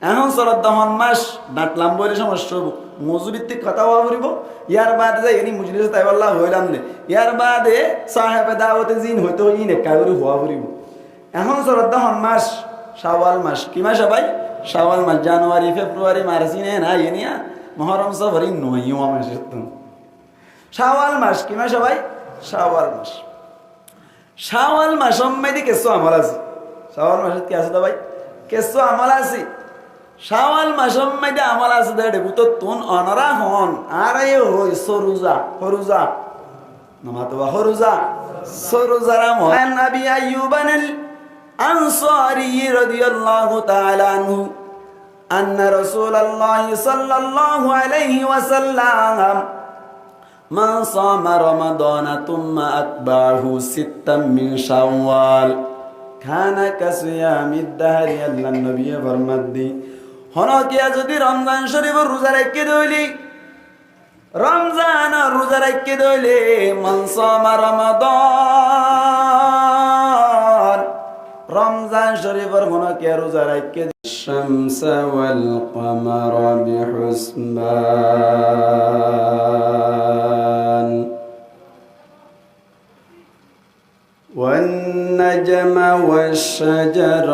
এখন চলত 10 মাস ডাকলাম বলে সমস্যা হবো মজুরিত্তিক কথা হওয়া ফুরিব ইয়ার বাদে যাই এনি মুজলিস তাই বললা হইলাম নে ইয়ার বাদে সাহেবে দাওয়াতে জিন হইতো ইন একা করে হওয়া ফুরিব এখন চলত 10 মাস শাওয়াল মাস কি মাস ভাই শাওয়াল মাস জানুয়ারি ফেব্রুয়ারি মার্চ ইনে না ইনিয়া মুহররম সফর ইন নয়ও মাস শাওয়াল মাস কি মাস ভাই শাওয়াল মাস শাওয়াল মাস সম্মেদি কেসো আমল আছে শাওয়াল মাসে কি আছে ভাই কেসো আমল আছে শাওয়াল মাসের মধ্যে আমল আছে দেড়ে বুতো তুন অনরা হন আর এ হই সরুজা হরুজা নামাতবা হরুজা সরুজারা মহান নবী আইয়ুব আনসারী রাদিয়াল্লাহু তাআলা আনহু আন্না রাসূলুল্লাহ সাল্লাল্লাহু আলাইহি ওয়াসাল্লাম মান সামা রমাদান তুম্মা আকবাহু সিত্তাম মিন শাওয়াল খানা কাসিয়ামিদ দাহরি আল্লাহ নবী ফরমাদ্দি হনকিয়া যদি রমজান শরীফের রোজা রাখতে দইলি রমজান রোজা রাখতে দইলে মান সামা রমাদান রমজান শরীফের হনকিয়া রোজা রাখতে শামসা ওয়াল কমারা বিহুসবান والنجم والشجر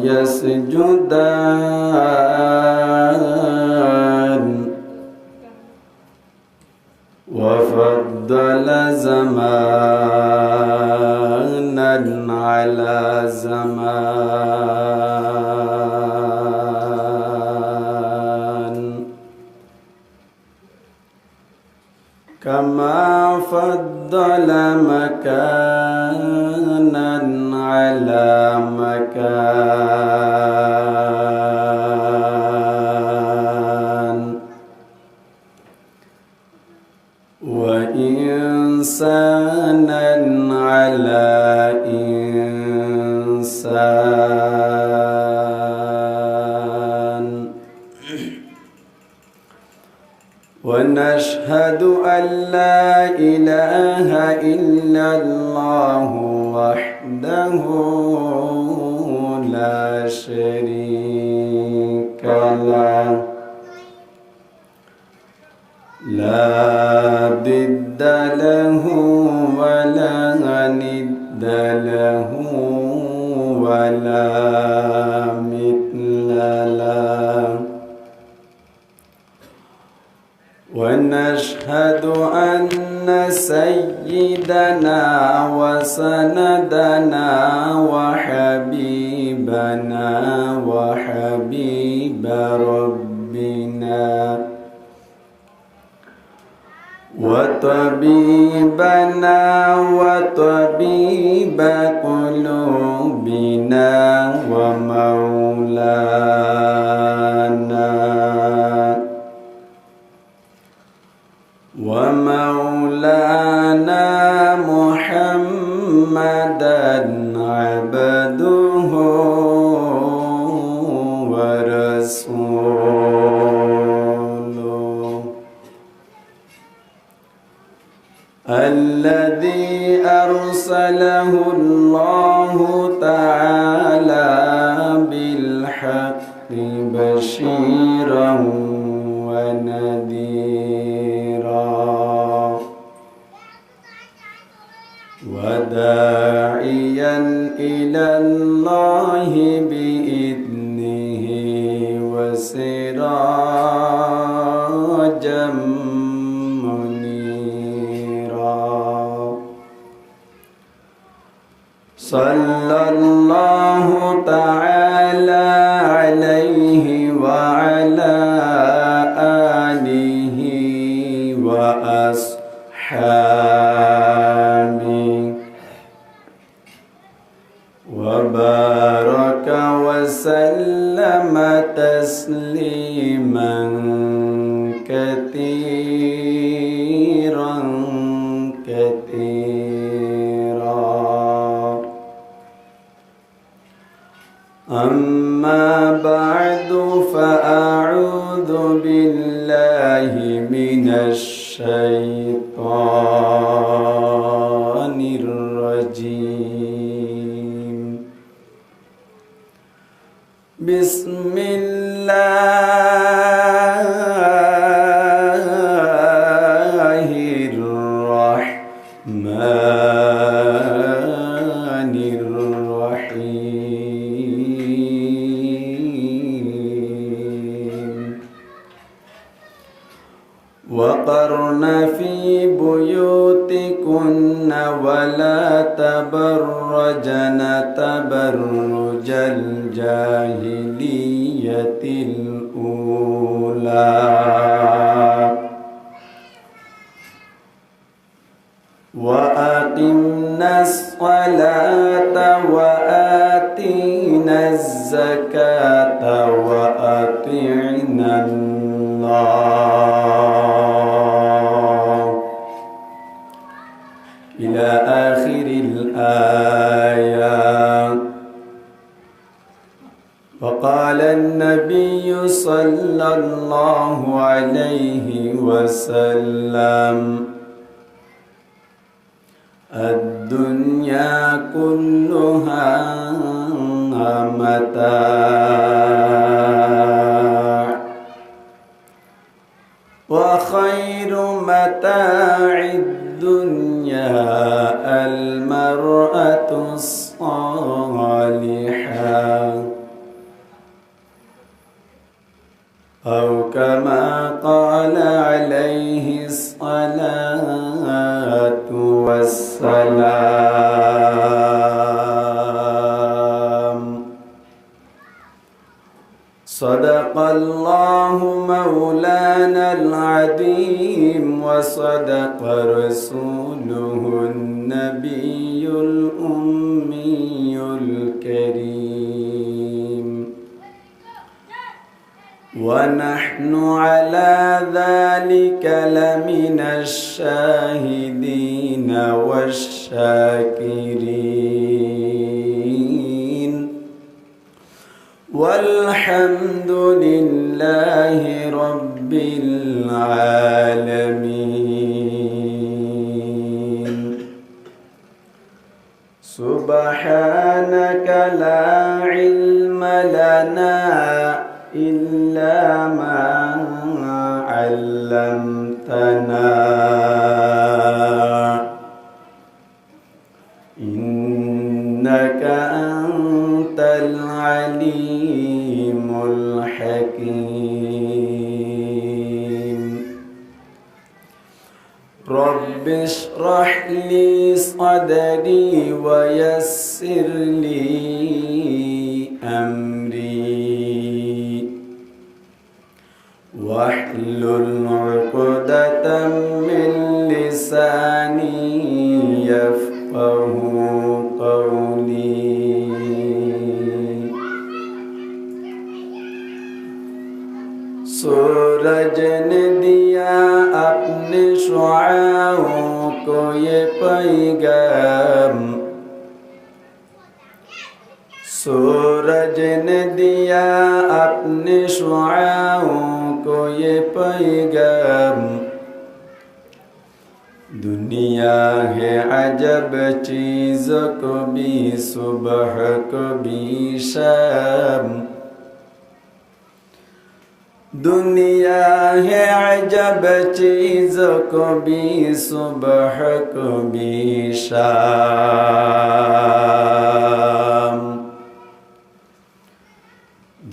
يسجدان وفضل زمانا على زمان كما فضل مكانا على مكان وإنسانا على إنسان ونشهد أن لا إله إلا الله وحده لا شريك له لا ضد له ولا ند له ولا مثل له ونشهد أن سيدنا وسندنا وحبيبنا وحبيب ربنا وطبيبنا وطبيب قلوبنا ومولانا ومولانا محمدا عبده ورسوله الذي أرسله الله تعالى بالحق بشيرا ونذيرا وداعيا إلى الله بإذنه وسراجا منيرا صلى الله تعالى عليه وعلى آله وأصحابه وبارك وسلم تسليما كثيرا كثيرا أما بعد فأعوذ بالله من الشيطان الرجيم بسم الله বিসমিল্লাহির রহমানির রহিম وقرن في بيوتكن ولا تبرجن تبرج الجاهلية الأولى وأقمنا الصلاة وآتينا الزكاة وأطعنا الله إلى آخر الآية. وقال النبي صلى الله عليه وسلم الدنيا كلها متاع وخير متاع الدنيا المرأة الصالحة أو كما قال عليه الصلاة والسلام. صدق الله مولانا العظيم وصدق رسوله النبي الأمي الكريم ونحن على ذلك لمن الشاهدين والشاكرين والحمد لله رب العالمين. سبحانك لا علم لنا إلا ما علمتنا إنك أنت العليم الحكيم. رب اشرح لي صدري ويسر لي أمري واحلل عقدة من لساني يفقه قولي. सूरज ने दिया अपने शुआओं को ये पैगाम, सूरज ने दिया अपने शुआओं को ये पैगाम। दुनिया है अजब चीज़, कभी सुबह कभी शाम। दुनिया है अजब चीज़, कभी सुबह कभी शाम।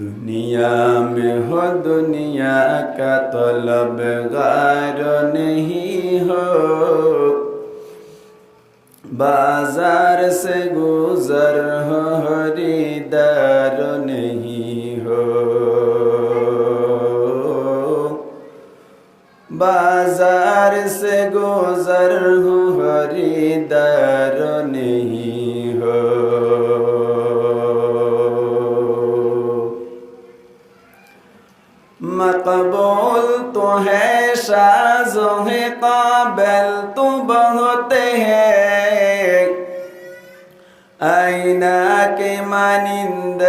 दुनिया में हो दुनिया का तलबगार नहीं हो, बाजार से गुजर हो खरीदार नहीं हो। बाजार से गुजर हो खरीदार नहीं हो। मकबूल तो है शाज़ो है काबिल तो बहुत है, आईना के मानिंद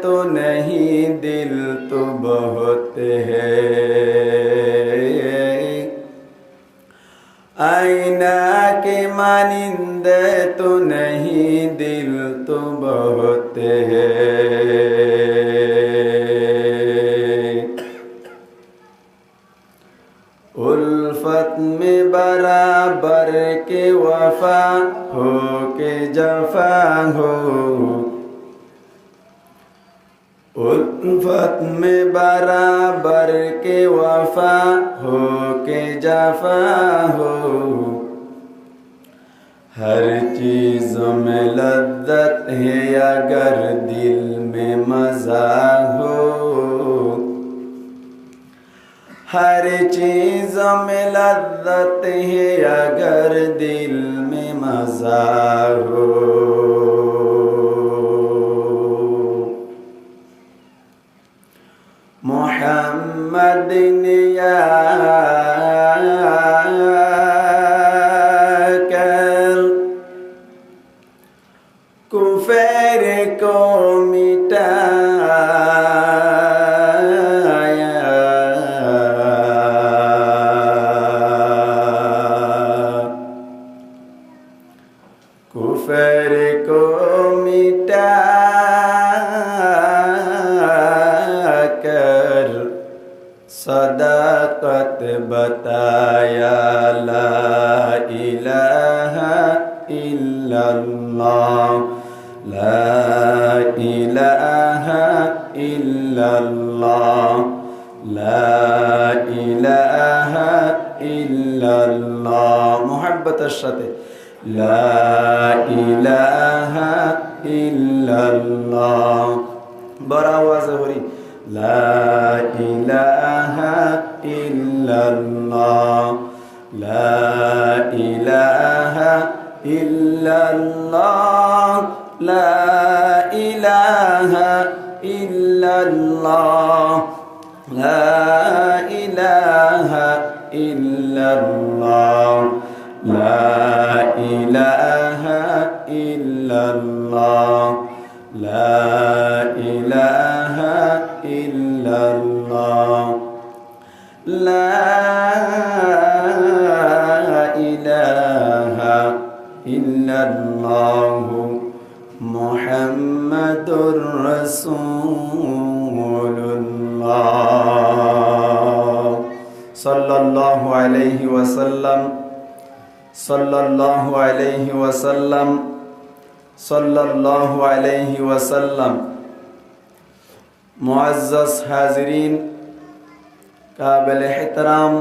तो नहीं दिल तो बहुत है। आईना के मानिंद तो नहीं दिल तो बहुत है। में बराबर के वफा हो के जफा हो, उल्फत में बराबर के वफा हो के जफा हो, हर चीज में लज्जत है अगर दिल में मजा हो, हर चीज में लज्जत है अगर दिल में मजा हो। मोहम्मद या कर कुफर को मिटाया, कुफर को मिटा कर सदाकत बताया, ला इलाहा इल्लल्लाह, ला इलाहा इल्लल्लाह, ला इलाहा इल्लल्लाह। मोहब्बत साथे ला इलाहा इल्लल्लाह, बड़ा आवाज हो ला इलाहा इल्लल्लाह, ला इलाहा इल्लल्लाह, ला इलाहा इल्लल्लाह, ला इलाहा इल्लल्लाह, ला इलाहा इल्लल्लाह, ला इलाहा इल्लल्लाह, ला इलाहा इल्लल्लाह, मुहम्मदुर रसूलुल्लाह सल्लल्लाहु अलैहि वसल्लम, सल्लल्लाहु अलैहि वसल्लम, सल्लल्लाहु अलैहि वसल्लम। मुअज़्ज़ज़ हाज़रीन, काबिल एहतराम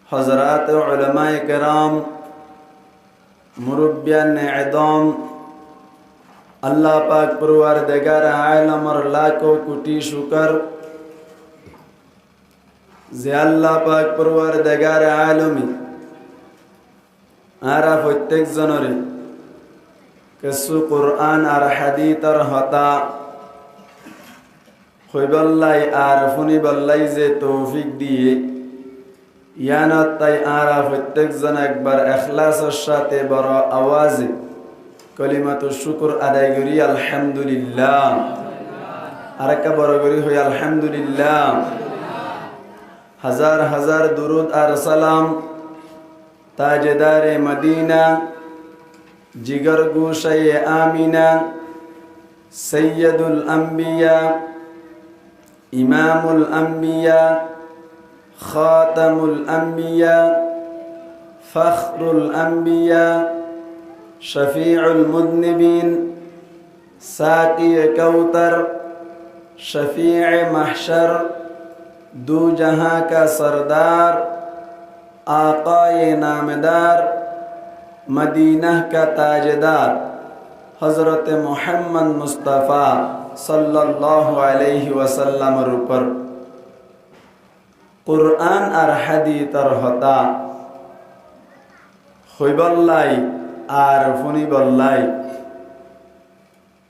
हज़रात उलमाए किराम, मुरब्बियान इज़ाम, अल्लाह पाक परवरदिगार आलम और लाखों कोटि शुक्र जे अल्लाह पाक परवरदिगार आलमी आरा प्रत्येक जनरे কিছু কোরআন আর হাদিসের হতা হইবল্লাই আর ফুনিবল্লাই যে তৌফিক দিয়ে ইয়ানত তাই আরা প্রত্যেকজন একবার ইখলাসের সাথে বড় আওয়াজে কলিমাতু শুকর আদায় করি আলহামদুলিল্লাহ। আরেকটা বড় করি হই আলহামদুলিল্লাহ। হাজার হাজার দুরুদ আর সালাম তাজদারে মদিনা, जिगर गोशाए आमीना, सैयदुल अंबिया, इमामुल अंबिया, खातमुल अंबिया, फख्रुल अंबिया, शफीउल मुज़निबीन, साक़ी कौतर, शफीअ महशर, दो जहां का सरदार, आक़ाए नामदार, मदीना का ताजदार हज़रत मोहम्मद मुस्तफ़ा सल्लल्लाहु अलैहि वसल्लम ऊपर कुरआन और हदीसर हता हইবল্লাই আর ফুনিবল্লাই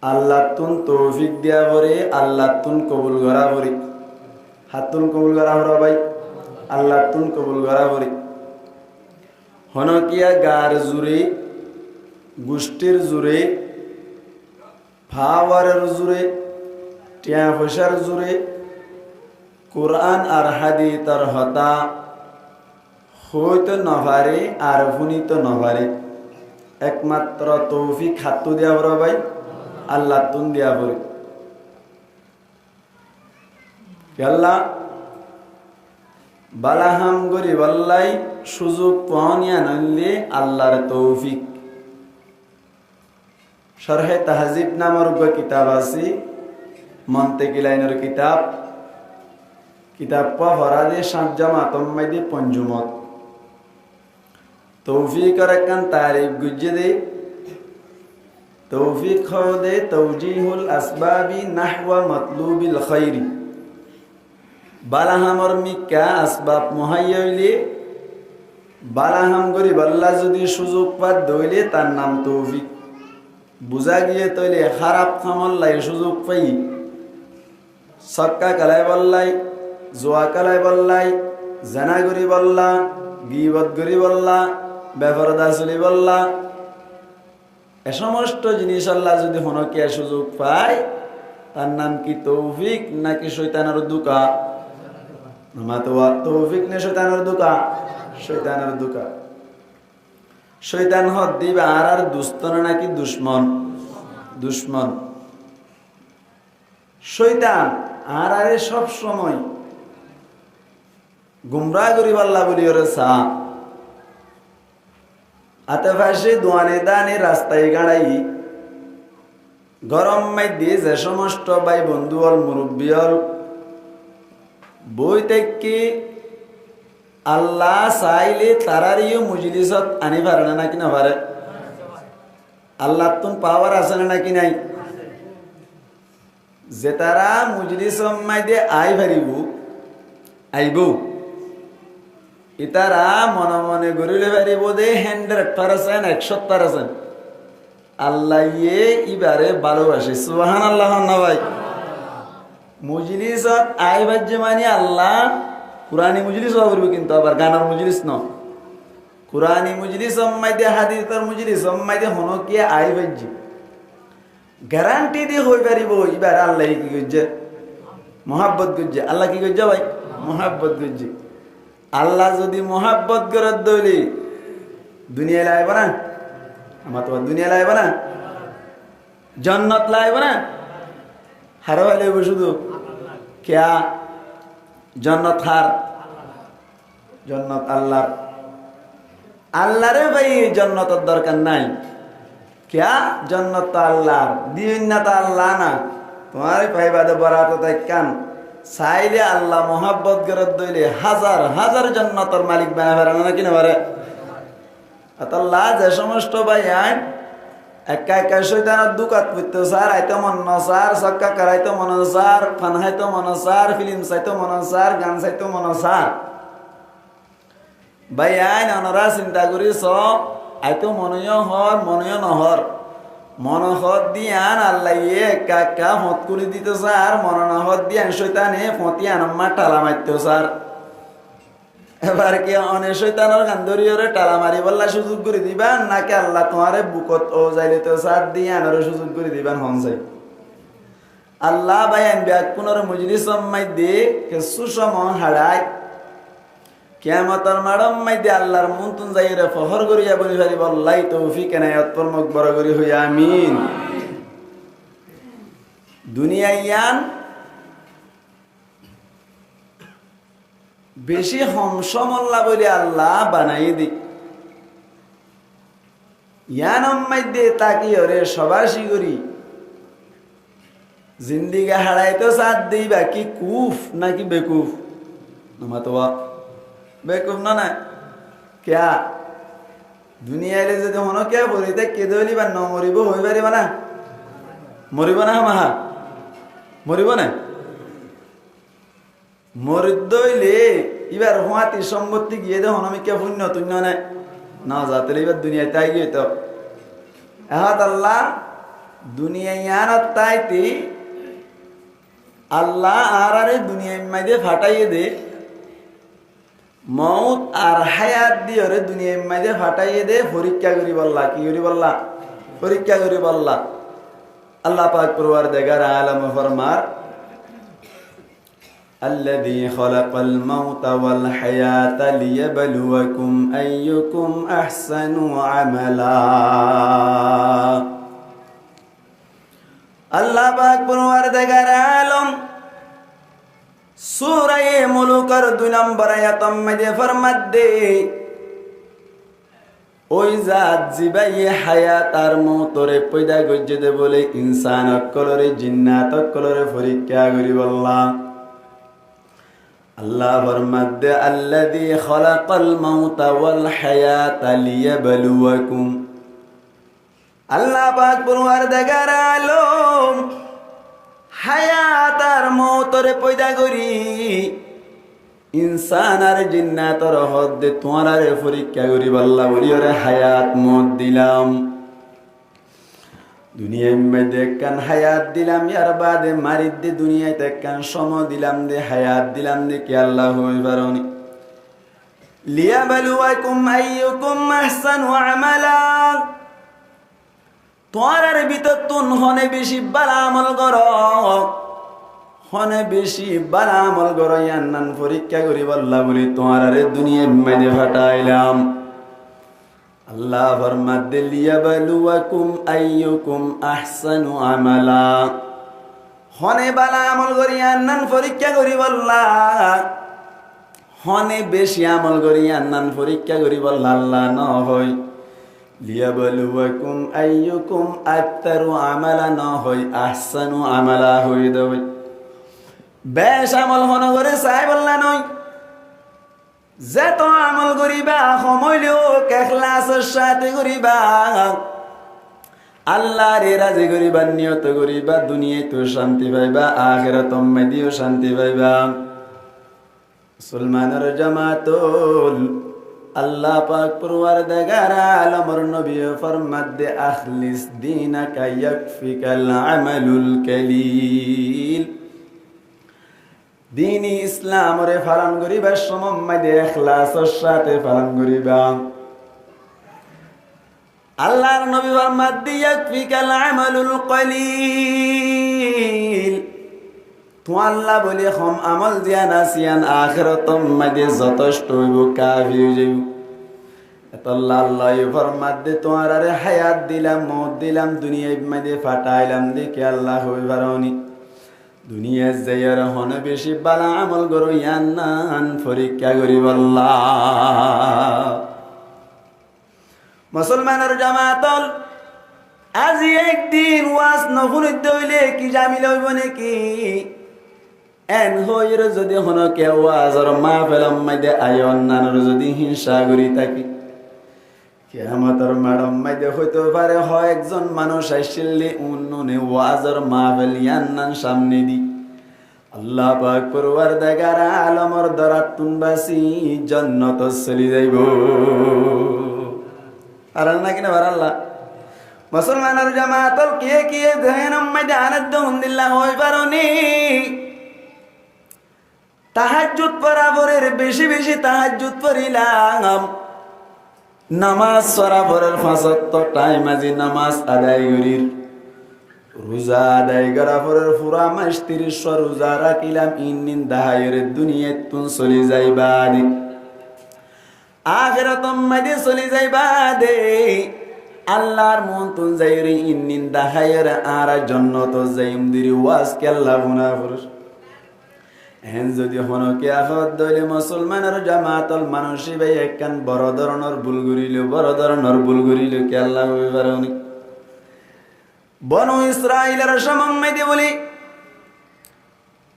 আল্লাহ তুন তৌফিক দিয়া পরে আল্লাহ তুন কবুল করা পরে হাতুন কবুল করা হরা ভাই আল্লাহ তুন কবুল করা পরে হনকিয়া গার জুড়ে গোষ্ঠীর জুড়ে ফাওয়ারের জুড়ে টিয়া পয়সার জুড়ে কোরআন আর হাদিসের হতা হইতে নভারে আর ফুনিত নভারে একমাত্র তৌফিক হাতু দিয়া বড় ভাই আল্লাহ তুন দিয়া পড়ে আল্লাহ বালাহাম গরি বল্লাই সুযোগ পাওয়া নইলে আল্লাহর তৌফিক। শরহে তাহজিব নামের কিতাব আছে, মন্তেকি লাইনের কিতাব পড়াদে সাজ্জামাতম মাইদে পঞ্জুমত তৌফিকর একখান তারিফ গুজে দে। তৌফিক দে তৌজিহুল আসবাবি নাহওয়া মতলুবিল খাইরি। বালাহামর মিক্কা আসবাব মুহাইয়া হইলে বালাহাম গরি বল্লা যদি সুযোগ পাত দইলে তার নাম তৌফিক। বুঝা গিয়ে তৈলে খারাপ খামল্লাই সুযোগ পাই সক্কা কালাই বল্লাই, জোয়া কালাই বল্লাই, জানা গরি বল্লা, গিবত গরি বল্লা, বেফরদা চলি বল্লা, এ সমস্ত জিনিস আল্লাহ যদি হনকিয়া সুযোগ পায় তার নাম কি তৌফিক নাকি শয়তানের দুকা? তৌফিক নে শয়তানের দুকা? শয়তানের দুকা। শয়তান হদ দিবে আর দুস্তন নাকি দুশ্মন? দুশ্মন। শয়তান আর সব সময় গুমরা করি পাল্লা বলি ওরে সা আতে ফাঁসে দোয়ানে দানে রাস্তায় গাড়াই গরম মাই দিয়ে যে সমস্ত ভাই বন্ধু হল মুরব্বী হল বই থেকে আল্লাহ চাইলে তারারিও মুজলিসত আনি পারে না নাকি না পারে? আল্লাহ তুন পাওয়ার আছে না নাকি নাই? যে তারা মুজলিস মাইদে আই পারিব আইব ইতারা মনে মনে গরিলে পারিব দে 100% 100% আল্লাহ ইবারে ভালোবাসে। সুবহানাল্লাহ না ভাই? মুজলিসত আই বাজ্যে মানে আল্লাহ কুরআনি মুজলিস করব, কিন্তু আবার গানার মুজলিস ন। কুরআনি মুজলিস মাইদে হাদিসের মুজলিস মাইদে হনকিয়া আই বাজ্যে গ্যারান্টি দিয়ে হই পারিব এবার আল্লাহ কি করছে? মোহাব্বত করছে। আল্লাহ কি করছে ভাই? মোহাব্বত করছে। আল্লাহ যদি মোহাব্বত করে দইলি দুনিয়া লাইব না? আমার তোমার দুনিয়া লাইব না? জান্নাত লাইব না? হারো লাইব শুধু কেয়া জান্নাত হার জান্নাত আল্লাহর। আল্লাহরে ভাই জান্নাতের দরকার নাই। क्या जन्नत तो अल्लाह दिन तो अल्लाह ना तुम्हारे भाई बादे बरात ताई कान साइले अल्लाह मोहब्बत करत दइले हजार हजार जन्नतर मालिक बना पारे ना कि ना पारे? अल्लाह जे समस्त भाई आइन एका एका शयतानर दुकात पड़ते सार आइतो मन सार सक्का कराइतो मन सार फानहाइतो मन सार फिल्म साइतो मन सार गान साइतो मन सार भाई आइन अनरा चिंता करी सब আইতো মনয় হর মনয় নহর মনহদ দিয়ান আল্লাহ কাকা হত করে দিত স্যার মননহদ দিয়ান শয়তানে ফতি আনম্মা টালা মারতো স্যার। এবার কি অনে শয়তানের গান্ধরিয়রে টালা মারি বললা সুযোগ করে দিবান নাকি আল্লাহ তোমারে বুকত ও যাইলে তো স্যার দিয়ানরে সুযোগ করে দিবান হন চাই? আল্লাহ বাইন ব্যাগ পুনর মজলিস মাই দে কিছু সময় হারায় কিয়ামতের মাড়ম মাইদে আল্লাহর মুনতুন যাইরে ফখর করিয়া বলি পারি বল্লাই তৌফিক এনায়াত পরমক বড় করি হই আমিন। দুনিয়ায়ান বেশি হমসমল্লা বলে আল্লাহ বানাই দি ইয়ানম মাইদে তাকি ওরে সবাসি করি জিন্দিগা হারাইতো সাথ দেই বাকি কুফ নাকি বেকুফ? নামাতোয়া বেকুফ না না क्या दुनिया যদি হন কে বলিতে কে দলি বা ন মরিব হই পারিব না? মরিব না? মাহা মরিব না? মরিদ দইলে এবার হুয়াতি সম্পত্তি গিয়ে দে হন আমি কে পুণ্য তুণ্য না না যাতে এবার দুনিয়া তাই গিয়ে তো এহাত আল্লাহ দুনিয়া ইয়ানত তাইতি আল্লাহ আর আরে দুনিয়া মাইদে ফাটাইয়ে দে মৌত আর হায়াত দিয়ে রে দুনিয়া মাইদে ফাটাইয়ে দে পরীক্ষা করি বললা। কি করি বললা? পরীক্ষা করি বললা। আল্লাহ পাক পরওয়ারদিগার আলম ফরমার আল্লাযী খালাকাল মাউতা ওয়াল হায়াতা লিয়াবলুয়াকুম আইয়ুকুম আহসানু আমালা। আল্লাহ পাক পরওয়ারদিগার আলম সূরা মুলুকের 2 নম্বর আয়াতের মধ্যে ফরমাদ্দে ওই জাত জিবাইয়ে হায়াত আর মৌতরে পয়দা গজ্জে দে বলে ইনসান অকলরে জিন্নাত অকলরে পরীক্ষা করি বললাম আল্লাহ ফরমাদ্দে আল্লাযী খালাকাল মাউতা ওয়াল হায়াতা লিয়াবলুয়াকুম আল্লাহ পাক পরওয়ারদিগার আলম হায়াত আর মৌতরে পয়দা করি ইনসান আর জিন্নাতর হদ্দে তোমারে পরীক্ষা করি বল্লা বলি ওরে হায়াত মত দিলাম দুনিয়ায় মধ্যে একখান হায়াত দিলাম ইয়ার বাদে মারিদ দে দুনিয়াতে একখান সম দিলাম দে হায়াত দিলাম দে কি আল্লাহ হই পারনি লিয়াবলুয়াকুম আইয়ুকুম আহসানু আমালা তোমার ভিতর তুন হনে বেশি বালা আমল করো হনে বেশি বালা আমল করো ইয়ান্নান পরীক্ষা করি বল্লা বলি তোমার দুনিয়ায় মধ্যে ফাটাইলাম আল্লাহ ফরমাদ্দে লিয়াবলুয়াকুম আইয়ুকুম আহসানু আমালা হনে বালা আমল করি ইয়ান্নান পরীক্ষা করি বল্লা হনে বেশি আমল করি ইয়ান্নান পরীক্ষা করি বল্লা আল্লাহ ন হয় লিয়াবলুয়াকুম আইয়ুকুম আকতারু আমালা ন হয় আহসানু আমালা হই দেবে বেশ আমল হন করে চাই বললা নয় যত আমল করিবা সময়লেও ইখলাসের সাথে করিবা আল্লাহর রাজি করিবা নিয়ত করিবা দুনিয়ায় তো শান্তি পাইবা আখিরাতের মধ্যেও শান্তি পাইবা মুসলমানের জামাতুল আল্লাহ পাক পরওয়ারদিগার আলমের নবী ফরমাদ্দে আখলিস দীনাকা ইয়াকফিকাল আমালুল কালিল দিন ইসলাম রে পালন করিবার সময় মধ্যে ইখলাসের সাথে পালন করিবা আল্লাহর নবী ফরমাদ্দে ইয়াকফিকাল আমালুল কালিল তো আল্লাহ বলে হম আমল দিয়া নাসিয়ান আখিরাতের মধ্যে যথেষ্ট হইব কাফি হয়ে যাইব এত আল্লাহ ফরমাদ্দে তোমার আরে হায়াত দিলাম মওত দিলাম দুনিয়ার মধ্যে ফাটাইলাম দেখে আল্লাহ হই পারনি দুনিয়া যাইয়ার হন বেশি বালা আমল করো ইয়ান্নান পরীক্ষা করি বল্লাহ মুসলমানের জামাতল আজি একদিন ওয়াজ নফুনিত হইলে কি জামিল হইব নাকি এন হইর যদি হন কে ওয়াজর মাহফিলের মধ্যে আয় অন্যান্যর যদি হিংসা করি থাকি কিয়ামতের মাড়ম মধ্যে হইতে পারে হয় একজন মানুষ আইসিল্লি উন্ননে ওয়াজর মাহফিল ইয়ান্নান সামনে দি আল্লাহ পাক পরওয়ারদিগার আলমের দরাতুন বাসি জান্নাত চলি যাইব আর না কিনা বার আল্লাহ মুসলমানের জামাতল কে কে দেহেনম মধ্যে আনন্দ আলহামদুলিল্লাহ হই পারনি তাহাজ্জুদ পড়াবরের বেশি বেশি তাহাজ্জুদ পড়িলাম নামাজ পড়াবরের 5 ওয়াক্ত টাইম আজি নামাজ আদায় করির রোজা আদায় করা পরের পুরা মাস 30 রোজা রাখিলাম ইন্নিন দাহায়ের দুনিয়াত তুন চলি যাইবা দে আখিরাতম মধ্যে চলি যাইবা দে আল্লাহর মন তুন যাইরে ইন্নিন দাহায়ের আর জান্নাত যাইম দিরি ওয়াজ কেল্লা গুনাহ করস এন যদি হন কে আখত দইলে মুসলমানের জামাতল মানুষই ভাই একখান বড় ধরনের ভুল করিল কে আল্লাহ হই পারনি বনু ইসরাইলের সম্বন্ধে বলি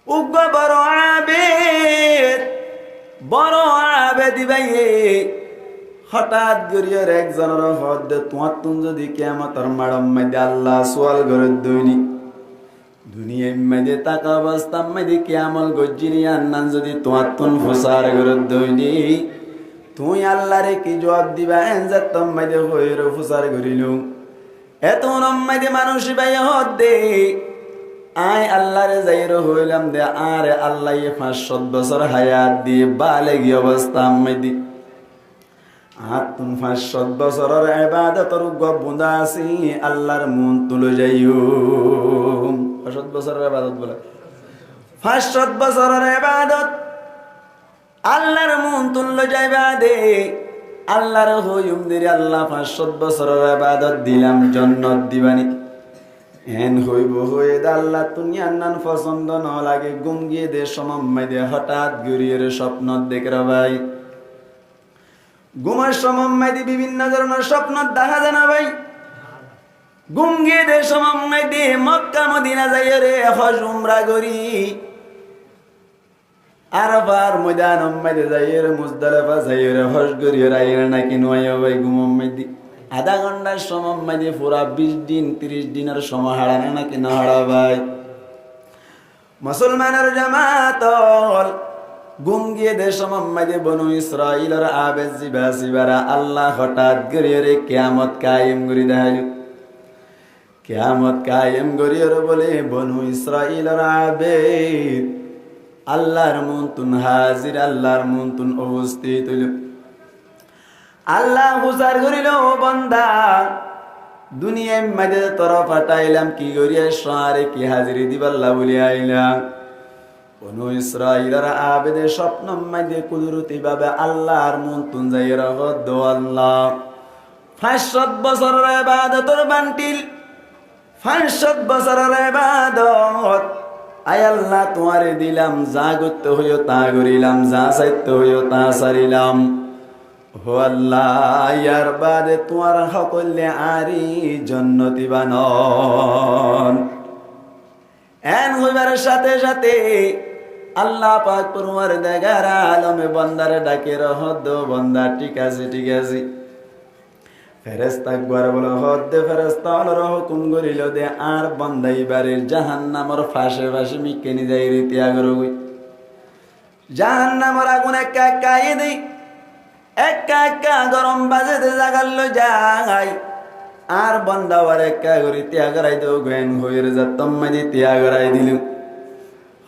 উগ্র বড় আবেদ ভাইয়ে হঠাৎ গরিয়ার একজনের হদ তোমার তুন যদি কিয়ামতের মাড়ম মধ্যে আল্লাহ সোয়াল করে দইনি দুনিয়ার মধ্যে টাকা অবস্থা মধ্যে কিয়ামল গজ্জিনি আন্নান যদি তোমার তুন ফুসার করে দইনি তুই আল্লাহরে কি জবাব দিবা এনজাত তোর মধ্যে হইর ফুসার করিল এত নম্মাইতে মানুষ ভাই হদ দে আয় আল্লাহরে যাইর হইলাম দে আরে আল্লাহ 500 বছর হায়াত দিয়ে বালেগি অবস্থা মধ্যে আতুন 500 বছরের ইবাদতর গবুন্দা আসি আল্লাহর মন তুলে যাইও 500 বছরের ইবাদত বলে 500 বছরের ইবাদত আল্লাহর মন তুলে যাইবা দে আল্লাহর হইম দিরে আল্লাহ 500 বছরের ইবাদত দিলাম জান্নাত দিবানি এন হইব হয়ে আল্লাহ দুনিয়ার নান পছন্দ ন লাগে গুম গিয়ে দে সমম্মাই দে হঠাৎ গড়িয়ে স্বপ্ন দেখরা ভাই ঘুমের সমম্মাই দি বিভিন্ন ধরনের স্বপ্ন দেখা যায় না ভাই গুম গিয়ে দে সমম্মাই দি মক্কা মদিনা যাই রে হজ উমরা করি আরাফার ময়দান উম্মাইদে যাই রে মুজদালিফা যাই রে হজ করি রাইরে নাকি নয় ভাই ঘুমম্মাই দি আধা ঘন্টার সময় দিয়ে পুরা 20 দিন 30 দিনের সময় হারানো নাকি না হারা ভাই মুসলমানের জামাত গুম গিয়ে দে সময় দিয়ে বনু ইসরাইলের আবেদ জিবারা আল্লাহ হঠাৎ গরিয়রে কিয়ামত কায়েম করি দেখাইল কিয়ামত কায়েম করিয়র বলে বনু ইসরাইলের আবেদ আল্লাহর মুনতুন হাজির আল্লাহর মুনতুন উপস্থিত হইল আল্লাহ হুজার করিল ও বান্দা দুনিয়ায় মাঝে তোরা পাঠাইলাম কি করিয়া সারে কি হাজিরি দিবাল্লা বলি আইলাম কোন ইসরাইলের আবেদে স্বপ্ন মাঝে কুদরতি ভাবে আল্লাহর মুনতুন যাই রহদ আল্লাহ 500 বছরের ইবাদতের বান্টিল 500 বছরের ইবাদত আয় আল্লাহ তোমারে দিলাম যা করতে হইও তা করিলাম যা চাইতে হইও তা সারিলাম ও আল্লাহ ইয়ার বাদে তোমার সকলে আরি জন্নতি বানন এন হইবার সাথে সাথে আল্লাহ পাক তোমার দেগার আলমে বন্দারে ডাকে রহদ বন্দা ঠিক আছে ফেরেশতা একবার বলে হদ্দে ফেরেশতা হল হুকুম করিল দে আর বন্দাই বাড়ির জাহান্নামের ফাঁসে ফাঁসে মিকেনি যাই রীতি আগরগুই জাহান্নামের আগুন একা একা দেই একা একা গরম বাজেতে জাগাল যাই আর বন্দাবার একা করে ত্যাগরাই তো গেন হয়ে যাতম মাঝে ত্যাগরাই দিল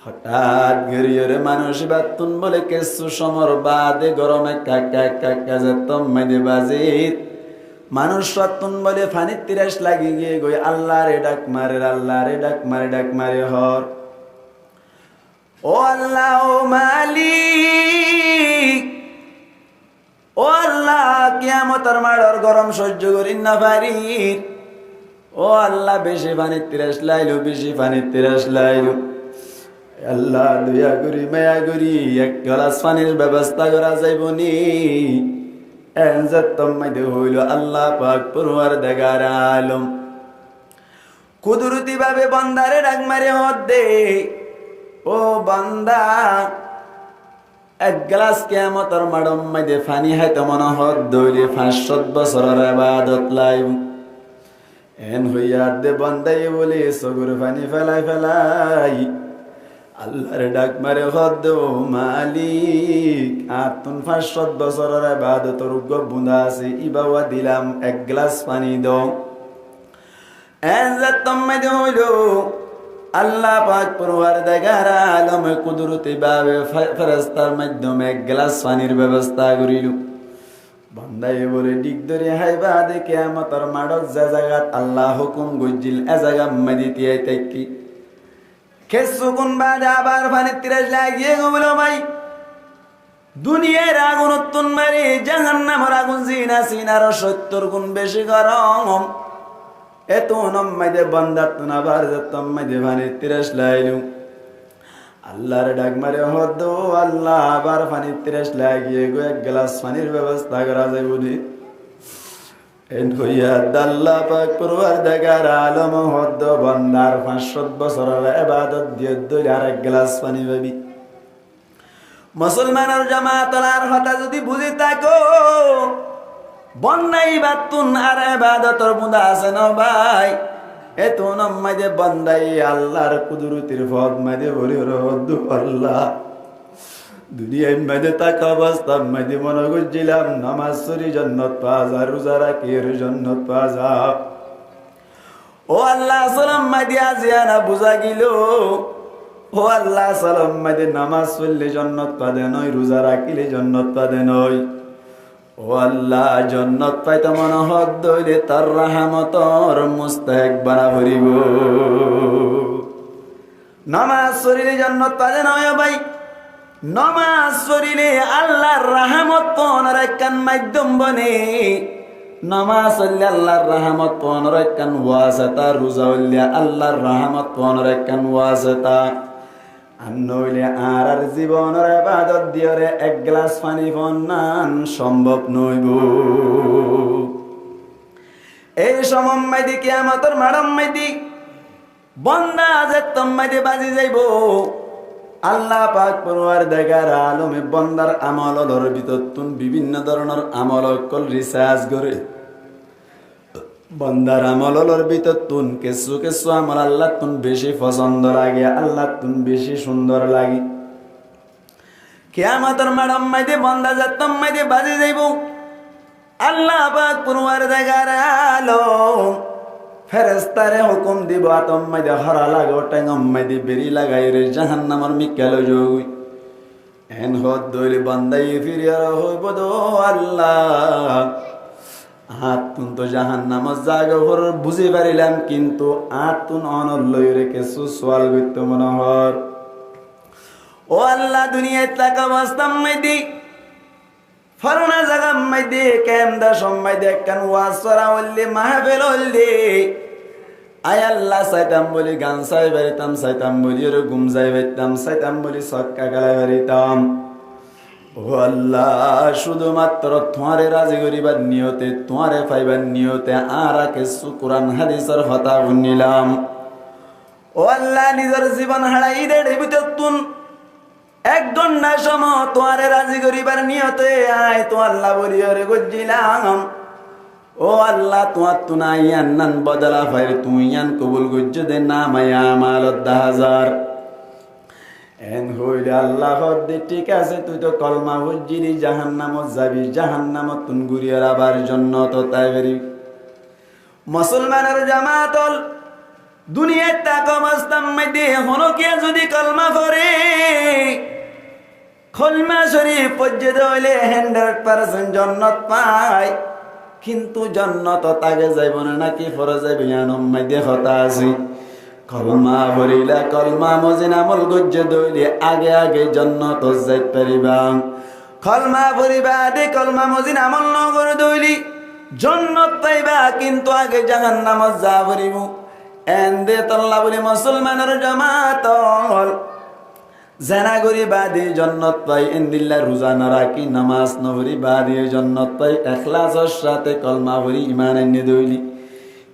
হঠাৎ গরিয়রে মানুষ বাতুন বলে কেসু সমর বাদে গরম একা একা একা একা যাতম মাঝে বাজে মানুষ সতুন বলে ফানির তিরাস লাগি গিয়ে গই আল্লাহ রে ডাক মারে হর ও আল্লাহ ও মালিক ও আল্লাহ কিয়ামতের মাড়র গরম সহ্য করি না পারি ও আল্লাহ বেশি পানির তিরাস লাইলো আল্লাহ দয়া করি মায়া করি এক গ্লাস পানির ব্যবস্থা করা যাইব নি হইল আল্লাহ পাক পরওয়ারদিগার আলম কুদরতি ভাবে বান্দারে ডাক মারে হদ্দে ও বান্দা এক গ্লাস কিয়ামতের মাডম মাঝে পানি হাইতে মনে হদ দইলে 500 বছরের ইবাদত লাইব এন হইয়া দে বান্দাই বলে সগর পানি ফেলাই আল্লাহর ডাক মারে হদ মালিক আতুন 500 বছরের ইবাদতের বুঁদা আছে ইবাওয়া দিলাম এক গ্লাস পানি দাও এন যতমে হইল আল্লাহ পাক পরওয়ারদিগার আলম কুদরতি ভাবে ফেরেশতার মাধ্যমে এক গ্লাস পানির ব্যবস্থা করিল বান্দায়ে বলে দিক ধরে হাইবা দে কিয়ামতের মাঠত যে জায়গাত আল্লাহ হুকুম গজিল এ জায়গা মাদিতে আইতাকি কিছুক্ষণ বাদে আবার পানির তিরাস লাগিয়ে গেল ভাই দুনিয়ার আগুন উত্তন মারি জাহান্নামের আগুন সিনার 70 গুণ বেশি গরম এত নম্মাইদে বন্দাত আবার যতম্মাইদে পানির তিরাস লাইলু আল্লাহর ডাক মারে হদ আল্লাহ আবার পানির তিরাস লাগিয়ে গো এক গ্লাস পানির ব্যবস্থা করা যায় বলি এন হইয়া আল্লাহ পাক পরওয়ারদিগার আলম হদ বন্দার 500 বছরের ইবাদত দিয়ে দইলে আর এক গ্লাস পানি পাবি মুসলমানের জামাতার কথা যদি বুঝি থাকো বন্দাই বাতুন আর ইবাদতের বুঁদা আছে না ভাই এত নম্মাইদে বন্দাই আল্লাহর কুদরতির ফদ মাইদে বলি রহদ আল্লাহ দুনিয়ায় মাঝে থাকা অবস্থা মাঝে মনে করছিলাম নামাজ পড়ি জান্নাত পাওয়া যায় রোজা রাখি জান্নাত পাওয়া যায় ও আল্লাহ সালাম মাঝে আজিয়ানা বুঝা গেল ও আল্লাহ সালাম মাঝে নামাজ পড়লে জান্নাত পাবে নয় রোজা রাখিলে জান্নাত পাবে নয় ও আল্লাহ জান্নাত পাইতে মনে হদ দইলে তার রহমতর মুস্তাহিক বানা ভরিব নামাজ পড়লে জান্নাত পাবে নয় ভাই নামাজ পড়িলে আল্লাহর রহমত পনার একখান মাধ্যম বনে নামাজ হইলে আল্লাহর রহমত পাওয়ানোর একখান ওয়াসিতা, রোজা হইলে আল্লাহর রহমত পাওয়ানোর একখান ওয়াসিতা। আর নইলে আর জীবনের ইবাদত দিয়রে এক গ্লাস পানি পান সম্ভব নইব। এই সমম্মাইদি কিয়ামতের মাড়ম্মাইদি বন্দা যে তম্মাইদি বাজি যাইব। আল্লাহ পাক পরওয়ারদিগার আলমে বন্দার আমলর ভিতর তুন বিভিন্ন ধরনের আমল কল রিসার্চ করে। বন্দার আমলর ভিতর তুন কিছু কিছু আমল আল্লাহ তুন বেশি পছন্দ লাগে, আল্লাহ তুন বেশি সুন্দর লাগে। কিয়ামতের মাড়ম্মাইদি বন্দা যে তম্মাইদি বাজি যাইব। আল্লাহ পাক পরওয়ারদিগার আলম ফেরেশতারে হুকুম দিব আতম্মাইদে হরা লাগো টেঙ্গম্মাইদে বেরি লাগাই রে জাহান্নামের মিক্কাল জগুই। এন হদ দইলে বান্দাই ফিরিয়া হইব দো আল্লাহ। হাত তুন তো জাহান্নামের জায়গা হর বুঝি পারিলাম, কিন্তু আট তুন অনল লই রে কিছু সোয়াল গইত মনে হর। ও আল্লাহ দুনিয়ায় তাকা বাস্তাম মাইদি ফরনা জায়গা মাইদি কেমদা সম্মাইদে একখান ওয়াজ করা হইলে মাহফিল হইলে আয় আল্লাহ চাইতাম বলি গান চাই বেরিতাম, চাইতাম বলি ওর ঘুম যাই বেরিতাম, চাইতাম বলি ছক্কা খেলাই বেরিতাম। ও আল্লাহ শুধুমাত্র তোমারে রাজি করিবার নিয়তে, তোমারে পাইবার নিয়তে আর কিছু কোরআন হাদিসের কথা শুনিলাম। ও আল্লাহ নিজের জীবন হারাই দেড় ভিতর তুন এক ঘন্টা সময় তোমারে রাজি করিবার নিয়তে আয় তো আল্লাহ বলি ওরে গজ্জিলাম। ও আল্লাহ তোমার তুনা ইয়ান নান বদলা ফাইর তুই ইয়ান কবুল গজ্জ দে না মায়া মালত 10,000 এন হইলে আল্লাহ দে ঠিক আছে, তুই তো কলমা হুজ্জিরি জাহান্নামত যাবি, জাহান্নামত তুন ঘুরিয়ে আবার জন্নত তাই বেরি। মুসলমানের জামাতল দুনিয়ার টাকা মাস্তাম মাইদে হনকে যদি কলমা করে কলমা শরীফ পর্যন্ত হইলে 100% জান্নাত পায়। কিন্তু জান্নাত তাকে যাইব না নাকি ফর যাইব ইয়ানম মাইদে কথা আছে। কলমা ভরিলা কলমা মজিন আমল গজ্জে দইলে আগে আগে জান্নাত যাইত পারিবা। কলমা ভরিবা দে কলমা মজিন আমল নগর দইলি জান্নাত পাইবা, কিন্তু আগে জাহান্নামত যা ভরিব। এন্দে তল্লা বলি মুসলমানের জামাতল জানা করি বাদে জান্নাত পাই, এন্দিল্লা রোজা না রাখি নামাজ নভরি বাদে জান্নাত পাই, ইখলাসের সাথে কলমা ভরি ঈমান এনে দইলি।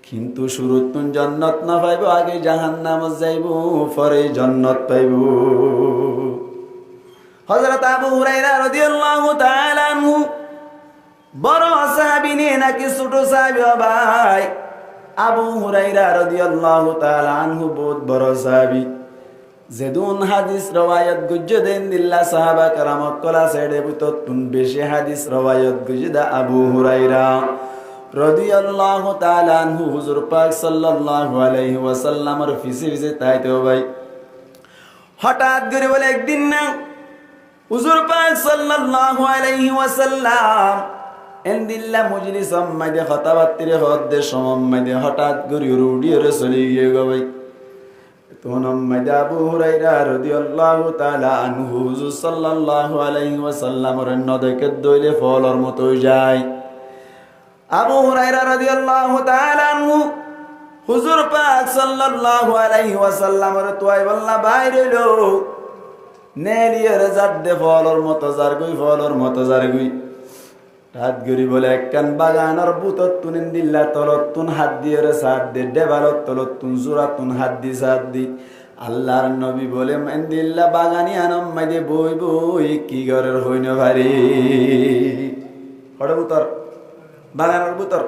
কিন্তু শুরুত তুন জান্নাত না পাইব, আগে জাহান্নামত যাইব পরে জান্নাত পাইব। হযরত আবু হুরায়রা রাদিয়াল্লাহু তাআলা আনহু বড় সাহাবী নে নাকি ছোট সাহাবী ভাই? আবু হুরায়রা রাদিয়াল্লাহু তাআলা আনহু বহুত বড় সাহাবী। যেদুন হাদিস রওয়ায়াত গুজ্জে দেন দিল্লা সাহাবা کرامত কলা সাইডে ভিতর তুন বেশি হাদিস রওয়ায়াত গুজ্জে দা আবু হুরায়রা রাদিয়াল্লাহু তাআলা আনহু হুজুর পাক সাল্লাল্লাহু আলাইহি ওয়াসাল্লামের ফিসে ফিসে তাইতো ভাই। হঠাৎ করে বলে একদিন না হুজুর পাক সাল্লাল্লাহু আলাইহি ওয়াসাল্লাম এন্দিল্লা মজলিস মাইদে কথাবার্তা হদ্দে সমম মাইদে হঠাৎ করে রুডিয়ে চলে গিয়ে গো ভাই। তখন মাইদে আবু হুরায়রা রাদিয়াল্লাহু তাআলা আনহু হুজুর সাল্লাল্লাহু আলাইহি ওয়াসাল্লামের নদকে দইলে ফলর মতো যায়। আবু হুরায়রা রাদিয়াল্লাহু তাআলা আনহু হুজুর পাক সাল্লাল্লাহু আলাইহি ওয়াসাল্লামের তোয়াই বল্লা বাইরে হইলো নেলিয়ে জাদ্দে ফলর মতো জারগুই ফলর মতো জারগুই। রাত গরি বলে একখান বাগানের বুতত তুনিন দিল্লা তলত তুন হাত দিয়ে রে সাত দে দেবালত তলত তুন জোড়া তুন হাত দি সাত দি। আল্লাহর নবী বলে মেন্দিল্লা বাগানি আনম মাইদে বই বই কি ঘরের হইন ভারি হড় বুতর বাগানের বুতর।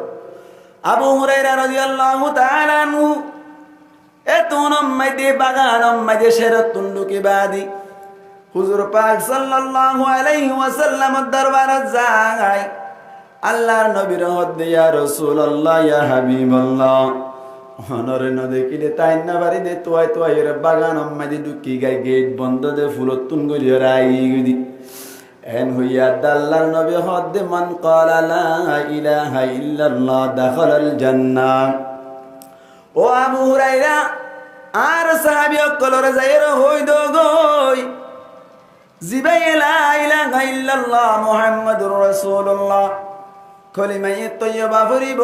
আবু হুরায়রা রাদিয়াল্লাহু তাআলা আনহু এ তুনম মাইদে বাগানম মাইদে শেরত তুন্ডুকি বাদি হুজুর পাক সাল্লাল্লাহু আলাইহি ওয়াসাল্লামের দরবারে যায়। আল্লাহর নবীর হদ্দে ইয়া রাসূলুল্লাহ ইয়া হাবিবাল্লাহ হনরে ন দেখিলে তাই না বাড়ি দে তোয়াই তোয়াই এর বাগান আম্মাদি দুকি গাই গেট বন্ধ দে ফুলত তুন গলি রাই গদি এন হইয়া আল্লাহর নবী হদ্দে মান ক্বালা লা ইলাহা ইল্লাল্লাহ দাখালাল জান্নাহ। ও আবু হুরায়রা আর সাহাবী কলরে যাইর হই দো গই জিবাই লা ইলাহা ইল্লাল্লাহ মুহাম্মাদুর রাসূলুল্লাহ কলিমায়ে তৈয়বা পড়িব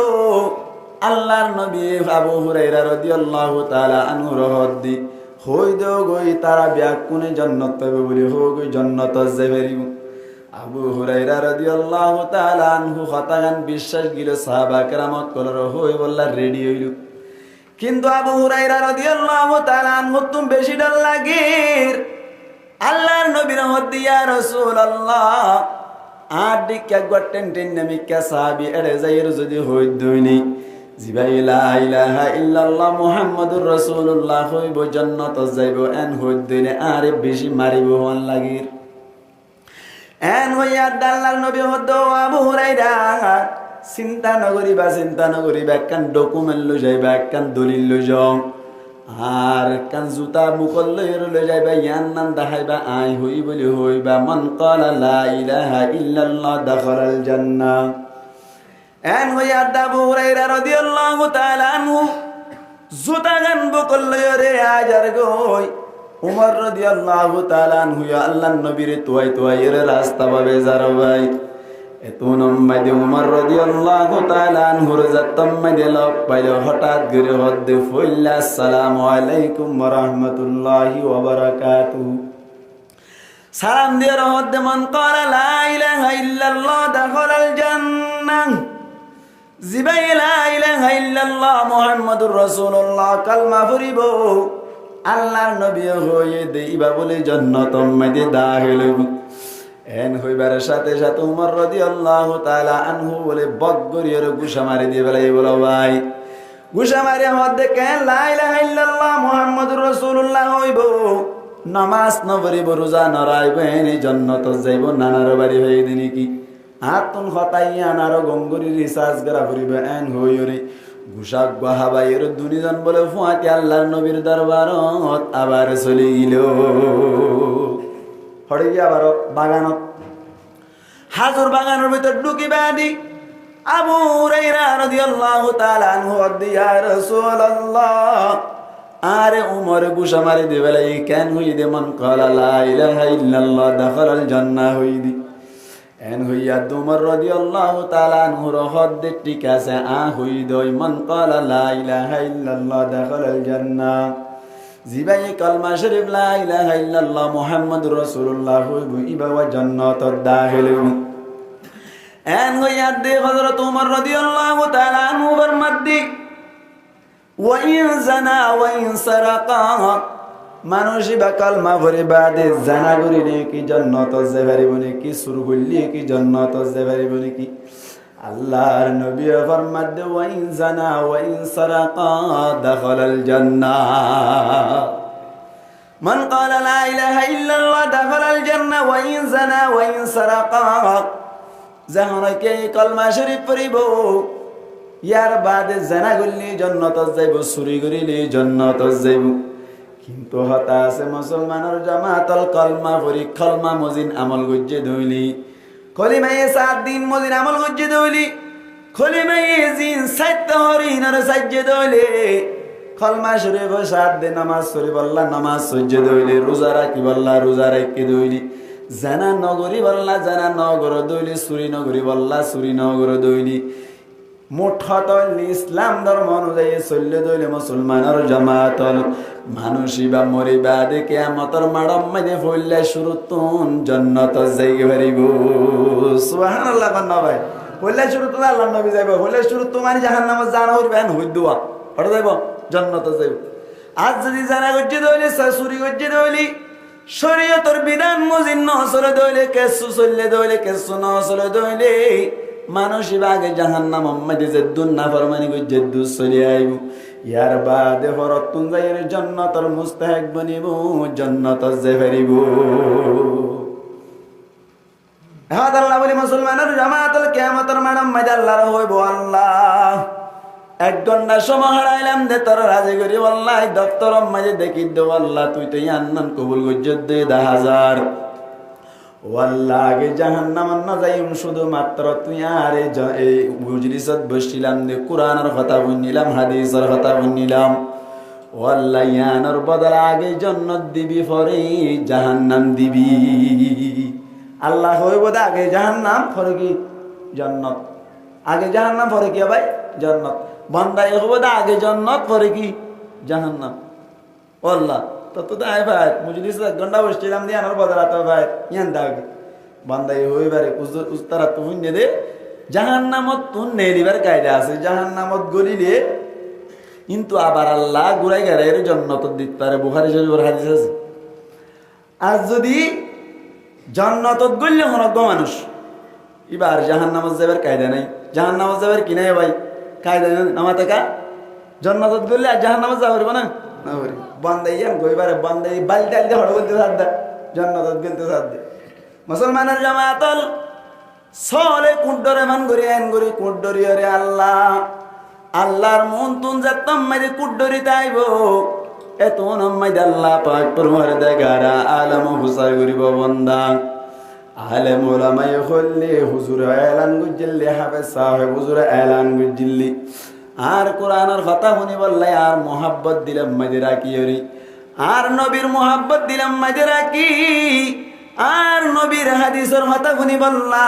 আল্লাহর নবী আবু হুরায়রা রাদিয়াল্লাহু তাআলা আনহু রহদি হইদ গই তারা ব্যাকুনে জান্নাত পাবে বলি হো গই জান্নাত যাবেরিব আবু হুরায়রা রাদিয়াল্লাহু তাআলা আনহু হতাগান বিশ্বাস গিল সাহাবা কেরামত কলর হই বললা রেডি হইল কিন্তু আবু হুরায়রা রাদিয়াল্লাহু তাআলা আনহু তুম বেশি ডর লাগে আল্লাহর নবীর হদি ইয়া রাসূলুল্লাহ আদিকা গটেন টেন নামিকা সাহাবী এড়ে যাইর যদি হই দইনি জিবাই লা ইলাহা ইল্লাল্লাহ মুহাম্মাদুর রাসূলুল্লাহ হইব জান্নাত যাইব এন হই দইনে আরে বেশি মারিব হন লাগির এন হইয়া আল্লাহর নবী হদ আবু হুরায়রা চিন্তা নগরিবা একখান ডকুমেন্ট লই যাইবা একখান দলিল লই যাও আর কান জুতা মুকল লই যাইবা ইয়ান নাম দেখাইবা আই হই বলি হইবা মান ক্বালা লা ইলাহা ইল্লাল্লাহ দাখালাল জান্নাহ এন হইয়া আবু হুরায়রা রাদিয়াল্লাহু তাআলা আনহু জুতা গান মুকল লই রে আজার গই উমর রাদিয়াল্লাহু তাআলা আনহু আল্লাহর নবীর তোয়াই এর রাস্তা পাবে যার ভাই এতুন মাইদে উমর রাদিয়াল্লাহু তাআলা আনহু জাতম মাইদে লক পাইলো হঠাৎ গরে হদ্দে ফইল্লা আসসালামু আলাইকুম ওয়া রাহমাতুল্লাহি ওয়া বারাকাতুহু সালাম দিয়ে হদ্দে মান ক্বালা লা ইলাহা ইল্লাল্লাহ দাখালাল জান্নাহ জিবাই লা ইলাহা ইল্লাল্লাহ মুহাম্মাদুর রাসূলুল্লাহ কালমা পড়িব আল্লাহর নবী হয়ে দেইবা বলে জান্নাত মাইদে দাখিল হইব এন হইবার সাথে সাথে উমর রাদিয়াল্লাহু তাআলা আনহু বলে বগরিয়র গুশা মারি দিয়ে বলে বলো ভাই গুশা মারি মধ্যে কেন লা ইলাহা ইল্লাল্লাহ মুহাম্মাদুর রাসূলুল্লাহ হইব নামাজ ন পড়িব রোজা ন রাখব এন জান্নাত যাইব নানার বাড়ি হয়ে দিনি কি হাতুন হতাইয়া নার গঙ্গরি রিসার্চ করা পড়িব এন হইরে গুশা গাহাবাইয়ের দুনিজন বলে ফুয়াতি আল্লাহর নবীর দরবারত আবার চলে গেল হড়ে গিয়ে আবার বাগানত হাজুর বাগানের ভিতর ঢুকিবা দি আবু হুরায়রা রাদিয়াল্লাহু তাআলা আনহু ইয়া রাসূলুল্লাহ আরে উমর গুশা মারি দেবেলা এই কেন হই দে মান ক্বালা লা ইলাহা ইল্লাল্লাহ দাখালাল জান্নাহ হই দি এন হইয়া উমর রাদিয়াল্লাহু তাআলা আনহু হদ্দে ঠিক আছে হই দই মান ক্বালা লা ইলাহা ইল্লাল্লাহ দাখালাল জান্নাহ জিবাই কালমা শরীফ লা ইলাহা ইল্লাল্লাহ মুহাম্মাদুর রাসূলুল্লাহ হইব ইবা ওয়া জান্নাতত দাখিল হইব এন হইয়া দে হযরত উমর রাদিয়াল্লাহু তাআলা আনহু ফরমাদ্দি ওয়া ইন জানা ওয়া ইন সারাকা মানুষ বা কালমা পড়ে বাদে জানা করিলে কি জান্নাতত যাইবারিব নাকি সুর করলে কি জান্নাতত যাইবারিব নাকি আল্লাহর নবী ফরমাতে ওয়া ইন জানা ওয়া ইন সারাকা দাখালাল জান্নাহ মান ক্বালা লা ইলাহা ইল্লাল্লাহ দাখালাল জান্নাহ ওয়া ইন জানা ওয়া ইন সারাকা জাহানাকে কলমা শরীফ পড়িব ইয়ার বাদে জানা করলে জান্নাতত যাইব চুরি করিলে জান্নাতত যাইব কিন্তু হতা আছে মুসলমানের জামাতল কলমা পড়ি কলমা মজিন আমল গজ্জে ধইলি কলিমায়ে 7 দিন মদিন আমল গজ্জে দইলি কলিমায়ে জিন সাইতে হরিনার সাজ্জে দইলে কলমা শরীফ 7 দিন নামাজ পড়ি বল্লা নামাজ সজ্জে দইলে রোজা রাখি বল্লা রোজা রাখি দইলি জানা নগরি বল্লা জানা নগর দইলি চুরি নগরি বল্লা চুরি নগর দইলি মুঠতল ইসলাম ধর্ম অনুযায়ী চললে দইলে মুসলমানের জামাতল মানুষই বা মরিবা দে কিয়ামতের মাড়ম মাঝে ফইল্লা শুরুতুন জান্নাত যাইগে পারিব সুবহানাল্লাহ বান্না ভাই ফইল্লা শুরুতুন আল্লাহর নবী যাইব ফইল্লা শুরুতু মানে জাহান্নামে জানা হইবেন হইদুয়া হড় যাইব জান্নাত যাইব আজ যদি জানা গজ্জে দইলে চুরি গজ্জে দইলি শরীয়তের বিধান মুজিন নসলে দইলে কেসু চললে দইলে কেসু নসলে দইলে মানুষই বাগে জাহান্নাম মাঝে যে দুন্না ফরমানি গজ্জে দু চলে আইব ইয়ার বাদে হরতুন যাইয়ের জান্নাতের মুস্তাহিক বনিব জান্নাত যাই পারিব হাদ আল্লাহ বলি মুসলমানের জামাতুল কিয়ামতের মানম মাঝে আল্লাহর হইব আল্লাহ 1 ঘন্টা সময় হারাইলাম দে তোর রাজি করি আল্লাহ দপ্তর মাঝে দেখি দে আল্লাহ তুই তো ইয়ান্নান কবুল গজ্জে দে 10,000 ওয়াল্লাহ আগে জাহান্নাম না যাইম শুধু মাত্র তুই আরে এই মজলিসত বসিলাম দে কোরআনের কথা শুনিলাম হাদিসের কথা শুনিলাম ওয়াল্লাহ ইয়ানোর বদল আগে জান্নাত দিবি পরে জাহান্নাম দিবি আল্লাহ হইব আগে জাহান্নাম পরে কি জান্নাত আগে জাহান্নাম পরে কি ভাই জান্নাত বান্দা এ হবে আগে জান্নাত পরে কি জাহান্নাম আল্লাহ তো আই ভাই মুজলিস 1 ঘন্টা বসছিলাম দিয়ে আমার বদলাতে ভাই ইয়ান দাগে বান্দা এ হইবারে উস্তারা তো হুন দে জাহান্নামত তুন নেলিবার কায়দা আছে জাহান্নামত গলিলে কিন্তু আবার আল্লাহ গুড়াই গাড়াইয়ের জান্নাত দিতে পারে বুখারী শরীফের হাদিস আছে আর যদি জান্নাতত গললে হনক মানুষ এবার জাহান্নামত যাবার কায়দা নাই জাহান্নামত যাবার কি নাই ভাই কায়দা নামাতে কা জান্নাতত গললে আর জাহান্নামত যাবার না না বলি বান্দাই এম কইবারে বান্দাই বালটাল দিয়ে হড় বলতে সাদ জান্নাতত গলতে সাদ মুসলমানের জামাতল সলে কুডরে মান গরি এন গরি কুডরি রে আল্লাহ আল্লাহর মন তুন যাতম মাইদে কুডরি তাইবো এতন মাইদে আল্লাহ পাক পরমারে দেগারা আলম হুসাই গরিব বান্দা আলেম ওলামায়ে খল্লি হুজুর এলান গুজিল্লি হাফেজ সাহেব হুজুর এলান গুজিল্লি আর কোরআনের কথা শুনি বললে আর মোহাব্বত দিলাম মাইদে রাখিয়রি আর নবীর মোহাব্বত দিলাম মাইদে রাখি আর নবীর হাদিসের কথা শুনি বললা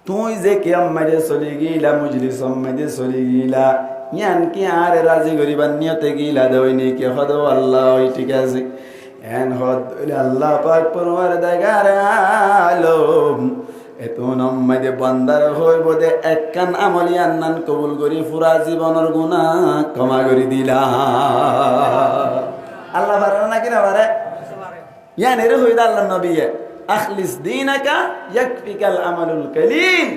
তুই যে কি আম্মাইদে চলি গিলা মুজলিস আম্মাইদে চলি গিলা ইয়ান কি আর রাজি করিবার নিয়তে গিলা দইনি কি হদ আল্লাহ ওই ঠিক আছে এন হদ আল্লাহ পাক পরমার দেগার আলম এত আম্মাইদে বান্দার হইব দে একখান আমলি আন্নান কবুল করি পুরা জীবনের গুনাহ ক্ষমা করে দিলা আল্লাহ পারে নাকি না পারে ইয়ান এর হইদা আল্লাহ নবী আখলিস দীনাকা ইয়াকফিকাল আমালুল কালিল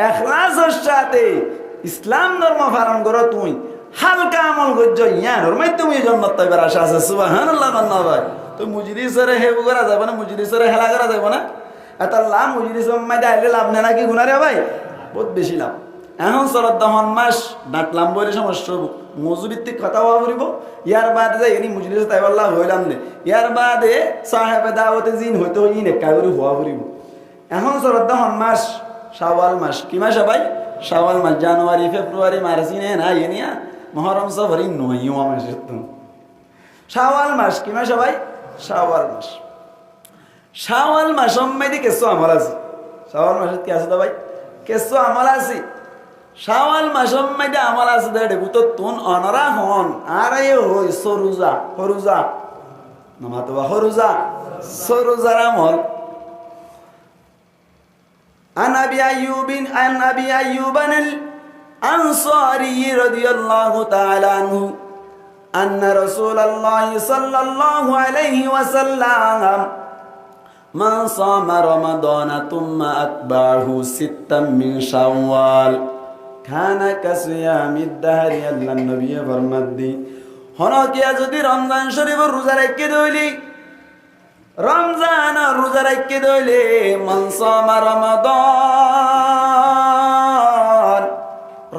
ইখলাসের সাথে ইসলাম ধর্ম পালন করো তুই হালকা আমল গজ্জ ইয়ানোর মাই তুমি জান্নাত পাইবার আশা আছে সুবহানাল্লাহ বান্না ভাই তো মুজলিসরে হেব করা যাবে না মুজলিসরে হেলা করা যাবে না এত লাভ মুজলিস মাইদা আইলে লাভ না নাকি গুনাহ রে ভাই বহুত বেশি লাভ এখন চলত 10 মাস ডাকলাম বলে সমস্যা মজুরিত্তিক কথা বলব ইয়ার বাদে যাই এনি মুজলিস তাইবাল্লাহ হইলাম নে ইয়ার বাদে সাহেবে দাওয়াতে জিন হইতো ইনে কাগরি হওয়া করিব এখন চলত 10 মাস শাওয়াল মাস কি মাস ভাই শাওয়াল মাস জানুয়ারি ফেব্রুয়ারি মার্চ ইনে না ইনিয়া মুহররম সফর নয়ও মাস তো শাওয়াল মাস কি মাস ভাই শাওয়াল মাস শাওয়াল মাস সম্মেদি কেসো আমল আছে শাওয়াল মাসে কি আছে ভাই কেসো আমল আছে শাওয়াল মাসের মধ্যে আমল আছে দেড়ে তো তুন অনরা হন আর এ হই সরুজা হরুজা নামাতবা হরুজা সরুজার আমল عن أبي أيوب الأنصاري رضي الله تعالى عنه أن رسول الله صلى الله عليه وسلم من صام رمضان ثم أتبعه 6 من شوال খানা কাসিয়ামিদ দাহরি আল্লাহ নবী ফরমাদ্দি হনকিয়া যদি রমজান শরীফের রোজা রাখতে দইলি রমজান রোজা রাখতে দইলে মান সামা রমাদান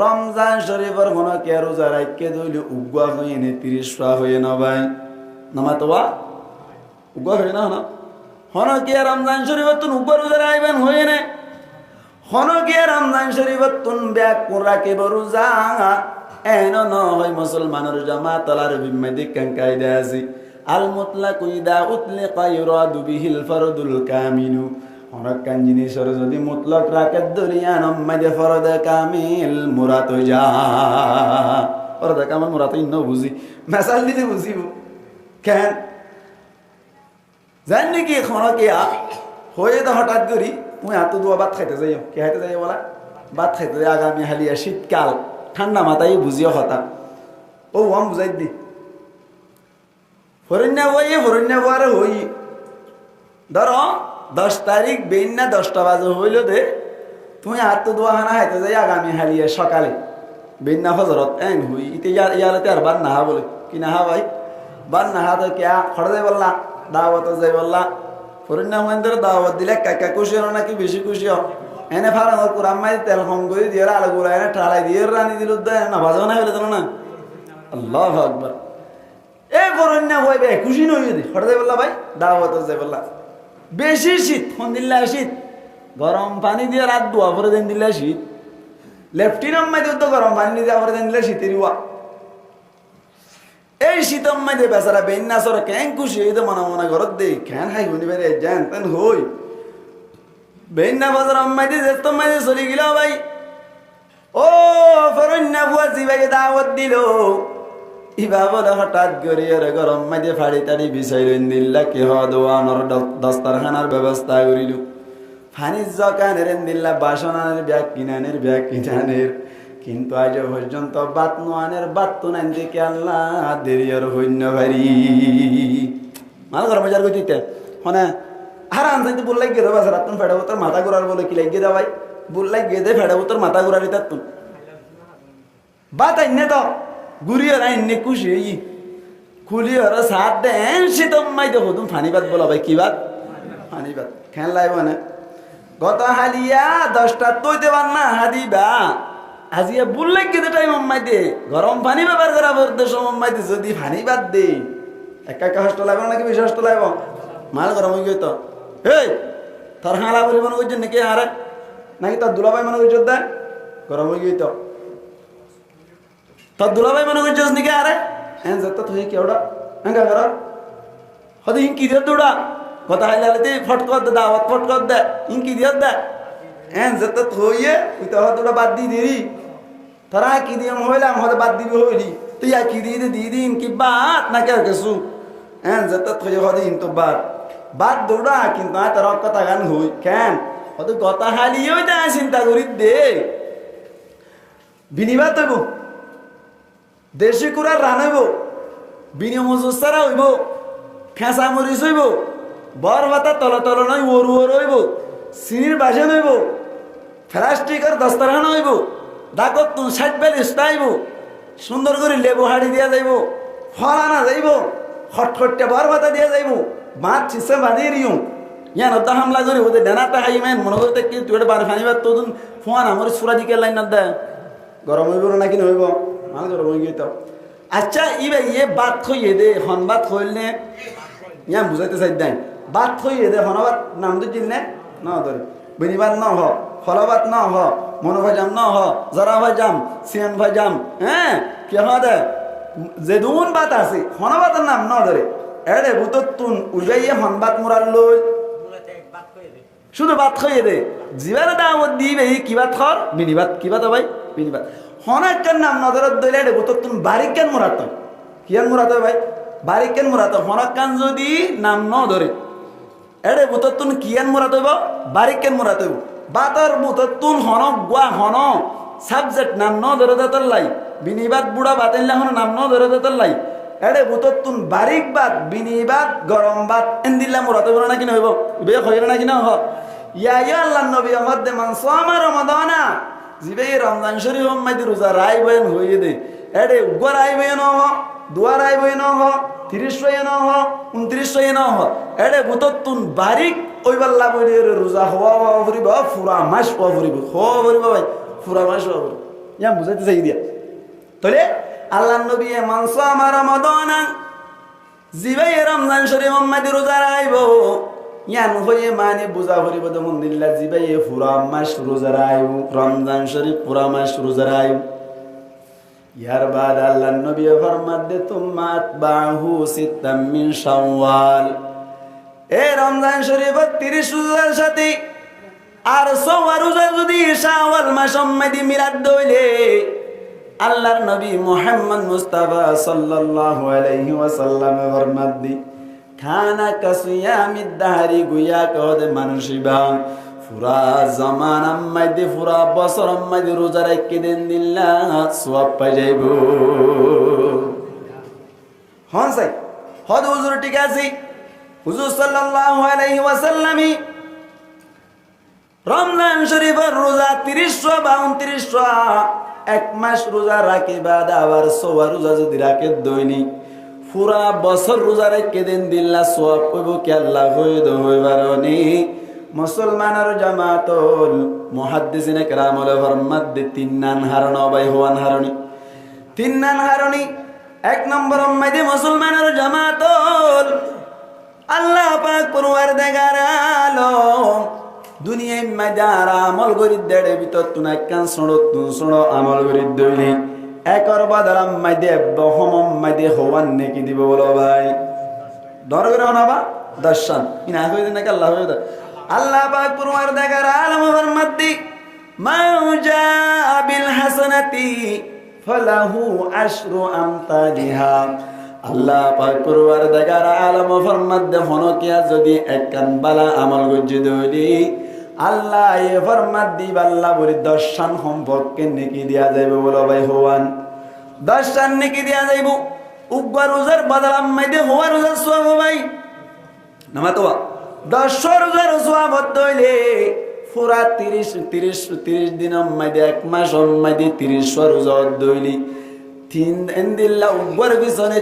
রমজান শরীফের হনকিয়া রোজা রাখতে দইলে উগা হয়ে নে 30 পা হয়ে না ভাই নামাতবা উগা হয়ে না হনকিয়া রমজান শরীফের তুন উগা রোজা রাখবেন হয়ে নে হনকিয়া রমজান শরীফত তুন ব্যাক রাখে বরুজা এন নয় মুসলমানের জামাত আলার বিম্মাদি কাঙ্কাইদা আছে আল মুতলাক ইদা উতলিকা ইরাদু বিহিল ফরদুল কামিলু হনকান জিনিসের যদি মুতলাক রাখে দুনিয়া নম্মাদে ফরদ কামিল মুরাদ যা ফরদ কামিল মুরাদ ইন্ন বুঝি মেসাল দিতে বুঝিব কেন জানি কি হনকিয়া হয়ে তো হঠাৎ করি তুমি এত দোয়া ভাত খাইতে যাইও কে খাইতে যাই বলা ভাত খাইতে যাই আগামী হালিয়া শীতকাল ঠান্ডা মাথায় বুঝিও হতা ও আম বুঝাই দি হরণ্যা বইয়ে হই ধরো 10 তারিখ বেইনা 10টা বাজে হইল দে তুমি এত দোয়া খানা খাইতে যাই আগামী হালিয়া সকালে বেইনা ফজরত এন হই ইতে ইয়ালতে আর বাদ না বলে কি না ভাই বাদ না তো কে খড় যাই বললা দাওয়াত যাই বললা ফরিন্না মহেন্দ্র দাওয়াত দিলে কাকা খুশি হলো নাকি বেশি খুশি হও এনে ফারাঙ কুরাম মাই তেল কম করে দিয়ে আলু গুলা এনে ঠালাই দিয়ে রানি দিল না বাজাও না হইলে তো না আল্লাহু আকবার এ ফরিন্না হইবে খুশি নই যদি হঠাৎ বললা ভাই দাওয়াত যাই বললা বেশি শীত ফোন দিল্লা শীত গরম পানি দিয়ে রাত দোয়া করে দেন দিল্লা শীত লেফটিনাম মাই তো গরম পানি দিয়ে করে দেন দিল্লা শীতের ওয়া এই শীতম মাঝে বেচারা বেন্না সর কেন খুশি এই তো মনে ঘরত দে কেন হাই শুনি বেড়ে যান তেন হই বেন্না বাজার মাঝে যেত মাঝে চলে গেল ভাই ও ফরন্না বুয়া জিবাইয়ে দাওয়াত দিল ইবা বলে হঠাৎ করে এর গরম মাঝে ফাড়ি তাড়ি বিছাই রইন দিল্লা কি হওয়ানোর দস্তারখানার ব্যবস্থা করিল ফানির জকানের দিল্লা বাসনানের ব্যাগ কিনানের ব্যাগ কিনানের কিন্তু আজ পর্যন্ত বাত নোয়ানের বাত তো নাইন দেখে আল্লাহ দেরি আর হইন্য ভারি মাল গরম বাজার কই দিতে হনে আর আনসাইতে বললাই গেদে বাজার আপনি ফেড়া উত্তর মাথা ঘুরার বলে কি লাগিয়ে দাও ভাই বললাই গেদে ফেড়া উত্তর মাথা ঘুরারি তার তুন বাত আইনে তো গুড়িয়ে আইনে খুশি হই খুলি ওরা সাত দেন শীতম মাই দেখো তুমি ফানি বাত বলো ভাই কি বাত ফানি বাত খেন লাইব না গত হালিয়া 10টা তৈতে পার না হাদিবা আজিয়া বললাই গেদে টাইম মাই দে গরম পানি ব্যবহার করা বলতে সময় মাই দে যদি ফানি বাত দে একা একা হস্ট লাগবে নাকি বেশি হস্ট লাগবে মাল গরম হয়ে গেত এই তোর হালা বলি মনে করছেন নাকি আরে নাকি তোর দুলাভাই মনে করছ দেয় গরম হয়ে গেত তোর দুলাভাই মনে করছিস নাকি আরে হ্যাঁ যেত তুই কেউডা হ্যাঁ কর হয়তো ইঙ্কি দিয়ে দৌড়া কথা হাইলে ফটকর দে দাওয়াত ফটকর দে ইঙ্কি দিয়ে দে হ্যাঁ যেত থইয়ে তুই তো হয়তো বাদ দিয়ে দিবি তোরা কি দিয়ে হইলাম হয়তো বাদ দিবি হইলি তুই আর কি দিয়ে দিয়ে দিন কি বাদ না কেউ কিছু হ্যাঁ যেত থই হয়তো কিন্তু বাদ দৌড়া কিন্তু তোর কথা গান হই কেন হয়তো কথা হালিয়েও তা চিন্তা করি দে বিনিবাদ হইব দেশি কুড়ার রান হইব বিনিমজুসারা হইব খেঁচা মরিচ হইব বর ভাতা তল তল নয় ওর ওর হইব চিনির বাসন হইব প্লাস্টিকের দস্তারখান হইব ডাকত তুন 60-42 আইব সুন্দর করে লেবু হাড়ি দিয়া যাইব ফল আনা যাইব খটখটে বর ভাতা দিয়া যাইব মাছ ছিসে বাঁধিয়ে দিও ইয়ান অত হামলা করি ওদের ডেনাটা হাইমেন মনে করতে কি তুই এটা বাড়ি ফানিবার তোর ফোন আমার সুরা দিকে লাইন না দেয় গরম হইব না কিনে হইব মাল গরম হয়ে গিয়ে তো আচ্ছা ইয়ে বাদ খইয়ে দে হন বাদ খইল নে ইয়া বুঝাইতে চাই দেন বাদ খইয়ে দে হনবাদ নাম তো চিন নে ন ধরে বেনিবাদ ন হ ফলবাদ ন হ মনো ভাইজাম ন হ জরা ভাইজাম সিয়ান ভাইজাম হ্যাঁ কে হ দে যে দুন বাত আছে হনবাদের নাম ন ধরে এড়ে ভূতত তুন উজাইয়ে হনবাদ মুরাল লই শুধু বাদ খইয়ে দে জিবারে দাওয়াত দিবে কি বাত খর বিনিবাদ কি বাত ভাই বিনিবাদ হনাক্কার নাম নজরত দইলে এড়ে ভূতত তুন বারিকান মুরাত কিয়ান মুরাত ভাই বারিকান মুরাত হনাক্কান যদি নাম ন ধরে এড়ে ভূতত তুন কিয়ান মুরাত হইব বারিকান মুরাত হইব বাতর ভূতত তুন হনক গুয়া হন সাবজেক্ট নাম ন ধরে দেতর লাই বিনিবাদ বুড়া বাতেনলে হন নাম ন ধরে দেতর লাই এড়ে ভূতত তুন বারিক বাদ বিনিবাদ গরম বাদ এন্দিল্লা মুরাত হইব না কিনা হইব বে হইরা না কিনা হ ইয়া ইয়া আল্লাহ নবী মধ্যে মান সামা রমাদানা জিবে রমজান শরীফ মাইদি রোজা রাই বয়ন হইয়ে দে এড়ে উগর আই বয়ন হ দুয়ার আই বয়ন হ 30 ন হ 29 ন হ এড়ে ভূতত তুন বারিক ওইবাল্লা বইরে রোজা হওয়া ভরিব পুরা মাস হওয়া ভরিব হওয়া ভরিব ভাই পুরা মাস হওয়া ভরিব ইয়া বুঝাইতে চাই দিয়া তাহলে আল্লাহ নবী মান সামা রমাদানা জিবে রমজান শরীফ মাইদি রোজা রাইব ইয়ান হয়ে মানে বুঝা ভরিব দমন দিল্লা জিবাই পুরা মাস রোজা রাইব রমজান শরীফ পুরা মাস রোজা রাইব ইয়ার বাদ আল্লাহ নবী ফরমাত দে তুমাত বাহু সিত্তাম মিন শাওয়াল এ রমজান শরীফ 30 রোজার সাথে আর 6 রোজা যদি শাওয়াল মাস মধ্যে মিলাদ দইলে আল্লাহর নবী মুহাম্মদ মুস্তাফা সাল্লাল্লাহু আলাইহি ওয়াসাল্লাম ফরমাত দি খানা কাসিয়ামিদ দাহরি গুয়া কদে মানুষিবা পুরা জামান আম্মাইদে পুরা বছর আম্মাইদে রোজা রাখকে দেন দিল্লা সওয়াব পাই যাইব হন সাই হদ হুজুর ঠিক আছে হুজুর সাল্লাল্লাহু আলাইহি ওয়াসাল্লামি রমজান শরীফের রোজা 30 বা 29 এক মাস রোজা রাখে বাদ আবার 6 রোজা যদি রাখে দৈনিক পুরা বছর রোজা রেখে দিন দিল্লা সওয়াব কইব কি আল্লাহ হইদ হইবারনি মুসলমানের জামাতুল মুহাদ্দিসিনে কেরাম ওলে ফরমাত দে তিননান হারণ বাই হওয়ান হারণি এক নম্বর উম্মতে মুসলমানের জামাতুল আল্লাহ পাক পরওয়ারদিগার আলম দুনিয়ায় মাদার আমল করি দেড়ে ভিতর তুন একখান শুনো আমল করি দইলি একর বাদারাম মাইদে বহমম মাইদে হওয়ান নেকি দিব বলো ভাই ডর করে হনাবা দর্শন ইনা হইতে নাকি আল্লাহ হইতে আল্লাহ পাক পরওয়ারদিগার আলম ফরমাত দি মান জাআ বিল হাসানাতি ফালাহু আশরু আমতালিহা। আল্লাহ পাক পরওয়ারদিগার আলম ফরমাত দে হনকিয়া যদি একখান বালা আমল গজ্জি দইলি আল্লাহ এ ফরমাত দিব আল্লাহ বলি 10 শান সম্পর্কে নেকি দিয়া যাইবে বলো ভাই হওয়ান 10 শান নেকি দিয়া যাইব। উগবা রোজার বদলাম মাইদে হওয়া রোজার সওয়াব ভাই নামাতোয়া 10 রোজার সওয়াব দইলে পুরা 30 দিন মাইদে 1 মাস মাইদে 30 রোজা দইলি 3 দিল্লা উগবার পিছনে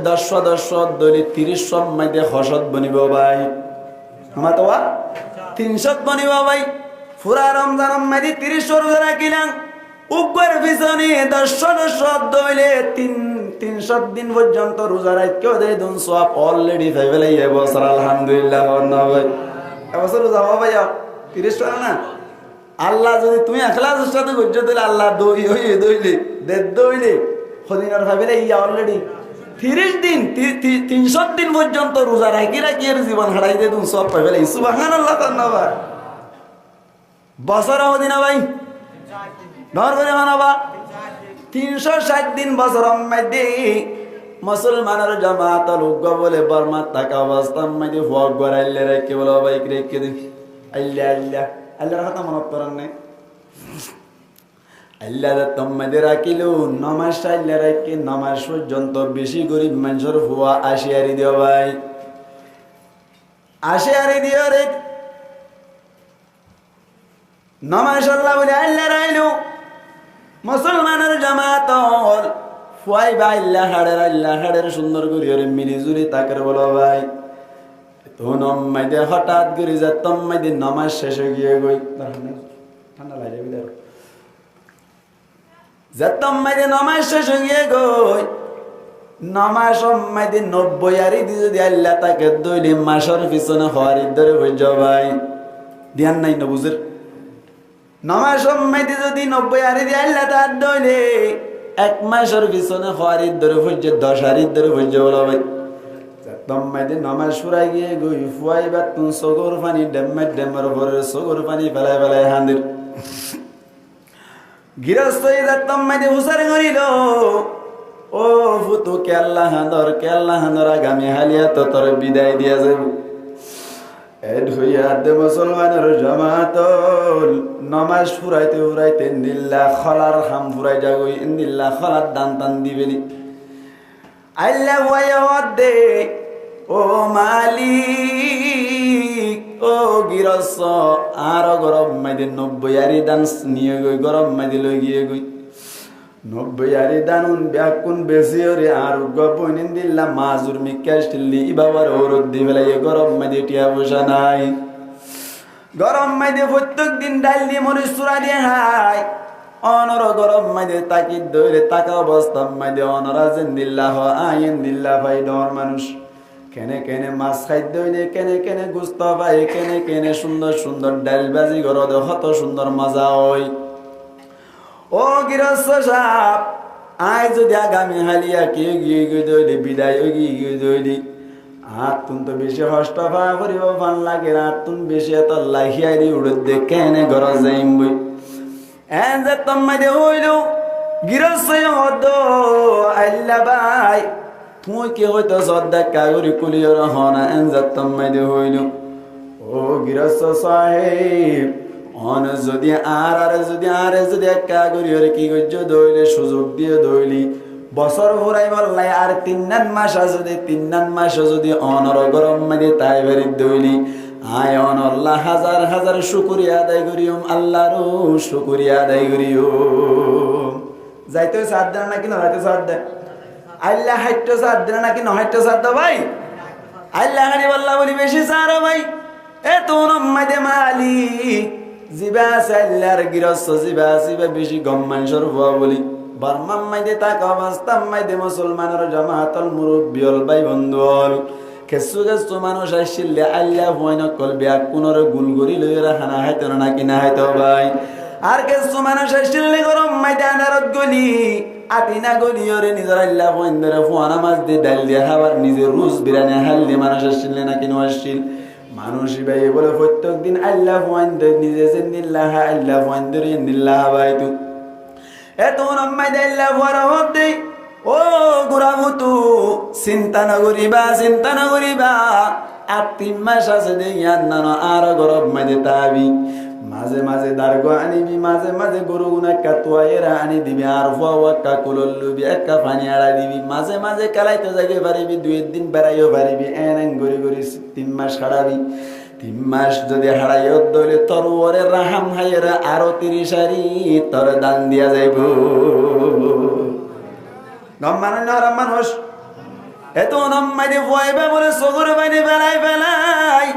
10 দইলি 30 মাইদে হসত বনিব ভাই নামাতোয়া 300 বনিব ভাই। পুরা রমজান মাইদে 30 রোজা রাখিলাম উগবার পিছনে 10 দইলে 300 দিন পর্যন্ত রোজা রাখিও দেয় দুন সওয়াব অলরেডি ফাইবেলাই এবছর আলহামদুলিল্লাহ না ভাই এবছর রোজা হওয়া ভাই 30 টাকা না। আল্লাহ যদি তুমি এখলাসের সাথে গজ্জ দিলে আল্লাহ দই হইয়ে দইলে দইলে খদিনার ফাইবেলাই অলরেডি 30 দিন 300 দিন পর্যন্ত রোজা রাখি এর জীবন হারাই দে দুন সওয়াব পাইবেলাই সুবহানাল্লাহ তাআলা ভাই বছর হদিনা ভাই ডর করে মানাবা 360 দিন বছর মধ্যে মুসলমানের জামাত লোক বলে বর্মা টাকা অবস্থা মধ্যে ভোগ গড়াইলে রেখে বলো ভাই রেখে দিন আল্লাহ আল্লাহ আল্লাহর কথা মনে করেন নাই আল্লাহ তোমাদের রাখিলো নামাজ আল্লাহ রাখি নামাজ পর্যন্ত বেশি গরিব মানুষের হওয়া আশিয়ারি দিও ভাই আশিয়ারি দিও রে নামাজ আল্লাহ বলে আল্লাহ রাইলো মুসলমানের জামাত ফুয়াই ভাই আল্লাহ হাড়ের সুন্দর করি মিলি জুলি তাকের বলো ভাই তো নম্মাইদে হঠাৎ করে যা তম্মাইদে নামাজ শেষে গিয়ে গই ঠান্ডা লাগে বিদার যা তম্মাইদে নামাজ শেষে গিয়ে গই নামাজ সম্মাইদে 90 আরি দি যদি আল্লাহ তাকে দইলে মাসের পিছনে হওয়ার ধরে হয়ে যাও ভাই ধ্যান নাই না বুঝের নামাজ সম্মাইতে যদি 90 আরি দিয়ে আল্লাহ তার দইলে 1 মাসের পিছনে হওয়ার ধরে হইছে 10 আরি ধরে হইছে বলো ভাই তম্মাইতে নামাজ ফুরাই গিয়ে গই ফুয়াই বাতুন সগর পানি ডেমের ভরে সগর পানি ফেলাই হান্দির গিরস্ত ইদা তম্মাইতে হুসার করিল ও ফুতু কে আল্লাহ হান্দর আগামী হালিয়া তো তোর বিদায় দিয়া যাইব এড হইয়া দে মুসলমানের জামাত নামাজ ফুরাইতে ইন্দিল্লাহ খলার হাম ফুরাই যাগই ইন্দিল্লাহ খলার দান দিবেলি আল্লাহ ওয়া দে ও মালিক ও গিরস আর গরম মাইদে 90 আরি দান নিয়ে গই গরম মাইদে লই গিয়ে গই 90 আরি দানুন ব্যাকুন বেশি ওরে আর গপন ইন্দিল্লাহ মাজুর মিকাশলি বাবার ওরদ দিবেলাই গরম মাইদে টিয়া বসা নাই গরম মাইদে প্রত্যেক দিন ডাল দিয়ে মরিচ চূড়া দিয়ে হাই অনর গরম মাইদে তাকিদ ধরে তাকা অবস্থা মাইদে অনরা জিন্দিল্লাহ আইন দিল্লাহ ভাই ডর মানুষ কেনে মাছ খাদ্য হইলে কেনে গুস্ত পাই কেনে সুন্দর ডাল বাজি গরদ কত সুন্দর মজা হয় ও গৃহস্থ সাপ আয় যদি আগামী হালিয়া কে গিয়ে দইলে বিদায় গিয়ে দইলি তুন তো বেশি হষ্ট করিব ভাল লাগে তুন বেশি এত লাহিয়াই দি উড়ে দেখে এনে ঘর যাইম বই এন যে তোমাদের হইল গৃহস্থ হদ আল্লাহ ভাই তুই কি হইতো শ্রদ্ধা কাগরি কুলিয়র হনা এন যে তোমাদের হইল ও গৃহস্থ সাহেব অন যদি যদি একা করি ওরে কি করছ দইলে সুযোগ দিয়ে দইলি বছর ঘুরাই বললাই আর 3 মাস যদি 3 যদি অনর গরম মানে তাই বেরি দইলি আয় অন আল্লাহ হাজার শুকরিয়া আদায় করিম আল্লাহরও শুকরিয়া আদায় করিম যাইতে সাথ দেন নাকি না যাইতে সাথ দেন আল্লাহ হাইট্টো সাথ দেন নাকি না হাইট্টো সাথ দাও ভাই আল্লাহ হারি বল্লা বলি বেশি সারা ভাই এ তো নম্মাদে মালিক জিবা সাল্লার গিরস জিবা বেশি গম মানুষের হওয়া বলি বারমাম মাইদে তাক অবস্থা মাইদে মুসলমানের জামাতল মুরব্বিয়ল ভাই বন্ধুল কেসু মানুষ আসছিলে আল্লাহ ভয় নকল ব্যাগ পুনর গুলগরি লইরা হানা হাইতো নাকি না হাইতো ভাই আর কেসু মানুষ আসছিলে গরম মাইদে আনারত গলি আপিনা গলি ওরে নিজের আল্লাহ ভয় ধরে ফোয়ানা মাছ দিয়ে ডাল দিয়ে খাবার নিজে রুজ বিরানি হাল দিয়ে মানুষ আসছিলে নাকি নো আসছিল মানুষই ভাই বলে প্রত্যেক দিন আল্লাহ ওয়াইন্দ নিজে জিন্দিল্লাহ আল্লাহ ওয়াইন্দের ইন্দিল্লাহ বাইতু এত নম্মাই আল্লাহ ওয়ারাহত দেই ও গুরামুতু চিন্তা না করিবা আর 3 মাস আছে দে ইয়ান্নানো আর গরব মাঝে তাবি মাঝে মাঝে দারগো আনিবি মাঝে মাঝে গরু গুনা কাতুয়াইরা আনি দিবি আর ফুয়া কুলল্লুবি একা পানি আড়া দিবি মাঝে মাঝে কালাইতে যাইতে পারিবি 2 দিন বেড়াইও পারিবি এন গড়ি গড়ি 3 মাস হারাবি 3 মাস যদি হারাইও দইলে তোর ওরে রাহাম হাইরা আরো 30 হারি তোর দান দিয়া যাইব মানুষ এত নম্মাইতে ভয়বা বলে সগর বাইনে বেলাই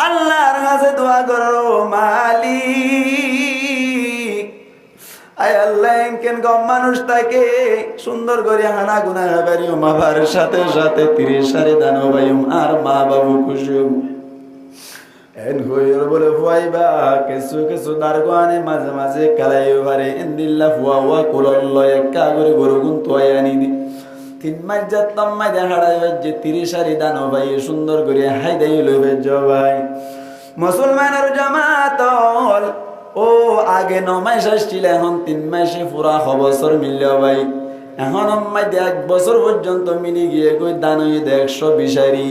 আল্লাহর কাছে দোয়া করো মালিক আয় আল্লাহ কেন গম মানুষ তাকে সুন্দর করে হানা গুনা বাড়িও মাবার সাথে সাথে 30 সারি দান ভাইম আর মা বাবু খুশি এন হইর বলে ভয়বা কিছু দারগানে মাঝে মাঝে কালাইও পারে ইন্দিল্লাহ ফুয়া কুলল্ল একা করে গরু গুন তোয়াই আনি দি 3 মাস যাত্তাম মাই দেখাড়াই যে 30 সারি দান ভাই সুন্দর করে হাই দেই লইবে ভাই মুসলমানের জামাতল ও আগে 9 মাস আসছিল এখন 3 মাসে পুরা বছর মিলল ভাই এখন মাই 1 বছর পর্যন্ত মিনি গিয়ে কই দান হই 120 সারি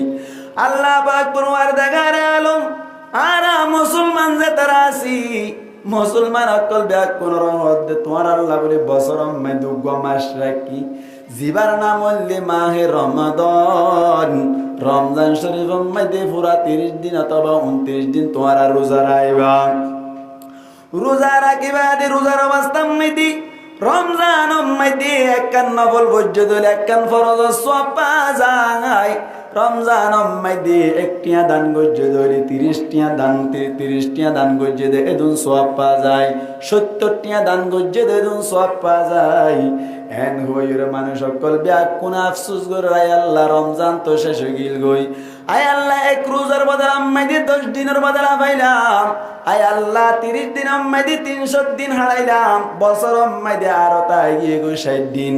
আল্লাহ পাক পরওয়ার দেখার আলম আর মুসলমান যে তারা আছি মুসলমান অকল ব্যাগ কোন রহমত তোমার আল্লাহ বলে বছর মাই 2 মাস রাখি জিবার নাম হইলে মাহে রমাদান রমজান শরীফ মধ্যে পুরা 30 দিন অথবা 29 দিন তোমার রোজা রাখবা রোজা রাখিবা রোজার অবস্থা মধ্যে রমজান মধ্যে একখান নফল বজ্জে দিলে একখান ফরজ সওয়াব পাওয়া যায় রমজান মধ্যে একটিয়া দান গজ্জে দিলে 30 টিয়া দান গজ্জে দে এদুন সওয়াব পাওয়া যায় 70 টিয়া দান গজ্জে দে এদুন সওয়াব পাওয়া যায় এন হইরে মানুষ সকল ব্যাগ কোন আফসোস করে আয় আল্লাহ রমজান তো শেষ হয়ে গিল গই আয় আল্লাহ 1 রোজার বদলা আম্মাইদি 10 দিনের বদলা পাইলাম আয় আল্লাহ 30 দিন আম্মাইদি 300 দিন হারাইলাম বছর আম্মাইদি আরো তাই গিয়ে গো 60 দিন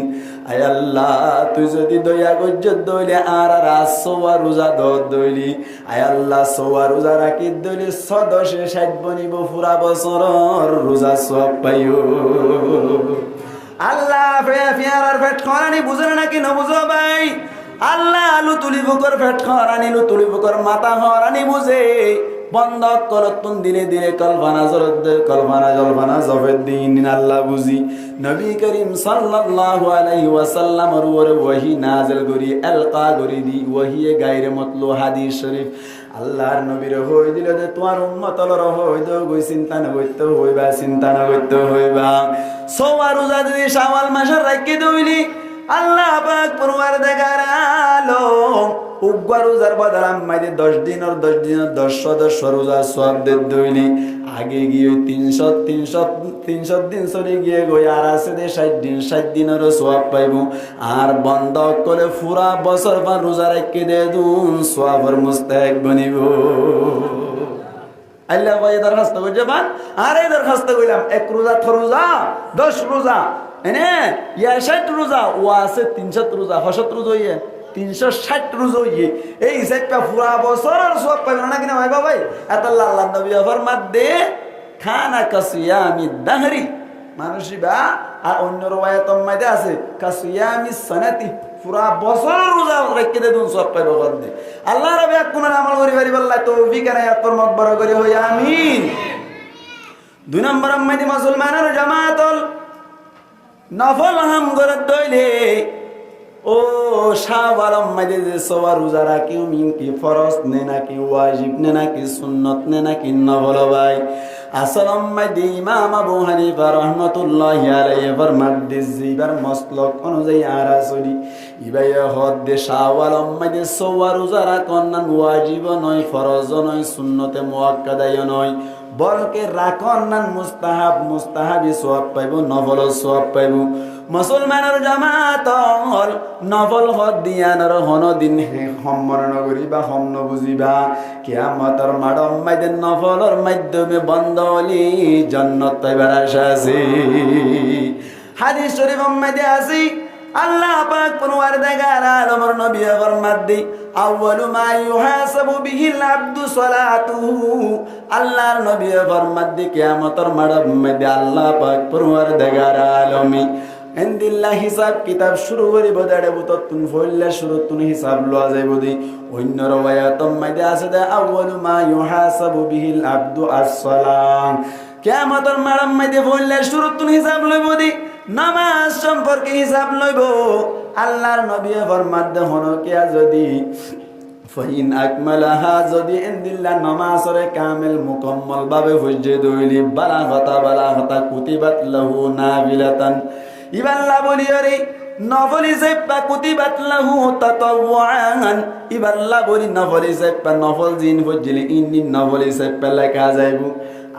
আয় আল্লাহ তুই যদি দয়া গজ্জত দইলে আর সোয়া রোজা দইলি আয় আল্লাহ সোয়া রোজা রাখি দইলি 60 বনিব পুরা বছর রোজা সব পাইও আল্লাহ ফিয়ার পেট খারানি বুঝে নাকি না বুঝো ভাই আল্লাহ আলু তুলি বুকর পেট খারানি লু তুলি বুকর মাথা খারানি বুঝে বন্ধ করতুন দিনে দিনে কল্পনা জল্পনা জফের দিন আল্লাহ বুঝি নবী করিম সাল্লাল্লাহু আলাইহি ওয়াসাল্লাম এর ওহী নাযিল করি আলকা করি দি ওহী গায়রে মতলু হাদিস শরীফ আল্লাহর নবীর হই দিলে যে তোমার উম্মতর হই দো গই চিন্তা না করতে হইবা সোয়া রোজা যদি শাওয়াল মাসের রাখি দইলি আল্লাহ পাক পরওয়ার দেখার আলম উগ্র রোজার বদলাম মাইদে 10 দিন 10 রোজা সওয়াব দে দইলি আগে গিয়ে 300 দিন চলে গিয়ে গই আর আছে দে 60 দিনের সওয়াব পাইবো আর বন্ধ করে পুরা বছর পর রোজা রাখি দে দুন সওয়াবের মুস্তাহিক বনিব আল্লাহ ভাই দরখাস্ত করছে বান আরে দরখাস্ত কইলাম 1 রোজা 10 রোজা এনে 60 রোজা ও আছে 300 রোজা 60 রোজা হইয়ে 360 রোজা হইয়ে এই হিসাবটা পুরা বছর আর সব পাইবে না কিনা ভাই ভাই এত আল্লাহ নবী ফরমাত দে খানা কাসিয়ামি দাহরি মানুষই বা আর অন্য রওয়ায়াত মধ্যে আছে কাসিয়ামি সানাতি পুরা বছর রোজা রাখতে দে দুন সব পাইবে বলতে আল্লাহ রাব্বি কোন আমল করি পারি আল্লাহ তৌফিক আর আয়াত পর মকবর করি হই আমিন 2 নম্বর মধ্যে মুসলমানের জামাতল নফল হাম করে দইলে ও শাওয়াল মধ্যে যে সোয়া রোজা রাখি মিন কি ফরজ নে নাকি ওয়াজিব নে নাকি সুন্নত নে নাকি নফল ভাই আসলাম মধ্যে ইমাম আবু হানিফা রাহমাতুল্লাহি আলাইহি ফরমাতে জিবার মাসলক অনুযায়ী আরাসলি ইবাই হদ দে শাওয়াল মধ্যে সোয়া রোজা রাখন না ওয়াজিব নয় ফরজ নয় সুন্নতে মুআক্কাদায় নয় বলকে রাখন না মুস্তাহাবি সওয়াব পাইব নফল সওয়াব পাইব মুসলমানের জামাত হল নফল হদ দিয়ানর হন দিন সম্মান করিবা হম নবুজিবা কিয়ামতের মাডম মাইদে নফলর মাধ্যমে বন্ধ হলি জান্নাত পাইবার আশা আছে হাদিস শরীফ মধ্যে আছে আল্লাহ পাক পরওয়ারদিগার আলমের নবী ফরমাত দি আউয়ালু মা ইউহাসাবু বিহিল আবদু সালাতুহু আল্লাহর নবী ফরমাদ্দি কিয়ামতের মাঠের মধ্যে আল্লাহ পাক পরওয়ারদিগার আলমী এন্দিল্লা হিসাব কিতাব শুরু করিব দাঁড়ে বুতত তুন ফইল্লা শুরু তুন হিসাব লওয়া যাইব দি অন্য রওয়ায়াতম মাইদে আছে দে আউয়ালু মা ইউহাসাবু বিহিল আবদু আসসালাম কিয়ামতের মাঠের মধ্যে ফইল্লা শুরু তুন হিসাব লইব দি নামাজ সম্পর্কে হিসাব লইব আল্লাহর নবী ফরমাদ্দে হনো কিয়া যদি ফাইন আকমালাহা যদি ইনদিল্লা নামাজরে কামিল মুকম্মল ভাবে হজ্জে দইলি বালাগতা কুতিবাত লাহু নাফিলাতান ইবাল্লা বলিয়রে নফল হিসাবে কুতিবাত লাহু তাতাওয়ান ইবাল্লা বলি নফল হিসাবে নফল জিন হজ্জিলি ইন্নি নফল হিসাবে লেখা যাইব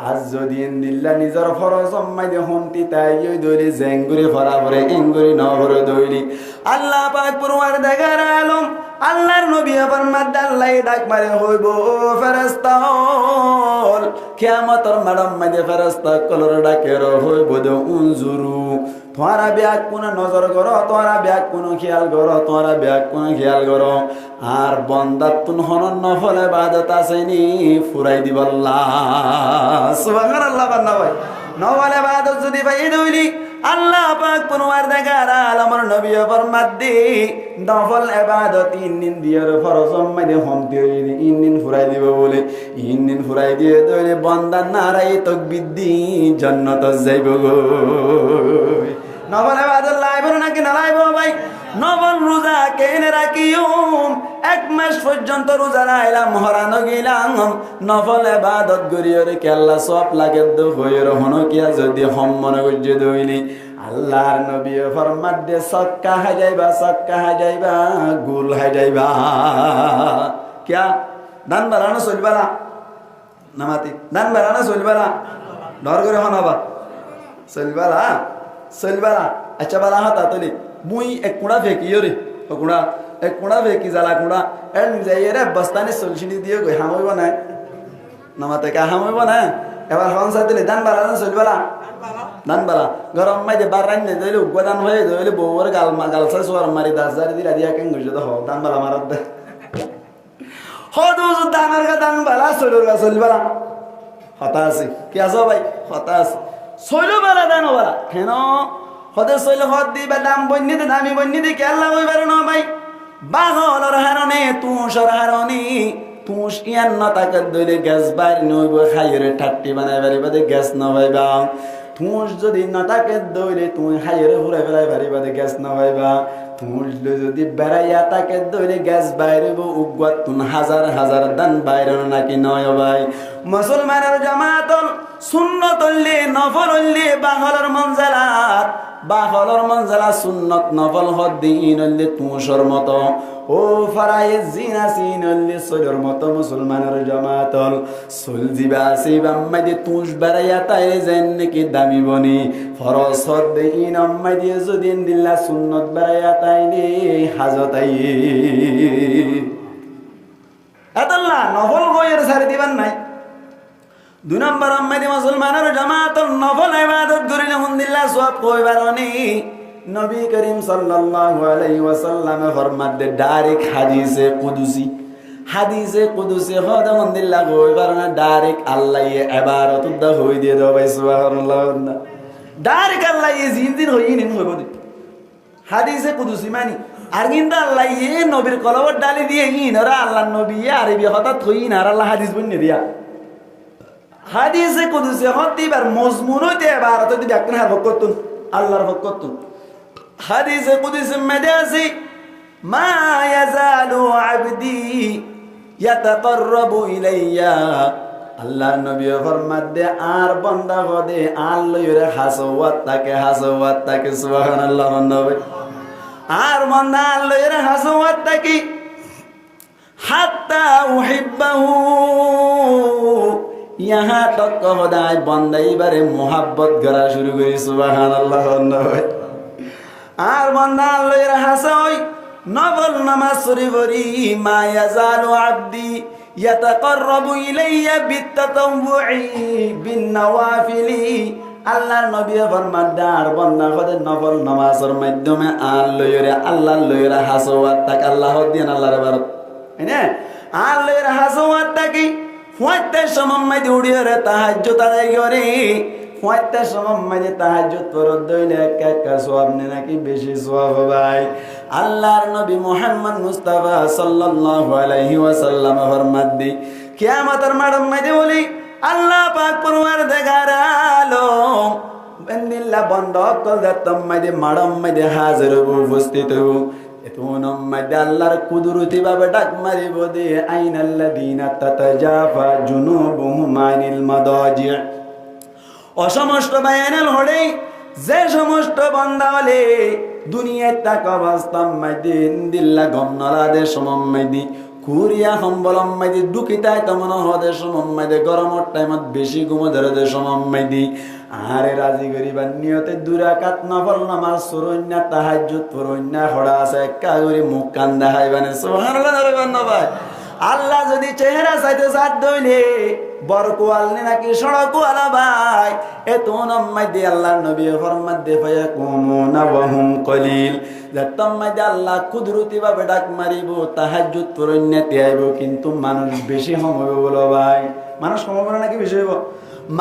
আজ যদি ইনদিল্লা নিজর ফরজ সম্মাইদে হন্তি তাই ওই দইলি জেঙ্গুরি ফরা পরে ইঙ্গুরি নভরে দইলি আল্লাহ পাক পরওয়ারদিগার আলম আল্লাহর নবী ফরমাদ আল্লাহ ডাক মারে হইব ফেরেশতাল কিয়ামতের মাঠের মধ্যে ফেরেশতা কলর ডাকের হইব দে উনজুরু তোরা ব্যাগ কোন নজর করো তোরা ব্যাগ কোন খেয়াল করো তোরা ব্যাগ কোন খেয়াল করো আর বন্দাত তুন হনন নফল ইবাদত আসেনি ফুরাই দিবাল্লাহ সুবহানাল্লাহ বান্দা ভাই নফল ইবাদত যদি ভাই দইলি আল্লাহ পাক পরওয়ারদিগার আলমের নবী ফরমাদ্দি নফল ইবাদত ইন্নিন দিয়ার ফরজ সম্মাইদে হমতি হইলি ইন্নিন ফুরাই দিব বলে ইন্নিন ফুরাই দিয়ে দইলে বন্দা নারাই তাকবীর দি জান্নাত যাইব গো নফল ইবাদত লাইব নাকি না লাইব ভাই নফল রোজা কেনে রাখিউম এক মাস পর্যন্ত রোজা রাইলাম হরানো গেলাম নফল ইবাদত গরিয়রে কে আল্লাহ সব লাগে দো হইর হনো কিয়া যদি হম মনে গজ্জে দইলি আল্লাহর নবী ফরমাদ দে সক্কা হাজাইবা গুল হাজাইবা কিয়া দান বাড়ানো চলবালা নামাতি দান বাড়ানো চলবালা ডর করে হনাবা চলবালা আচ্ছা বালা হাতা তলি মুই এক কুড়া ফেকিও রে কুড়া এক কুড়া ফেকি জ্বালা কুড়া এর যাইয়ে রে বস্তানি চলছিনি দিয়ে গই হামইব না নামাতে কা হামইব না এবার হন সাথে দান বালা চলবালা দান বালা গরম মাইতে বারান নে দইলে উগদান হয়ে দইলে বউর গালসা সোয়ার মারি 10000 দিলা দিয়া কেন গইছো তো হ দান বালা মারত দে হদুজ দানার গা দান বালা চলবালা হতা আছে কি আছো ভাই হতা আছে চলবালা দান বালা কেন হদে চল হদ দিবা দাম বন্যিতে দামি বন্যিতে কে আল্লাহ হইবার না ভাই বাগলর হারনে তুষর হারনি তুষ ইয়ান না তাকে দইলে গ্যাস বাইর নইব খাইরে ঠাট্টি বানাই পারিবাদে গ্যাস ন ভাইবা তুষ যদি না তাকে দইলে তুই খাইরে ফুরাই ফেলাই পারিবাদে গ্যাস ন ভাইবা তুষ যদি বেড়াইয়া তাকে দইলে গ্যাস বাইরব উগত তুন হাজার দান বাইর নাকি নয় ভাই মুসলমানের জামাতল সুন্নত হইলে নফল হইলে বাহলর মঞ্জালা সুন্নত নফল হদ্দিন হইলে তুষর মতো ও ফারায়ে জিনা সিন হইলে সলর মতো মুসলমানের জামাতল সুল জিবা সিবা মাইদে তুষ বেড়াইয়া তাই যেন নাকি দামি বনি ফরজ হদ্দিন মাইদে যদি দিল্লা সুন্নত বেড়াইয়া তাই নে হাজতাই আল্লাহ নফল গয়ের সারি দিবেন নাই 2 নম্বর আম্মাদি মুসলমানের জামাতর নফল ইবাদত করিলে হুন্দিল্লাহ সওয়াব কইবারনি নবী করিম সাল্লাল্লাহু আলাইহি ওয়াসাল্লাম ফরমাদে ডাইরেক্ট হাদিসে কুদুসি হদা হুন্দিল্লাহ কইবারনা ডাইরেক্ট আল্লাহ ইবাদত দা হই দিয়ে দাও ভাই সুবহানাল্লাহ ডাইরেক্ট আল্লাহ জিনদিন হইনিন হইব হাদিসে কুদুসি মানি আর কিন্তু আল্লাহ নবীর কলবত ডালি দিয়ে ইনরা আল্লাহ নবী আরবি হঠাৎ হইন আর আল্লাহ হাদিস বন্নে দিয়া হাদিসে কুদুসি হদিবার মজমুন হইতে ইবারত দি ব্যাখ্যা হক করতুন আল্লাহর হক করতুন হাদিসে কুদুসি মেদাসি মা ইয়াজালু আবদি ইয়াতাকাররাবু ইলাইয়া আল্লাহর নবী ফরমাদে আর বান্দা গদে আল্লাহর হাসওয়াত তাকে সুবহানাল্লাহ নবী আর বান্দা আল্লাহর হাসওয়াত তাকে হাত্তা উহিব্বাহু यहाँ तक कहदाय बंदाई बारे मोहब्बत करा शुरू करी सुबहानाल्लाह आर बंदा आल्लाहर हासय नफल नामाज शुरू करी मा याजालु अब्दी याताकार्राबु इलायया बित्ताताव्वुइ बिन्नवाफिली আল্লাহর নবী ফরমাদার বান্দা কদে নফল নামাজের মাধ্যমে আল্লাহর হাসওয়াত তাক আল্লাহ দিন আল্লাহর ইবাদত না আল্লাহর হাজওয়াত থাকি ফুয়াইতে সময় উড়িয়ে রে তাহাজ্জুদ আদায় করে ফুয়াইতে সময় তাহাজ্জুদ পড়ত দইলে একা সওয়াব নাকি বেশি সওয়াব ভাই আল্লাহর নবী মুহাম্মদ মুস্তাফা সাল্লাল্লাহু আলাইহি ওয়াসাল্লাম ফরমাত দি কিয়ামতের মাঠে মধ্যে বলি আল্লাহ পাক পরওয়ারদিগার আলম বন্দিল্লা বন্ধ কল দতম মধ্যে মাড়ম মধ্যে হাজির উপস্থিত এতনম মধ্যে আল্লাহর কুদরতি ভাবে ডাক মারিব দে আইনাল্লাযীনা তাতাজাফা জুনুবুহুম আনিল মাদাজি অসমস্ত বায়ানাল হড়ে যে সমস্ত বান্দা হলে দুনিয়ায় তাক অবস্থাম মধ্যে দিল্লা গমনলা দে সমম মধ্যে কুরিয়া সম্বলম মাইদি দুঃখিতায় তেমন হদে সমম মাইদে গরমের টাইমত বেশি ঘুমো ধরে দে সমম মাইদি আরে রাজি করিবার নিয়তে দুরাকাত নফল নামাজ সুরন্যা তাহাজ্জুদ পড়ন্যা হড়া আছে একা করে মুখ কান দেখাইবানে সুবহানাল্লাহ ধরবেন না ভাই আল্লাহ যদি চেহারা চাইতে সাথ দইলে বরকুয়াল নাকি সড়কুয়ালা ভাই এত নম্মাই দিয়ে আল্লাহর নবী ফরমাত দে ফায়াকুমুনা ওয়া হুম কলিল যতম্মাই দিয়ে আল্লাহ কুদরতি ভাবে ডাক মারিব তাহাজ্জুদ পড়ন্যাতে আইব কিন্তু মানুষ বেশি সময় বলো ভাই মানুষ সময় বলে নাকি বেশি হইব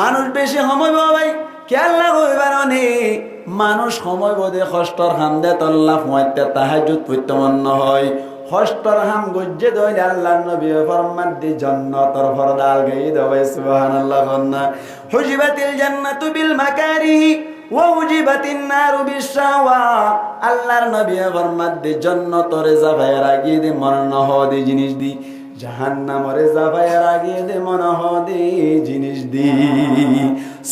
মানুষ বেশি সময় ভাই কেল্লা কইবার অনেক মানুষ সময় বোধে কষ্টর হামদে তল্লা ফুয়াইতে তাহাজ্জুদ পড়তে মন হয় হস্তর হাম গজ্জে দইলে আল্লাহর নবী ফরমান দি জান্নাতের পর্দাল গাই দেবে সুবহানাল্লাহ কন্না হুজিবাতিল জান্নাতু বিল মাকারিহি ওয়া হুজিবাতিন নারু বিশাওয়া আল্লাহর নবী ফরমান দি জান্নাতের জাফায়ের আগে দি মন ন হদি জিনিস দি জাহান্নামের জাফায়ের আগে দি মন হদি জিনিস দি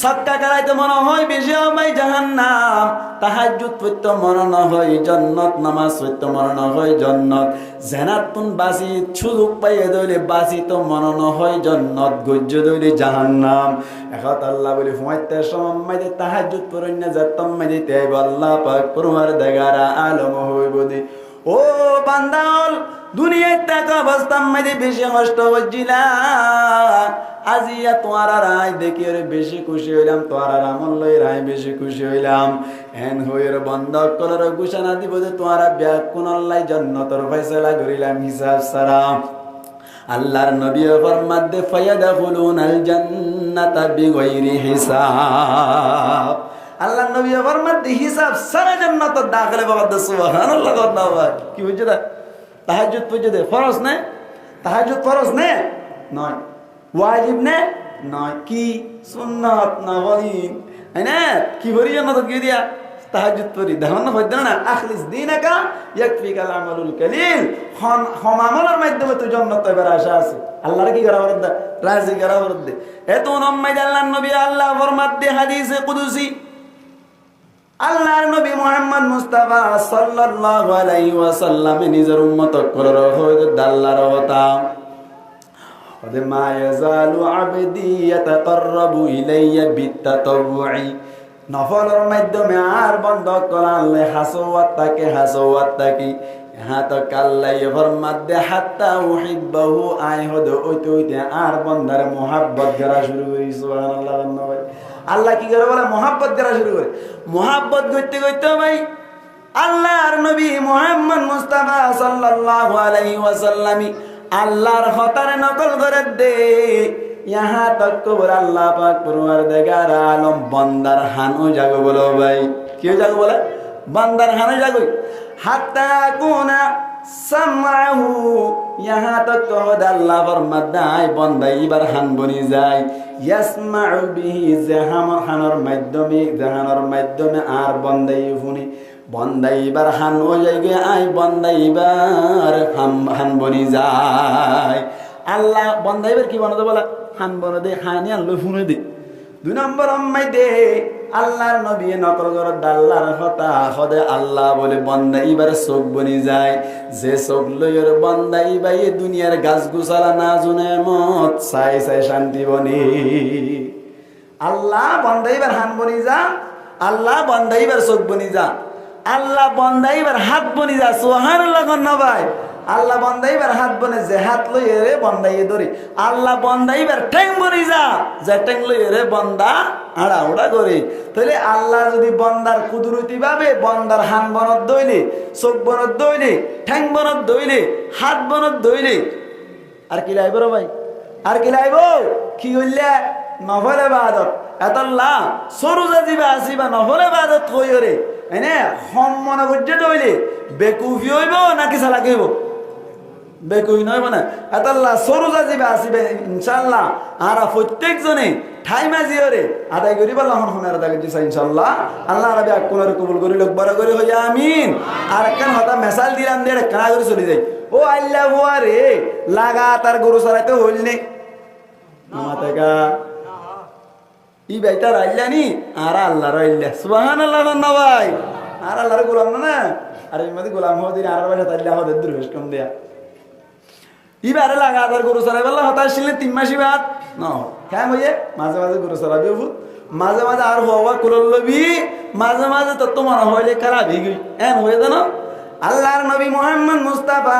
সাক্কা করাইতে মন হয় বেশি হয় জাহান্নাম তাহাজ্জুদ পড়তে মন ন হয় জান্নাত নামাজ পড়তে মন ন হয় জান্নাত জান্নাতুন বাসি সুযোগ পাইয়ে দইলে বাসি তো মন ন হয় জান্নাত গজ্জ দইলে জাহান্নাম এখন আল্লাহ বলি ফুমাইতে সময় তাহাজ্জুদ পড়ন না যতম মাইতে তাইব আল্লাহ পাক পরওয়ারদিগার আলম হইব দি ও বান্দাল দুনিয়ায় টাকা অবস্থার মধ্যে বেশি কষ্ট হচ্ছিলা আজিয়া তোমার রায় দেখি ওরে বেশি খুশি হইলাম তোমার আমল লই রায় বেশি খুশি হইলাম এন হইর বন্ধ করার ঘোষণা দিব যে তোমার ব্যাগ কোন আল্লাহ জান্নাতের ফয়সালা করিলাম হিসাব সালাম আল্লাহর নবী ফরমাত দে ফায়াদখুলুনাল জান্নাতা বিগাইরি হিসাব আল্লাহর নবী ফরমাত দে হিসাব সারা জান্নাতের দাখিলে বাবা সুবহানাল্লাহ আল্লাহ কি হইছে না তাহাজ্জুদ পড়তে দে ফরজ না তাহাজ্জুদ ফরজ না নয় ওয়াজিব না নয় কি সুন্নাত না বলি না কি বলি জান্নাত কি দিয়া তাহাজ্জুদ পড়ি দেখুন না হইতো না আখলিস দীনাকা ইয়াকফিকাল আমালুল কালিল আমলের মাধ্যমে তো জান্নাত এবার আশা আছে আল্লাহর কি করা বরদ রাজি করা বরদ এত নম্মাই আল্লাহর নবী আল্লাহ ফরমাত দে হাদিসে কুদসি আল্লাহর নবী মুহাম্মদ মুস্তাফা সাল্লাল্লাহু আলাইহি ওয়াসাল্লাম নিজের উম্মত করার হয়তো আল্লাহর কথা ওদে মা ইয়াজালু আবদি ইয়াতাকাররাবু ইলাইয়া বিতাতাওয়ি নফলের মাধ্যমে আর বন্ধ করা আল্লাহ হাসওয়াত তাকে ইহা তো কাল্লাই ফরমাত দে হাত্তা উহিব্বাহু আই হদ ওইতে আর বন্দার মোহাব্বত করা শুরু করি সুবহানাল্লাহ ভাই আল্লাহ কি করে বলে মোহাব্বত করা শুরু করে মোহাব্বত করতে করতে ভাই আল্লাহর নবী মুহাম্মদ মুস্তাফা সাল্লাল্লাহু আলাইহি ওয়াসাল্লাম আল্লাহর হতার নকল করে দে ইহা তক কবর আল্লাহ পাক পরওয়ারদিগার আলম বান্দার হানু জাগো বলো ভাই কি জাগো বলে বান্দার হানু জাগো হাত্তা কুনা সামাহু ইহা তক কবর আল্লাহ ফরমাত দাই বান্দা এবার হান বনি যায় ইয়াসমাউ বিহি জাহানর মাধ্যমে আর বান্দাই শুনি বন্দাই এবার হান ও জায়গায় আই বন্দাই এবার হান বনি যায় আল্লাহ বন্দাইবার কি বানাতে বলা হান বনে দে হানি আল্লাহ শুনে দে 2 নম্বর আম্মাই দে আল্লাহর নবী নকল করে আল্লাহর কথা হদে আল্লাহ বলে বন্দা এবার চোখ বনি যায় যে চোখ লইর বন্দা এবার এই দুনিয়ার গাছ গুছালা না জুনে মত চাই শান্তি বনি আল্লাহ বন্দা এবার হান বনি যা আল্লাহ বন্দা এবার চোখ বনি যা আল্লাহ বন্দা এবার হাত বনি যা সুবহানাল্লাহ না ভাই আল্লাহ বন্দাইবার হাত বনে যে হাত লই রে বন্দাইয়ে ধরি আল্লাহ বন্দাইবার ঠ্যাং বনি যা যে ঠ্যাং লই রে বন্দা আড়া ওড়া করে তাহলে আল্লাহ যদি বন্দার কুদরতি ভাবে বন্দার হান বনত দইলে চোখ বনত দইলে ঠ্যাং বনত দইলে হাত বনত দইলে আর কি লাইব রে ভাই আর কি লাইব কি হইলে নফল ইবাদত এতাল্লাহ সরুজা দিবা আসিবা নফল ইবাদত কইরে এনে হম মনে বুঝে দইলে বেকুফি হইব নাকি চালাকি হইব বেকুফি নইব না এতাল্লাহ সরুজা দিবা আসিবে ইনশাআল্লাহ আর প্রত্যেকজনে ঠাই মাজিওরে আদায় করি বললাম হনের আদায় করছি ইনশাআল্লাহ আল্লাহ রাবি কোন কবুল করি লোক বড় করে হইয়া আমিন আর একখান হতা মেসাল দিলাম দে কানা করে চলে যাই ও আল্লাহ হুয়ারে লাগাতার গরু চড়াইতে হইল নে নামাতেগা ই বেটার আইলানি আর আল্লাহর আইলা সুবহানাল্লাহ না ভাই আর আল্লাহর গোলাম না আর এর মধ্যে গোলাম হওয়া দিন আর বাসা তাইলে আমাদের দুর্বেশ কম দেয়া ইবারে লাগাতার গরু চড়াই বললা হতাশ ছিলেন 3 মাসই বাদ ন কেন হইয়ে মাঝে মাঝে গরু চড়াবি মাঝে মাঝে আর হওয়া কুলল লবি মাঝে মাঝে তো মনে হইলে খারাপ হয়ে গই এন হয়ে জানো আল্লাহর নবী মুহাম্মদ মুস্তাফা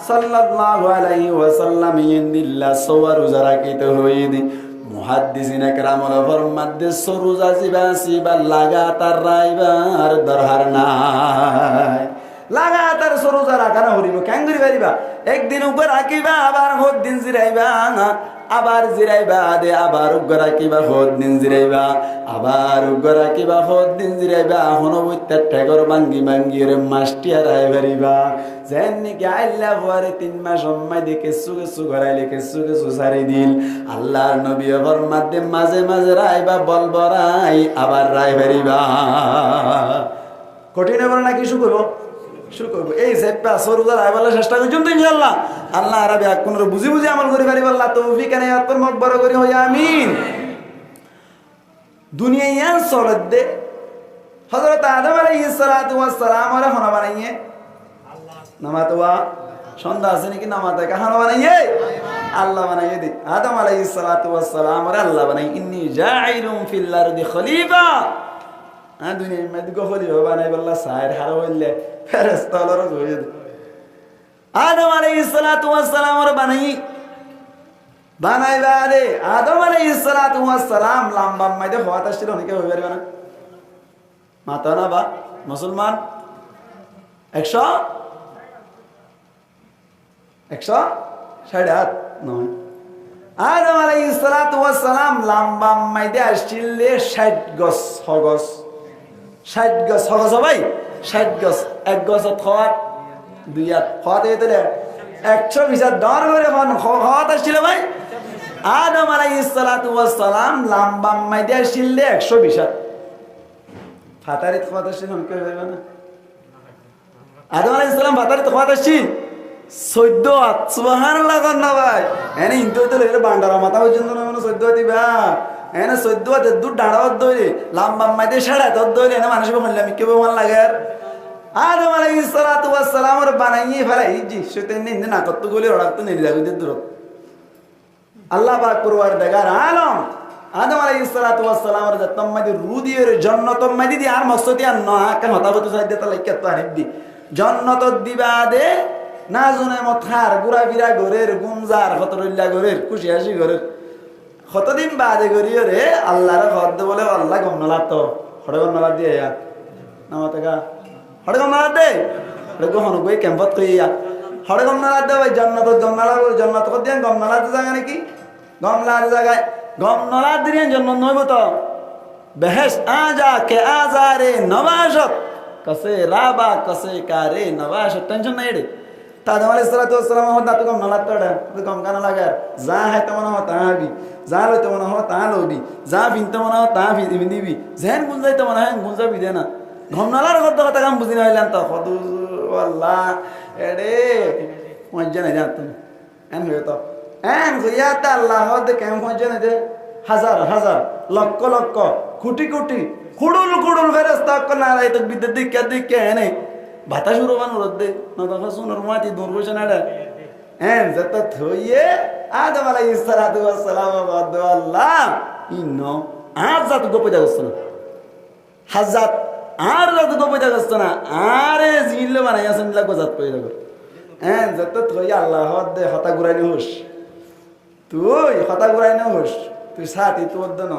সাল্লাল্লাহু আলাইহি ওয়াসাল্লাম ইনদিল্লাহ সওয়ার যারা কইতে হইদি মুহাদ্দিসিন একরাম ওয়ালা ফরমাদে সরুজা জিবাসিবা লাগাতার রাইবার দরহার নাই লাগাতার সরুজা রাখানো হরিব কেন করি পারিবা একদিন উপর রাখিবা আবার হদ দিন জিরাইবা আবার জিরাইবা দে আবার উগ্র রাখিবা হদ দিন জিরাইবা আবার উগ্র রাখিবা হদ দিন জিরাইবা হনবইত্যা ঠেগর ভাঙ্গি ভাঙ্গি রে মাস্টিয়া রাই পারিবা যেন নাকি আল্লাহ হওয়ারে 3 মাস সময় দিয়ে কেসু কেসু ঘরাইলে কেসু কেসু সারি দিল আল্লাহর নবী ফরমাতে মাঝে মাঝে রাইবা বলবরাই আবার রাই পারিবা কঠিন হবে নাকি শুরু করবো শুরু করবো এই সেপা সরুদার আইবাল্লা চেষ্টা করছেন তো ইনশাআল্লাহ আল্লাহ আরবি কোন বুঝি বুঝি আমল করি পারি আল্লাহ তৌফিক এনে আপনার মুখ বড় করি হই আমিন দুনিয়া ইয়ান সরদ দে হযরত আদম আলাইহিস সালাতু ওয়াস সালাম ওরে হনা বানাইয়ে আল্লাহ নামাতওয়া সন্ধ্যা আছে নাকি নামাতে কাহানো বানাইয়ে আল্লাহ বানাইয়ে দি আদম আলাইহিস সালাতু ওয়াস সালাম ওরে আল্লাহ বানাই ইন্নী জাইলুম ফিল আরদি খলিফা দুনিয়ার মধ্যে খলিফা বানাই বললা সাইর হারা হইলে ফেরেশতা হলো হয়ে আদম আলাইহিস সালাতু ওয়াস সালাম ওরে বানাইবা রে আদম আলাইহিস সালাতু ওয়াস সালাম লম্বা মাইদে হওয়াটা ছিল নাকি হই পারবে না মাতা না বা মুসলমান 160 নয় আদম আলাইহিস সালাতু ওয়াস সালাম লম্বা মাইদে আসছিল 60 গজ হগস 60 গজ হগস ভাই 60 গজ এক গজ খাওয়ার দুই হাত খাওয়াতে দিলে 120 ডর করে খাওয়াতে আসছিল ভাই আদম আলাইহিস সালাতু ওয়াস সালাম লম্বা মাইদে আসছিল 120 হাত ফাতারিত খাওয়াতে আসছিল কি হবে না আদম আলাইহিস সালাম ফাতারিত খাওয়াতে আসছিল 14 হাত সুবহানাল্লাহ না ভাই এনে ইনতো তো এর বান্ডারা মাথা পর্যন্ত না মানে 14 হাত দিবা এনে 14 হাত দূর ডাড়াত দইলে লম্বা মাইদে সাড়া তো দইলে না মানুষ বললে আমি কেবল মন লাগে আদম আলাইহিস সালাতু ওয়াস সালাম এর বানাইয়ে ফেলাই জি শয়তান নিন্দে না কত গলি ওড়াতে নেই যাবে দূর আল্লাহ পাক পরওয়ার দেগার আলম আদম আলাইহিস সালাতু ওয়াস সালাম এর তম্মাদি রুদিয়ের জান্নাত মাদি দি আর মকসদি আর না কেন হতা হতে সাইদ তা লাইক তো আনিদি জান্নাত দিবা দে না জনে মথার গুড়া বিরা ঘরের গুমজার হতরল্লা ঘরের খুশি হাসি ঘরের কতদিন বাদে করিও রে আল্লাহর ঘর বলে আল্লাহ গম নলা তো হড়ে গম নলা দিয়ে নামাতে গা হড়ে গম নলা দে হড়ে গো হনু গই ক্যাম্পত কইয়া হড়ে গম নলা দে ভাই জান্নাত কো দেন গম নলা জায়গা নাকি গম নলার জায়গায় গম নলা দিন জন্ম নইব তো বেহেশ আজা কে আজারে নওয়াজত কসে রাবা কসে কারে নওয়াজত টেনশন নাই রে আদম আলাইহিস সালাতু ওয়াস সালাম হদা তো গম নলা তড়া তো গম গানা লাগার যা হয় তো মনে হতা হবি যা লইতে মনে হয় তা লবি যা বিনতে মনে হয় তা বিনিবি যেন গুঞ্জাইতে মনে হয় গুঞ্জাবি দে না গম নলার কথা কাম বুঝি না হইলাম তো খদু আল্লাহ এডে মজ্জা না জানতো এন হয়ে তো এন গিয়াতা আল্লাহ দে কেম মজ্জা না দে হাজার হাজার লক্ষ লক্ষ কোটি কোটি কুড়ুল কুড়ুল ফেরেশতা কনা রাই তো বিদ্যুৎ দিকে এনে বাতাস উড়বান উড়দে না তখন সোনার মাটি দূর বসে না রে এন যত থইয়ে আদম আলাইহিস সালাতু ওয়াস সালাম আল্লাহ ইনো আর যত গোপে যাচ্ছে না হাজার আর যত গোপে যাচ্ছে না আরে জিল্লে বানাই আছেন লাগো জাত পেয়ে যাবে হ্যাঁ যত তুই আল্লাহ দে হতা ঘুরাই হোস তুই হতা ঘুরাই না হোস তুই সাথী তোর দে ন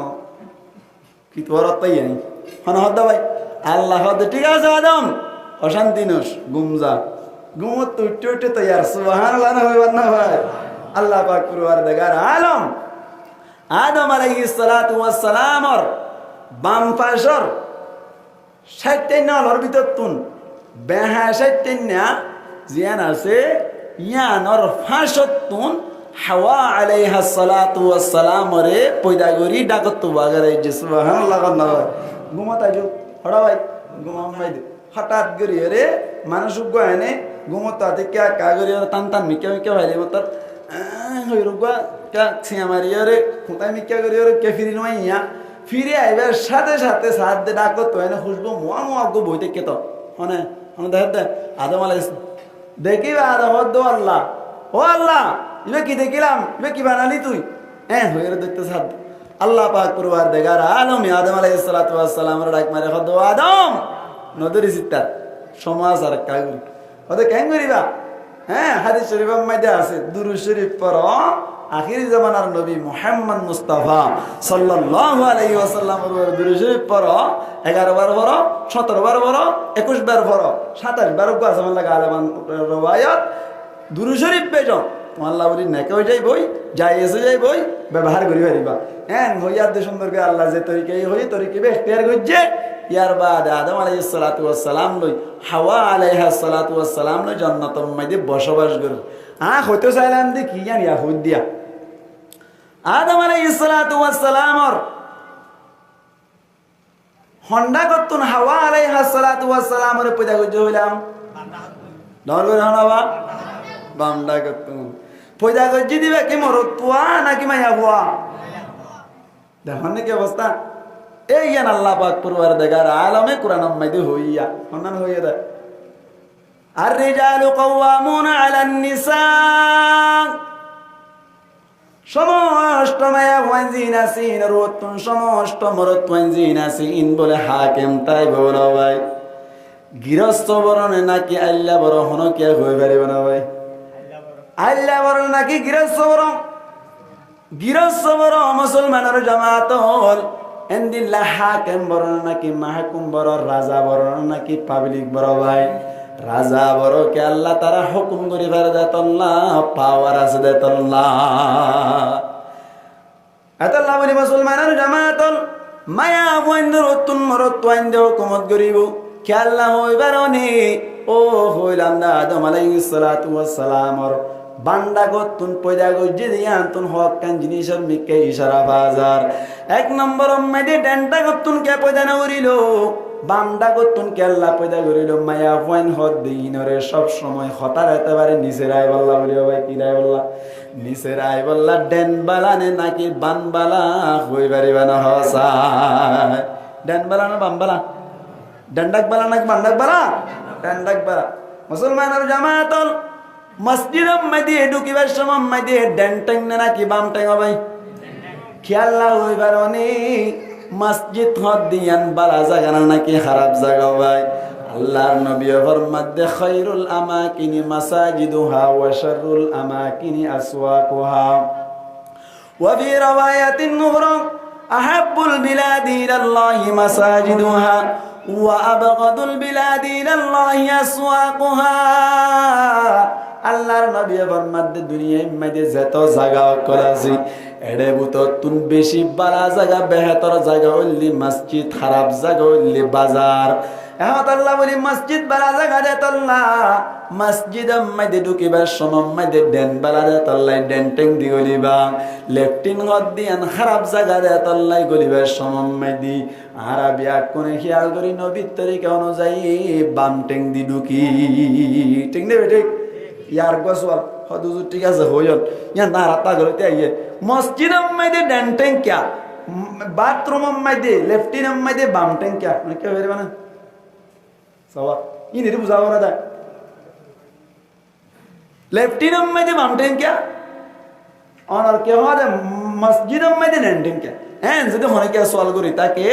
কি তোর অত্যাই আনি হন হদ্দা ভাই আল্লাহ দে ঠিক আছে আদম অশান্তি নোস গুমজা গুমত তুই উঠতে উঠতে তৈয়ার সুবহানাল্লাহ না হইবার না ভাই আল্লাহ পাক পুরবার দেগার আলম আদম আলাইহিস সালাতু ওয়াস সালামর বাম পাশর 60 নলর ভিতর তুন বেহা 60 না জিয়ান আছে ইয়ানর ফাঁসত তুন হাওয়া আলাইহিস সালাতু ওয়াস সালাম রে পয়দা করি ডাকত তো বাগারে যে সুবহানাল্লাহ না ঘুমত আইজো হড়া ভাই ঘুমাম ভাই হঠাৎ করি রে মানুষ গয়নে ঘুমত আতে কে কাগরি টান টান মিকে মিকে ভাই মতর হই রুগা কা ছিয়া মারি রে খুঁতাই মিকে করি রে কে ফিরি নয় ইয়া ফিরে আইবার সাথে সাথে সাথ দে ডাকত তো এনে খুশবু মুয়া মুয়া গো বইতে কে তো হনে হনে দেখ দে আদম আলাইহিস দেখিবা আদম হদ্দো আল্লাহ ও আল্লাহ ইবে কি দেখিলাম ইবে কি বানালি তুই হ্যাঁ হয়ে দেখতে সাথ আল্লাহ পাক পুরবার দেগার আলম আদম আলাইহিস সালাতু ওয়াস সালাম রে ডাক মারে হদ্দো আদম নদরি সিত্তার সমাজ আর কাগুরি ওদের কেন করিবা হ্যাঁ হাদিস শরীফের মধ্যে আছে দুরূদ শরীফ পড়ো আখির জামানার নবী মুহাম্মদ মুস্তাফা সাল্লাল্লাহু আলাইহি ওয়াসাল্লামের দুরূদ শরীফ পড়ো 11 বার পড়ো 17 বার পড়ো 21 বার পড়ো 27 বার আছে আমার লাগা আলামান রওয়ায়াত দুরূদ শরীফ পেজো আল্লাহ বলি নেকে হয়ে যাই বই যাই এসে যাই বই ব্যবহার করি পারিবা হ্যাঁ হইয়ার দে সুন্দর করে আল্লাহ যে তরিকাই হই তরিকে বে ইখতিয়ার করছে ইয়ার বাদ আদম আলাইহিস সালাতু ওয়াস সালাম লই হাওয়া আলাইহিস সালাতু ওয়াস সালাম লই জান্নাতের মধ্যে বসবাস করে হইতো চাইলাম দি কি জানি হই দিয়া আদম আলাইহিস সালাতু ওয়াস সালামর হন্ডা করতুন হাওয়া আলাইহিস সালাতু ওয়াস সালামরে পয়দা করতে হইলাম দর করে হনাবা বামডা করতুন পয়দা করতে দিবে কি মরত পুয়া নাকি মাইয়া পুয়া দেখুন কি অবস্থা এই জ্ঞান আল্লাহ পাক পুরবার দেখার আলমে কোরআন মাইদে হইয়া হন্নান হইয়া দেয় আর রিজালু কাওয়ামুনা আলান নিসা সমস্ত মায়া ওয়ানজিন আসিন রতুন সমস্ত মরত ওয়ানজিন আসিন বলে হাকিম তাই বলো ভাই গৃহস্থ বরণে নাকি আল্লাহ বড় হন কি হই পারিব না ভাই আল্লাহ বড় নাকি গৃহস্থ বড় মুসলমানের জামাত হল এন্দিল্লা হাকিম বড় নাকি মাহকুম বড় রাজা বড় নাকি পাবলিক বড় ভাই রাজা বড় কে আল্লাহ তারা হুকুম করি ফেলে দেতল্লাহ পাওয়ার আছে দেতল্লাহ এতল্লাহ বলি মুসলমানের জামাতল মায়া বন্ধুর অতুন মরত ওয়াইন্দে হুকুমত করিব কে আল্লাহ হইবার নে ও হইলাম দা আদম আলাইহিস সালাতু ওয়াস সালামর বান্দা গতুন পয়দা গজ্জে দিয়া আনতুন হক কান জিনিসের মিকে ইশারা বাজার এক নম্বর মেদে ডেন্টা গতুন কে পয়দা না করিল বামডা গতুন কে আল্লাহ পয়দা করিল মায়া ওয়াইন হদ দিনরে সব সময় হতার এতবারে নিচে রায় বল্লা বলিও ভাই কি রায় বল্লা নিচে রায় বল্লা ডেন বালানে নাকি বান বালা হই পারিবা না হসায় ডেন বালা না বাম বালা ডেন্ডাক বালা নাকি বান্ডাক বালা ডেন্ডাক বালা মুসলমানের জামাতল মসজিদের মধ্যে ঢুকিবার সময় মধ্যে ডেন ট্যাং নাকি বাম ট্যাং ভাই খেয়াল না হইবার অনেক মসজিদ হদ দিয়ান বালা জায়গা নাকি খারাপ জায়গা ভাই আল্লাহর নবী ফরমাতে খায়রুল আমাকিনি মাসাজিদুহা ওয়া শাররুল আমাকিনি আসওয়াকুহা ওয়া ফি রাওয়ায়াতিন নুহরা আহাব্বুল বিলাদি ইলাল্লাহি মাসাজিদুহা ওয়া আবগাদুল বিলাদি ইলাল্লাহি আসওয়াকুহা আল্লাহর নবী ফরমাতে দুনিয়ার মধ্যে যত জায়গা করাছি এড়ে বুতর তুন বেশি বালা জায়গা বেহতর জায়গা হইলি মসজিদ খারাপ জায়গা হইলি বাজার এখন আল্লাহ বলি মসজিদ বালা জায়গা দেতল্লা মসজিদ মধ্যে ঢুকিবার সময় মধ্যে ডেন বালা দেতল্লাই ডেন টেং দি গলিবা লেফটিন হদ দিয়ান খারাপ জায়গা দেতল্লাই গলিবার সময় মধ্যে আরবি কোনে খেয়াল করি নবীর তরিকা অনুযায়ী বাম টেং দি ঢুকি ঠিক নেবে ঠিক ইয়ার গোসওয়াল হদুজু ঠিক আছে হইল ইয়া না রাতা গলতে আইয়ে মসজিদের মধ্যে ডেন টেং কিয়া বাথরুমের মধ্যে লেফটিনের মধ্যে বাম টেং কিয়া মানে কি হইবে না সওয়া ইনি বুঝাবো না দা লেফটিনের মধ্যে বাম টেং কিয়া অনার কে হয় মসজিদের মধ্যে ডেন টেং কিয়া হ্যাঁ যদি মনে কে সওয়াল করি তাকে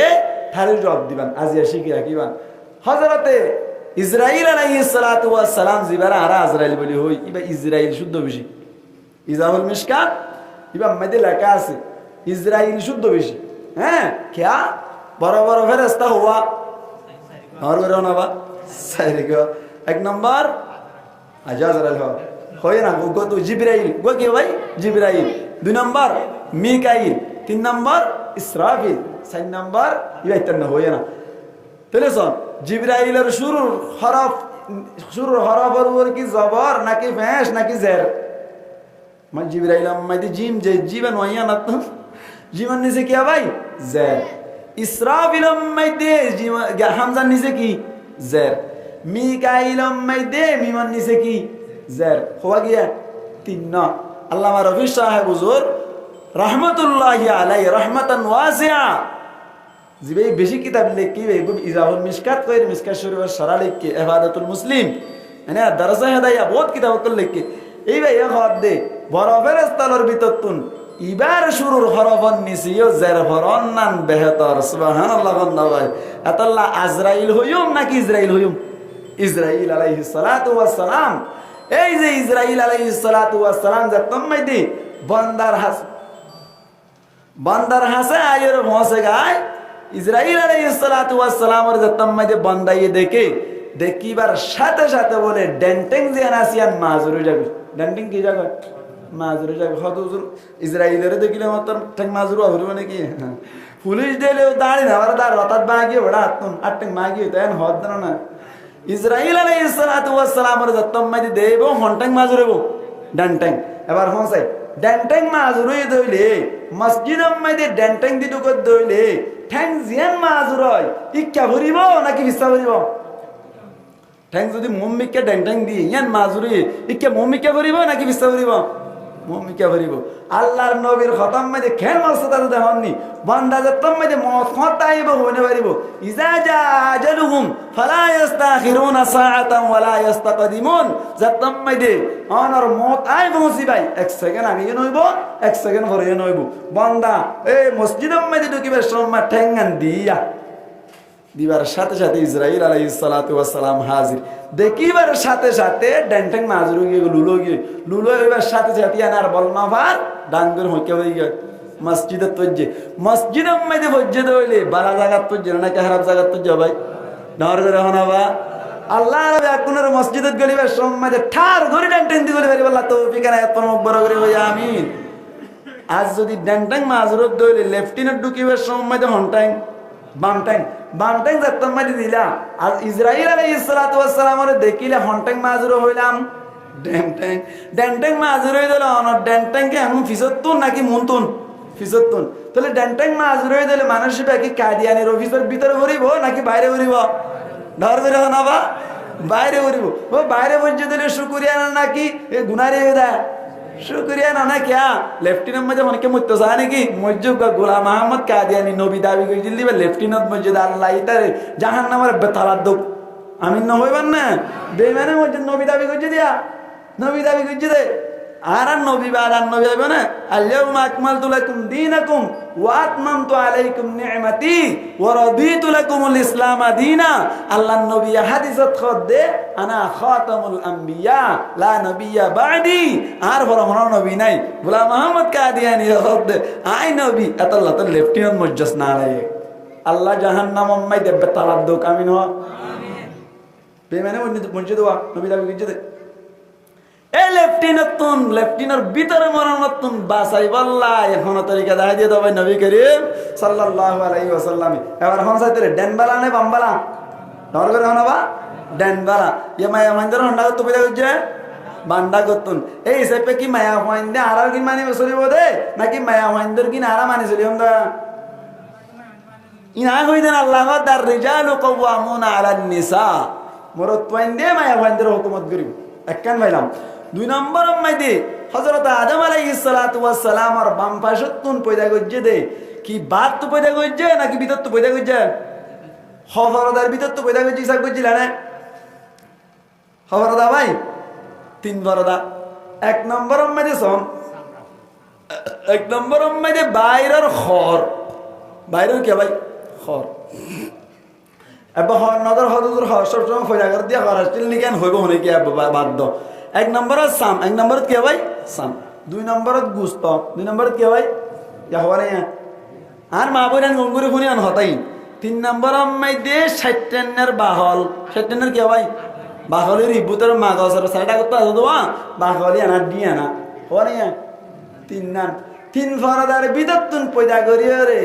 থারি জবাব দিবেন আজি শিখে রাখিবান হযরতে ইসরাইল আলাইহিস সালাতু ওয়াস সালাম জিবারা আরা আজরাইল বলি হই ইবা ইসরাইল শুদ্ধ বেশি ইজাহুল মিশকাত ইবা মধ্যে লেখা আছে ইসরাইল শুদ্ধ বেশি হ্যাঁ क्या বড় বড় ফেরেশতা হওয়া আর করে না বা সাইরে গো এক নম্বর আজাজরাইল হয় না গো তো জিবরাইল গো কি ভাই জিবরাইল দুই নম্বর মিকাইল তিন নম্বর ইসরাফিল চার নম্বর ইবা ইত্যাদি হয় না তাহলে শোন জিবরাইলের শুরুর হরফের উপর কি জবর নাকি ফেস নাকি জের মানে জিবরাইল আমাদের জিম যে জীবন ওয়া না তো জীবন নিচে কি ভাই জের ইসরাফিল আমাদের জীবন হামজার নিচে কি জের মিকাইল আমাদের মিমান নিচে কি জের হওয়া গিয়া তিন না আল্লামা রফি সাহেব হুজুর রাহমাতুল্লাহি আলাইহি রাহমাতান ওয়াসিআ জিবে বেশি কিতাব লিখি বেগুব ইজাহুল মিশকাত কইর মিশকাত শরীফের সারা লিখি ইবাদাতুল মুসলিম মানে দরজা হেদায়া বহুত কিতাব কল লিখি এই ভাই হদ দে বড় ফেরেশতার ভিতরতুন ইবার শুরুর হরফন নিসিও জের হরন নান বেহতর সুবহানাল্লাহ বান্দা ভাই আতাল্লাহ আজরাইল হইম নাকি ইসরাইল হইম ইসরাইল আলাইহিস সালাতু ওয়াস সালাম এই যে ইসরাইল আলাইহিস সালাতু ওয়াস সালাম যে তম্মাইদি বান্দার হাসে আয়ের ভসে গায় ইসরাইল আলাইহিস সালাতু ওয়াস সালামের যে তম্মাইদি বান্দায়ে দেখিবার সাথে সাথে বলে ডেন্টিং জিয়ান আসিয়ান মাজুরু যাবে ডেন্টিং কি যাবে মাজুরু যাবে হুজুর ইসরাইলের দেখিলে মতন ঠ্যাং মাজুরু হবে মানে কি পুলিশ দিলেও দাঁড়ি না আর দাঁড় হঠাৎ বাগিয়ে ওড়া আত্মন আট্টেং মাগিয়ে তাই হদ না ইসরাইল আলাইহিস সালাতু ওয়াস সালামের যে তম্মাইদি দেব হন্টাং মাজুরব ডেন্টিং এবার হসাই ডেন্টিং মাজুরুই দইলে মসজিদের মধ্যে ডেন্টিং দিদু কর দইলে ঠ্যাং জিয়ান মাজুর হয় ইক্কা ভরিব নাকি বিস্তা ভরিব ঠ্যাং যদি মম্মিকে ডেন্টিং দি ইয়ান মাজুরি ইক্কা মম্মিকে ভরিব নাকি বিস্তা ভরিব মম্মিকে ভরিব আল্লাহর নবীর খতম মধ্যে খেল মসজিদ দেহননি বান্দা যতম মধ্যে মত খতাইব হইনে পারিব ইজা জা আজালুহুম ফালা ইস্তাখিরুনা সাআতান ওয়ালা ইস্তাকদিমুন যতম মধ্যে অনর মত আই বসি ভাই এক সেকেন্ড আগে নইব এক সেকেন্ড পরে নইব বান্দা এই মসজিদের মধ্যে ঢুকিবার সময় ঠ্যাঙ্গান দিয়া দিবার সাথে সাথে ইসরাইল আলাইহিস সালাতু ওয়াস সালাম হাজির দেখিবার সাথে সাথে ডেন্টিং মাজুরু গিয়ে লুলো এবার সাথে সাথে আনার বলমাভার ডাঙ্গর হইকে হই গে মসজিদের তজ্জে মসজিদের মধ্যে বজ্জে হইলে বালা জায়গা তজ্জে না কি খারাপ জায়গা তজ্জে ভাই ডর করে হনাবা আল্লাহ রবে কোনের মসজিদত গলিবার সময় ঠার ধরে ডেন্টিং দি গলি পারি আল্লাহ তৌফিক না এত বড় করে হই আমিন আজ যদি ডেন্টিং মাজুরত দইলে লেফটিনেট ঢুকিবার সময় হন্টাইং বামটাং যত্তম মাঝে দিলাম আর ইসরাইল আলাইহিস সালাতু ওয়াস সালামের দেখিলে হন্টাং মাজুরো হইলাম ডেন্টাং মাজুরো হইল অন ডেন্টাং কে এমন ফিসতুন নাকি মুনতুন ফিসতুন তাহলে ডেন্টাং মাজুরো হইল মানুষ কি কাদিয়ানির অফিসের ভিতরে ভরিব নাকি বাইরে ভরিব ডর করে না বা বাইরে ভরিব ও বাইরে বসে দিলে শুকরিয়া নাকি এ গুনারে দেয় শুকরিয়া না क्या लेफ्टिनेंट मजे मन के मुत्तसाने की मस्जिद का गुलाम अहमद कादियानी नबी दावी করে দিলি বা লেফটেন্যান্ট মসজিদ আল্লাহ ইতারে জাহান্নামের বেতালাদ আমিন না হইবান না বেঈমানে মসজিদ নবী দাবি করে দিয়া নবী দাবি করে দে আর নবী হবে না আল-ইয়াউমা আকমালতু লাকুম দীনাকুম ওয়া আতমামতু আলাইকুম নি'মাতি ওয়া রাদিতু লাকুমুল ইসলাম দীনা আল্লাহর নবী হাদিসত খদে আনা খাতামুল আম্বিয়া লা নবিয়্যা বাদি আর বড় নবী নাই গোলাম আহমদ কাদিয়ানী খদে আই নবী আতাল্লাহ তো লেফটেন্যান্ট মসজিদ না রে আল্লাহ জাহান্নাম মাই দেবে তালাদ কামিন হ আমিন বেমানে মসজিদ ওয়া নবী দাবি করে এই লেফটিনার ভিতরে মরণতুন বাসাই বল্লা এখন তরিকা দেখা দিয়ে দেবে নবী করিম সাল্লাল্লাহু আলাইহি ওয়াসাল্লাম এবার হন সাইতে ডেনবালা নে বামবালা ডর করে হনাবা ডেনবালা ইয়া মায়া মন্দির হন্ডা তো পেদা হচ্ছে বান্ডা করতুন এই হিসাবে কি মায়া হইন্দে আর কি মানি চলিব দে নাকি মায়া হইন্দর কি নারা মানি চলি হন্দা ইনা কইদেন আল্লাহ দার রিজালু কাওয়ামুনা আলান নিসা মরত পয়েন্দে মায়া হইন্দর হুকুমত করিব একখান ভাইলাম দুই নম্বর মাইদে হযরত আদম আলাইহিস সালাতু ওয়াস সালাম আর বাম পাশতুন পয়দা গজ্জে দে কি বাত তো পয়দা গজ্জে নাকি ভিতর তো পয়দা গজ্জে হযরতার ভিতর তো পয়দা গজ্জে সব গজ্জিলা না হযরতা ভাই তিন বড়দা এক নম্বর মাইদে সম এক নম্বর মাইদে বাইরের খর বাইরের কি ভাই খর এবার হর নজর হদুর হর সবসময় ফয়দা করে দিয়া হর আসছিল নি কেন হইব হনে কি বাধ্য। এক নম্বরত সাম, এক নম্বরত কে ভাই সাম, 2 নম্বরত গুস্ত, 2 নম্বরত কে ভাই ইয়া হওয়া নাই আর মা বইরান গঙ্গুরি ফুনি আন হতাই। 3 নম্বর মধ্যে শৈতানের বাহল, শৈতানের কে ভাই বাহলের ইবুতের মাগসর সাইডা করতে আছে দোয়া বাহলি আনা দিয়ে না হওয়া নাই 3 নান 3 ফরদার বিদতুন পয়দা করিও রে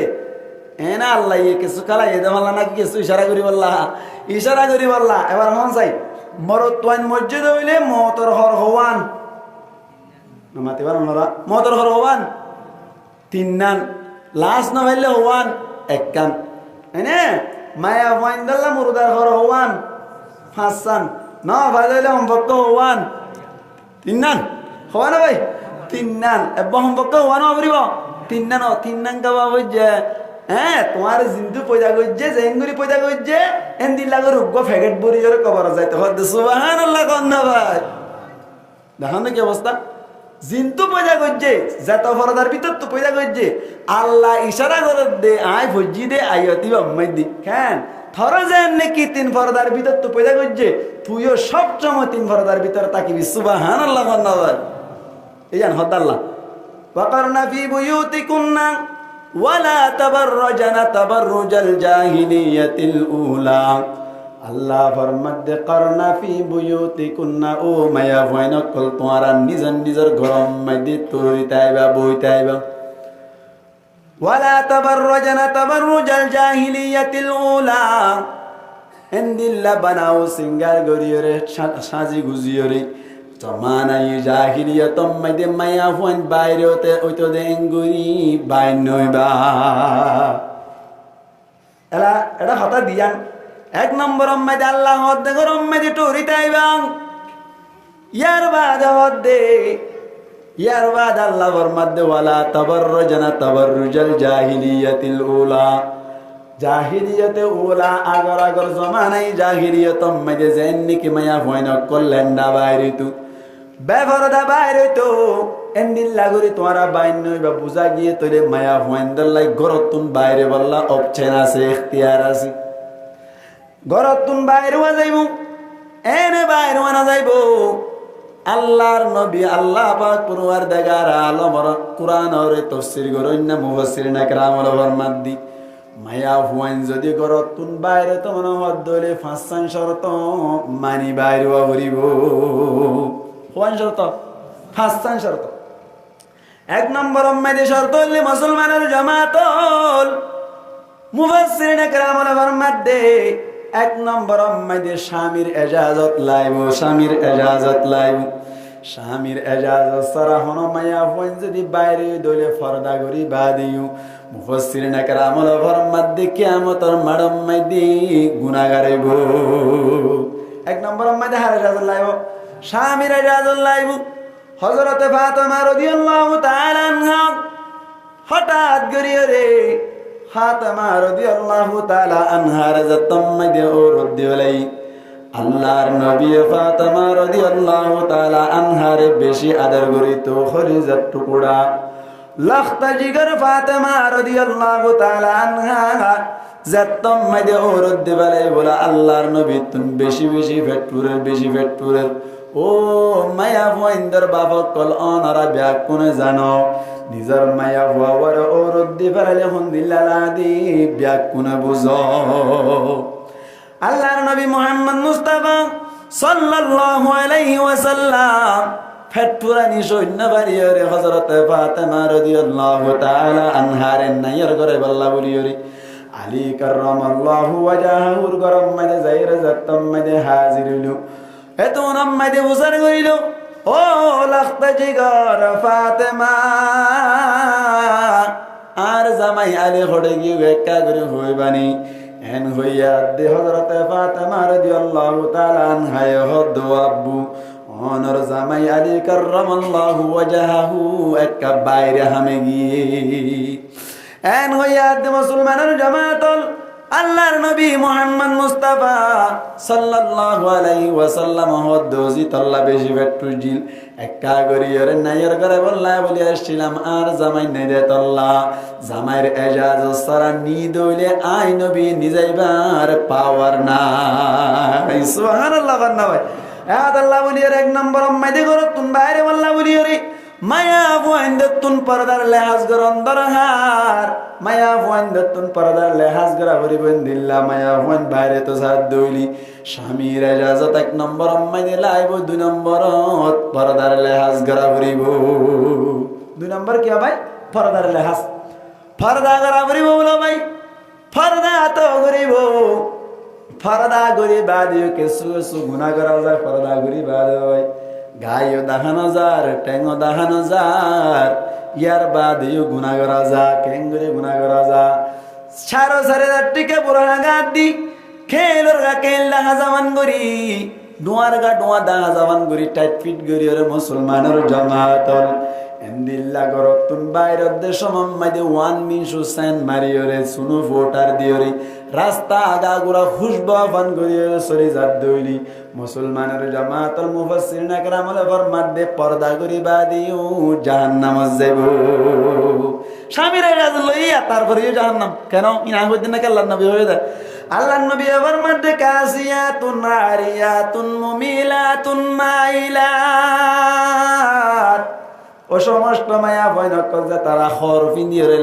এনা আল্লাহ কিছু কালাই এ দেওয়াল্লা নাকি কিছু ইশারা করি বললা, ইশারা করি বললা। এবার হন চাই মরত্বান মসজিদ হইলে মতর হর হওয়ান নামাতে পারেন ওরা মতর হর হওয়ান 3 নান লাশ না হইলে হওয়ান 1 কান এনে মায়া ওয়াইন্দাল্লা মুরদার হর হওয়ান 5 সান না ভাই হইলে সম্পর্ক হওয়ান 3 নান হওয়া না ভাই 3 নান এবং সম্পর্ক হওয়ানো করিব 3 নান 3 নান গাবা বুঝছে। হ্যাঁ তোমার জিন্দু পয়দা করছে জেঙ্গুরি পয়দা করছে এন দিন লাগে রোগ ফ্যাকেট বড়ি জোরে কবর যাইতে হতে সুবহানাল্লাহ কন্যা ভাই দেখেন না কি অবস্থা। জিন্তু পয়দা করছে যত ফরদার ভিতর তো পয়দা করছে আল্লাহ ইশারা করে দে আয় ভজি দে আইয়তি বাম্মাই দি কেন থর যেন নাকি 3 ফরদার ভিতর তো পয়দা করছে তুইও সবসময় 3 ফরদার ভিতর তাকিবি সুবহানাল্লাহ কন্যা ভাই এই জান হদাল্লাহ ওয়াকারনা ফি বুয়ুতিকুন্না ওয়ালা তাবাররাজনা তাবাররুজাল জাহিলিয়াতিল উলা। আল্লাহ ফরমাদে করনা ফি বুয়ুতিকুন্না ও মায়া ভয়না কল তোমারা নিজের নিজের ঘরম মধ্যে তরিতাইবা বইতাইবা। ওয়ালা তাবাররাজনা তাবাররুজাল জাহিলিয়াতিল উলা এন্দিল্লা বানাও সিঙ্গার গরিয়রে সাজি গুজিয়রে জমানাই জাহিলিয়াতম মাইদে মায়া ফুয়ান বাইরে হতে ওইতো দেঙ্গুরি বাইন নইবা এলা এটা হতা দিয়ান। 1 নম্বর মাইদে আল্লাহ হদ্দে গরম মাইদে টুরিতে আইবাং ইয়ার বাদ আল্লাহ ফরমাদে ওয়ালা তাবাররাজনা তাবাররুজাল জাহিলিয়াতিল উলা। জাহিলিয়াতে উলা আগর আগর জমানাই জাহিলিয়াতম মাইদে যেন নাকি মায়া ফুয়ান করলেন না বাইরে তু বেফরদা বাইরে তো এন্দিন লাগরি তোমারা বাইন নইবা বুঝা গিয়ে তোরে মায়া হুয়াইন্দার লাই গরতুন বাইরে বললা অপশন আছে ইখতিয়ার আছে গরতুন বাইরে ওয়া যাইবো এনে বাইরে ওয়া যাইবো আল্লাহর নবী আল্লাহ পাক পরওয়ারদিগার আলমর কুরআন আর তাফসীর গরইনা মুফাসসিরিন একরাম ওয়াল ফরমাদ্দি মায়া হুয়াইন যদি গরতুন বাইরে তো মনে হদলে 5 শর্ত মানি বাইরে ওয়া করিব কোন শর্ত 5 শর্ত। 1 নম্বর মধ্যে শর্ত হইলে মুসলমানের জামাতল মুফাসসিরিন کرام ফরমাদে 1 নম্বর মধ্যে স্বামীর ইজাজত লাইব স্বামীর ইজাজত লাইব স্বামীর ইজাজত সারা হনো মায়া হইন যদি বাইরে দলে পর্দা করি বাদিও মুফাসসিরিন کرام ফরমাদে কিয়ামতের মাড়ম মধ্যে গুনাহগার হইব। 1 নম্বর মধ্যে হার ইজাজত লাইব স্বামীর ইজাজত লাইব। হযরতে ফাতেমা রাদিয়াল্লাহু তাআলা আনহা হঠাৎ গরিয়ে রে ফাতেমা রাদিয়াল্লাহু তাআলা আনহার জাতম মধ্যে ওরদ দিলাই আল্লাহর নবী ফাতেমা রাদিয়াল্লাহু তাআলা আনহারে বেশি আদর করিত খরিজাত টুকরা লখত জিগর ফাতেমা রাদিয়াল্লাহু তাআলা আনহা জাতম মধ্যে ওরদ দিলাই বলা আল্লাহর নবী তুন বেশি বেশি ফেটপুরের ও মায়া ভয়ন্দর বাবা কল অনারা ব্যাগ কোনে জানো নিজের মায়া ভয়ার ওরদ দি ফেরালে হন্দিল্লা দি ব্যাগ কোনে বুঝো। আল্লাহর নবী মুহাম্মদ মুস্তাফা সাল্লাল্লাহু আলাইহি ওয়াসাল্লাম ফেটপুরানি সৈন্য বাড়িয়রে হযরতে ফাতেমা রাদিয়াল্লাহু তাআলা আনহারে নাইয়ার করে বল্লা বলিয়রে আলী কাররামাল্লাহু ওয়াজহাহুর গরম মধ্যে যাইরে জাতম মধ্যে হাজির হইল এত নাম্মাইদে বুঝার করিল ও লখত জিগর ফাতেমা আর জামাই আলী হড়ে গিয়ে একা করে হইবানি এন হইয়া দে হযরতে ফাতেমা রাদিয়াল্লাহু তাআলা আনহা হদ আব্বু অনর জামাই আলী কাররামাল্লাহু ওয়াজহাহু একা বাইরে হামে গিয়ে এন হইয়া দে মুসলমানের জামাতল আল্লাহর নবী মুহাম্মদ মুস্তাফা সাল্লাল্লাহু আলাইহি ওয়াসাল্লাম হদ্দোজি তল্লা বেশি পেট্রোল জিল একা গরিয়রে নাইয়ের করে বললা বলি আসছিলাম আর জামাই নাই দে তল্লা জামাইয়ের এজাজ সারা নিদ হইলে আই নবী নিজাইবার পাওয়ার নাই সুবহানাল্লাহ বান্না ভাই আল্লাহ বলিয়ার এক নম্বর মাইদে করো তুন বাইরে বললা বলিয়রে মায়া ফুয়াইন্দতুন পরদার লেহাজ গর অন্দরহার মায়া ফুয়াইন্দতুন পরদার লেহাজ গরা হরিবন দিল্লা মায়া ফুয়াইন বাইরে তো সাদ দইলি স্বামীর ইজাজত এক নম্বর আম্মাই দিলাইব দুই নম্বর পরদার লেহাজ গরা হরিব দুই নম্বর কি ভাই পরদার লেহাজ পরদা গরা হরিব বলো ভাই পরদা তো হরিব পরদা গরি বাদিও কেসু কেসু গুনাহ করা যায় পরদা গরি বাদ ভাই গায়ও দেখানো যার টেঙ্গো দেখানো যার ইয়ার বাদেও গুনাহ করা যা কেঙ্গুরে গুনাহ করা যা সারো সারে টিকে পুরানা গাদ দি খেলোর গা কেল দেখা যাবান গরি ডোয়ার গা ডোয়া দেখা যাবান গরি টাইট ফিট গরি ওরে মুসলমানের জামাতল এন্দিল্লা গরতুন বাইরের দেশ মাম্মাইদে ওয়ান মিনস হুসেন মারিওরে সুনু ভোটার দিওরে রাস্তা আগা গুড়া খুশবা ফান করিওরে সরি জাত দইলি মুসলমানের জামাতল মুফাসসিরিন আকরামুল ফরমাত দে পর্দা করি বাদিও জাহান্নামে যাইব স্বামীর রাজ লইয়া তারপরেও জাহান্নাম কেন ইনা হইতেন না আল্লাহর নবী হয়ে যায় আল্লাহর নবী ফরমাত দে কাসিয়াতুন আরিয়াতুন মুমিলাতুন মাইলাত ও সমস্ত মায়া ভয়নক যে তারা হর ভিন্দিয়রে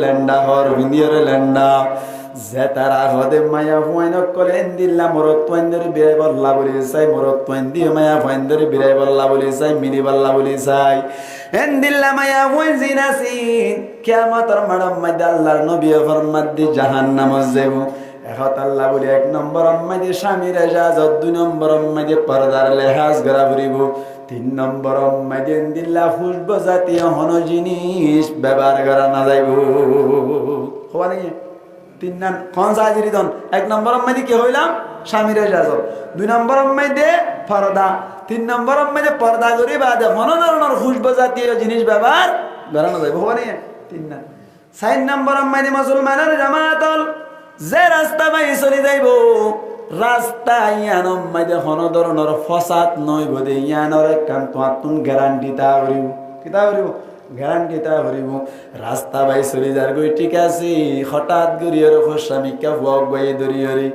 লেন্ডা যে তারা হদে মায়া ভয়নক করে এন্দিল্লা মরত পয়েন্দ্রে বিরাই বল্লা বলি চাই মরত পয়েন্দিও মায়া ভয়েন্দ্রে বিরাই বল্লা বলি চাই মিলি বল্লা বলি চাই এন্দিল্লা মায়া ভয় জিনাসিন কিয়ামতের মাডম মাইদা আল্লাহর নবী ফরমাত দি জাহান্নামে যাইব এখন আল্লাহ বলি এক নম্বর আম্মাইদে স্বামীর ইজাজত দুই নম্বর আম্মাইদে পর্দার লেহাজ গরা ভরিব তিন নম্বর মাইদেন দিল্লা খুশব জাতীয় হন জিনিস ব্যবহার করা না যাইব হওয়া নাকি তিন নাম কনসাজিরি দন এক নম্বর মাইদে কি হইলাম স্বামীর ইজাজত দুই নম্বর মাইদে পর্দা তিন নম্বর মাইদে পর্দা করি বাদে হন ধরনের খুশব জাতীয় জিনিস ব্যবহার করা না যাইব হওয়া নাকি তিন নাম চার নম্বর মাইদে মুসলমানের জামাতল যে রাস্তা বাই চলি যাইব রাস্তা ইয়ানম মাইদে হন ধরনের ফসাদ নয় বোধে ইয়ানর কাম তোমার গ্যারান্টি তা করিব কিতা করিব গ্যারান্টি তা করিব রাস্তা বাই চলি যার গই ঠিক আছে হঠাৎ গরিয়র খসামিকা ভগ বাই দরিয়রে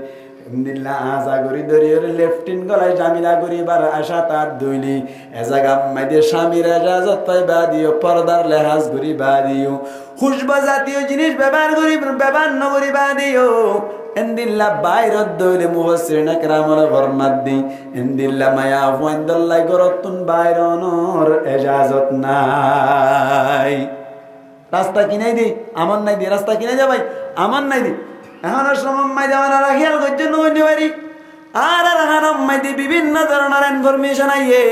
দিল্লা আজা গরি দরিয়রে লেফটিন গলায় জামিলা গরিবার আশা তার দইলি এজাগা মাইদে স্বামীর ইজাজত পাইবা দিও পর্দার লেহাজ গরিবা দিও খুশবা জাতীয় জিনিস ব্যবহার করি ব্যবহার নগরিবা দিও এন্দিল্লা বাইরত দইলে মুফাসসিরিন আকরামুল ফরমাত দি এন্দিল্লা মায়া ফুয়ান্দাল্লাই গরতুন বাইরনর ইজাজত নাই রাস্তা কিনাই দি আমার নাই দি রাস্তা কিনাই যা ভাই আমার নাই দি এখন শ্রমম মাই দেওয়ানা রাখিয়াল গজ্জন নই পারি আর রাখানম মাই দি বিভিন্ন ধরনের ইনফরমেশন আইয়ে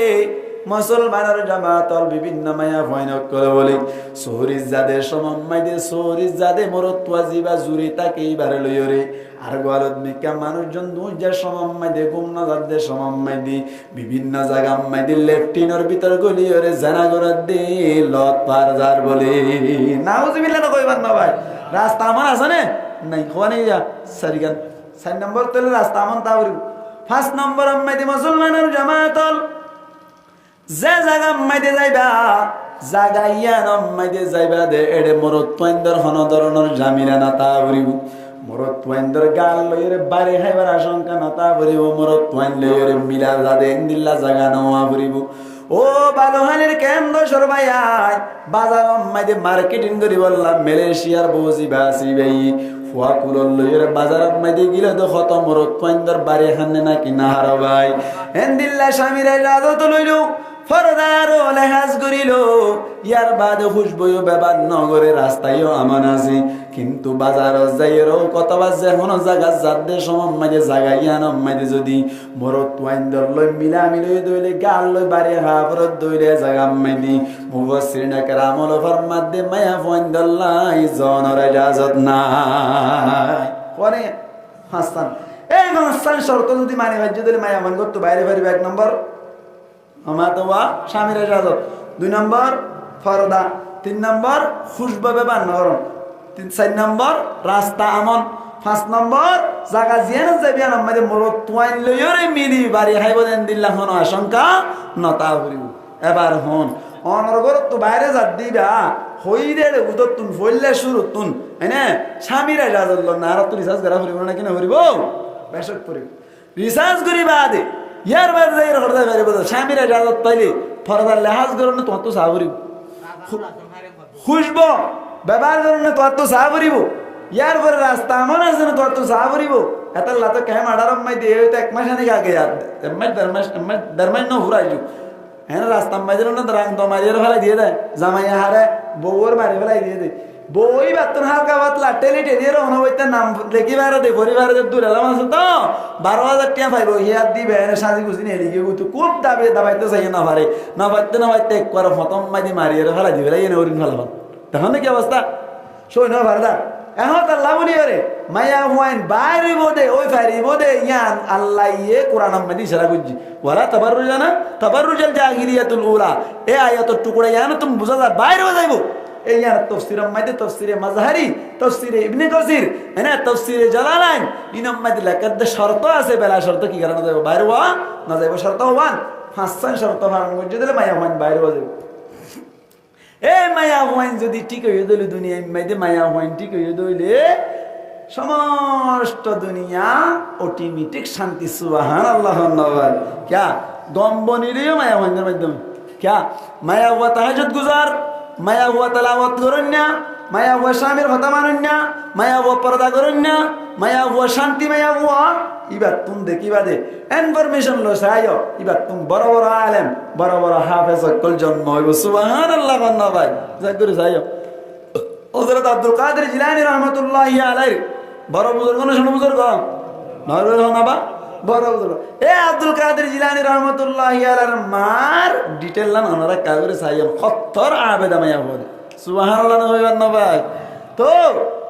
মুসলমানের জামাতল বিভিন্ন মায়া ভয়নক করে বলি সহরিজ জাদে সমম্মাই দে সহরিজ জাদে মরত ওয়াজিবা জুরি তাকে এইবারে লইরে আর গোয়ালত মিকা মানুষজন দুইজা সমম্মাই দে গুমনা জাদে সমম্মাই দি বিভিন্ন জায়গা মাই দি লেফটিনের ভিতর গলিয়রে জানা গরাত দে লত পার যার বলে নাউজুবিল্লাহ না কইবার না ভাই রাস্তা আমার আছে না নাই হওয়া নেই যা সারিগান 4 নম্বর তেল রাস্তা আমন তাওরি 5 নম্বর আম্মাই দি মুসলমানের জামাতল যে জায়গা মাইদে যাইবা জায়গা ইয়ান মাইদে যাইবা দে এডে মরত পয়েন্ডর হন ধরনের জামিলা না তা ভরিব মরত পয়েন্ডর গাল লইরে বাড়ি খাইবার আশঙ্কা না তা ভরিব মরত পয়েন্ড লইরে মিলা যাদে ইন্দিল্লা জায়গা নেওয়া ভরিব ও বালোহানের কেন্দ্র সরবাই বাজার মাইদে মার্কেটিং করি বললাম মালয়েশিয়ার বসি বাসি ভাই ফুয়াকুলর লইরে বাজার মাইদে গিলে তো কত মরত পয়েন্ডর বাড়ি খানে নাকি না হার ভাই এন্দিল্লা স্বামীর ইজাজত লইল ফরদারো লেহাজ করিল ইয়ার বাদে খুশবইও ব্যবহার নগরে রাস্তায়ও আমান আছে কিন্তু বাজার যাইয়েরও কত বাজে কোনো জায়গা যাদের সময় মাঝে জায়গা ইয়ান মাঝে যদি মরত ওয়াইন্দর লই মিলা মিলই দইলে গাল লই বাড়ি হাফরত দইলে জায়গা মাইদি মুফাসসিরিন আকরামুল ফরমাত দে মায়া ওয়াইন্দাল্লাহ জনের ইজাজত নাই কোনে হাসান এই হাসান শর্ত যদি মানে বাজ্য দিলে মায়া মান করতে বাইরে বাইরে এক নম্বর আমাতওয়া স্বামীর ইজাজত 2 নম্বর ফরদা 3 নম্বর খুশবা ব্যবহার নরম 4 নম্বর রাস্তা আমন 5 নম্বর জায়গা জিয়ান যাবি আমাদের মরত তোয়াইন লইরে মিলি বাড়ি হাইব দেন দিল্লাহ হন আশঙ্কা নতা হরিব এবার হন অনরগর তো বাইরে যা দিবা হইরে উদর তুন ফইলে শুরু তুন হ্যাঁ স্বামীরা রাজল না আর তো রিসার্চ করা হরিব না কিনা হরিব বেশক করিব রিসার্চ করি বাদে ইয়ার বাদে যাই হরদা পারিব স্বামীরা রাজত পাইলে ফরদার লেহাজ করুন তোমার তো সাবরিব খুশব ব্যবহার করুন তোমার তো সাবরিব ইয়ার পরে রাস্তা এমন আছে না তোমার তো সাবরিব এত লাতো কেম আডারম মাই দিয়ে হয়তো 1 মাস আনি আগে আর দেড় মাস ন ঘুরাইলু হ্যাঁ রাস্তা মাইদের না রাং তো মারিয়ে ফেলাই দিয়ে দেয় জামাইয়া হারে বউর মারি ফেলাই দিয়ে দেয় বই বাতন হালকা পাতলা টেলি টেলিয়ে রহন বইতে নাম লেখি বাইরে দে পরিবারে দূর এলাম আছে তো 12,000 টাকা পাইব হিয়ার দিবে সাজি গুছি নিয়ে এদিকে গুতো খুব দাবাইতে চাই না পারে না পাইতে এক করে ফতম মাইদি মারিয়ে ফেলাই দিবে এনে ওরিন ফেলাম দেখুন কি অবস্থা সৈন্য ভারদা এখন আল্লাহ বলি রে মায়া হুয়াইন বাইরে বোধে ওই ফারি বোধে ইয়ান আল্লাহ ইয়ে কোরআন আম্মাদি ইশারা করছি ওয়ালা তাবাররুজানা তাবাররুজাল জাহিলিয়াতুল উলা এ আয়াতের টুকরা ইয়ান তুমি বুঝা যা বাইরে যাইবো এই ইয়ান তাফসীর আম্মাদি তাফসীরে মাজহারি তাফসীরে ইবনে কাসির এনা তাফসীরে জালালাইন ইন আম্মাদি লাকাদ শর্ত আছে বেলা শর্ত কি কারণে যাইবো বাইরে ওয়া না যাইবো শর্ত হওয়ান হাসান শর্ত ভাঙ মধ্যে দিলে মায়া হুয়াইন বাইরে যাইবো এ মায়া হুয়াইন যদি ঠিক হয়ে দইলে দুনিয়ায় মাইদে মায়া হুয়াইন ঠিক হয়ে দইলে সমস্ত দুনিয়া অটোমেটিক শান্তি সুবহানাল্লাহ নওয়াল क्या गम बनिलियो माया হুয়াইনের মাধ্যমে क्या माया हुआ তাহাজ্জুদ গুজার माया हुआ তেলাওয়াত করুন না माया हुआ স্বামীর কথা মানুন না माया हुआ পর্দা করুন না माया हुआ শান্তি माया हुआ ইবার তুম দেখিবা দে ইনফরমেশন লো সাইও ইবার তুম বড় বড় আলেম বড় বড় হাফেজ কল জন্ম হইব সুবহানাল্লাহ বান্দা ভাই জাগরে সাইও হযরত আব্দুল কাদের জিলানী রাহমাতুল্লাহি আলাইহি বড় বুজুর্গ না ছোট বুজুর্গ নরবে হনাবা বড় বুজুর্গ এ আব্দুল কাদের জিলানী রাহমাতুল্লাহি আলাইহির মার ডিটেইল না ওনারা কাগরে সাইও খত্তর আবেদা মায়া হইব সুবহানাল্লাহ হইবা না ভাই তো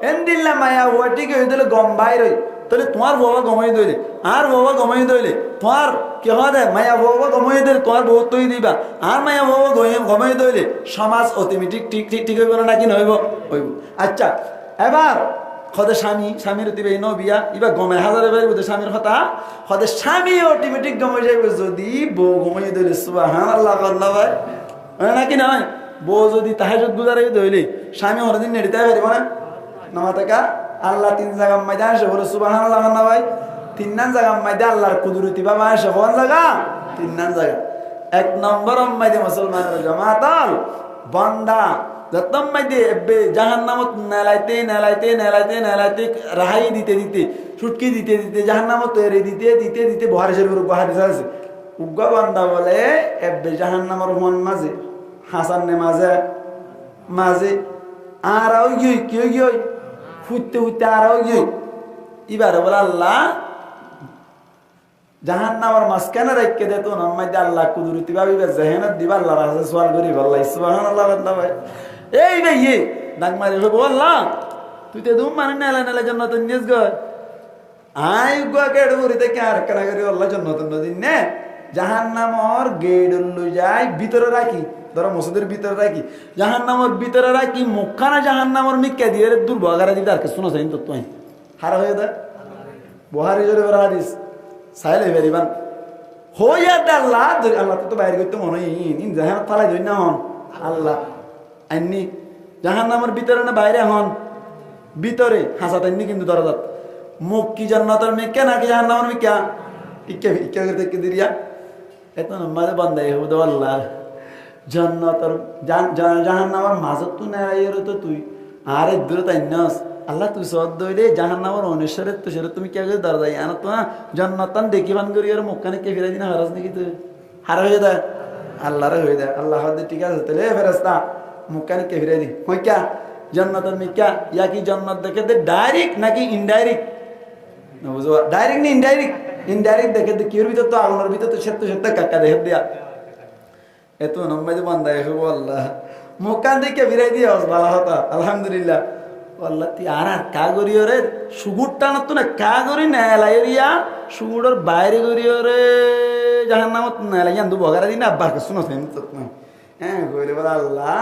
এন্দিল্লা মায়া ওটি কে হইদলে গম বাইরে তাহলে তোমার বাবা গমাই দইলে আর বাবা গমাই দইলে তোমার কি হয় মায়া বাবা গমাই দিলে তোমার বহুত তৈ দিবা আর মায়া বাবা গমাই দইলে সমাজ অটোমেটিক ঠিক ঠিক ঠিক হইব না কি হইব হইব আচ্ছা এবার খদে স্বামীর দিবে ন বিয়া ইবা গমাই হাজারে বাইব স্বামীর কথা খদে স্বামী অটোমেটিক গমাই যাইব যদি বউ গমাই দইলে সুবহানাল্লাহ আল্লাহ ভাই নাকি নয় বউ যদি তাহাজ্জুদ গুজারে দইলে স্বামী হরদিন নেড়িতে পারিব না নামাতাকা আল্লাহ 3 জায়গা মধ্যে আসে বলে সুবহানাল্লাহ না ভাই 3 নান জায়গা মধ্যে আল্লাহর কুদরতি বাবা আসে কোন জায়গা 3 নান জায়গা 1 নম্বর মধ্যে মুসলমানের জামাতাল বান্দা যতম মধ্যে এবে জাহান্নামত নালাইতে রাহাই দিতে ছুটকি দিতে জাহান্নামত এরে দিতে বহারি শরীফের বহারি আছে উগ্গা বান্দা বলে এবে জাহান্নামের মন মাঝে হাসান নে মাঝে আর ওই কি ফুটতে আর এবার বলে আল্লাহ জাহান্নামের মাঝখানে রেখে দে তো নামাইতে আল্লাহ কুদরতি ভাবি জাহান্নাত দিবা আল্লাহ রাসূল সওয়াল করি আল্লাহ সুবহানাল্লাহ আল্লাহ ভাই এই রে ইয়ে ডাক মারি বল আল্লাহ তুই তো দুম মানে নালা জান্নাত নিস গো আই গো কেড়ে বরিতে কার করা করি আল্লাহ জান্নাত দিন নে জাহান্নামের গেট লই যাই ভিতরে রাখি ধরো মসজিদের ভিতরে রাখি জাহান্নামের ভিতরে রাখি মুখখানা জাহান্নামের মিক্কা দিয়ে দুর্ভাগারা দিতে আর কিছু না চাই তো তুই হারা হয়ে দে বুখারী শরীফের হাদিস সাইলে বেরিবান হইয়া আল্লাহ আল্লাহ তো বাইরে করতে মনে ইন জাহান্নাম ফালাই দই না হন আল্লাহ আইনি জাহান্নামের ভিতরে না বাইরে হন ভিতরে হাসাত আইনি কিন্তু দরজাত মুখ কি জান্নাতের মিক্কা নাকি জাহান্নামের মিক্কা ইক্কা করতে দিরিয়া এত নম্বরে বান্দাই হবো আল্লাহ জান্নাতের জাহান্নামের মাঝত তো নাই তো তুই আরে দূরে তাই নাস আল্লাহ তুই সদ দইলে জাহান্নামের অনুসারে তো সেটা তুমি কে দরজাই আনা তো জান্নাতান দেখিবান করি আর মুখখানে কে ফিরাই দিন হারাস নাকি তুই হারা হয়ে দেয় আল্লাহরে হয়ে দেয় আল্লাহ হদে ঠিক আছে তাহলে ফেরেশতা মুখখানে কে ফিরাই দি হই ক্যা জান্নাতের মিক্কা ইয়া কি জান্নাত দেখে দে ডাইরেক্ট নাকি ইনডাইরেক্ট না বুঝো ডাইরেক্ট নি ইনডাইরেক্ট দেখে দে কির ভিতর তো আগুনের ভিতর তো সত্য কাকা দেখে দিয়া এত নম্বরে বান্দায় হবো আল্লাহ মুখখান দিকে ফিরাই দিয়ে ভালো হতা আলহামদুলিল্লাহ আল্লাহ তুই আর কাগরিও রে সুগুর টানত না কাগরি নেলাইয়া সুগুড়ের বাইরে করিও রে জাহান্নামত নেলাই আন্দু বগারা দিন আব্বার শুনো সেম তো হ্যাঁ কইলে বলে আল্লাহ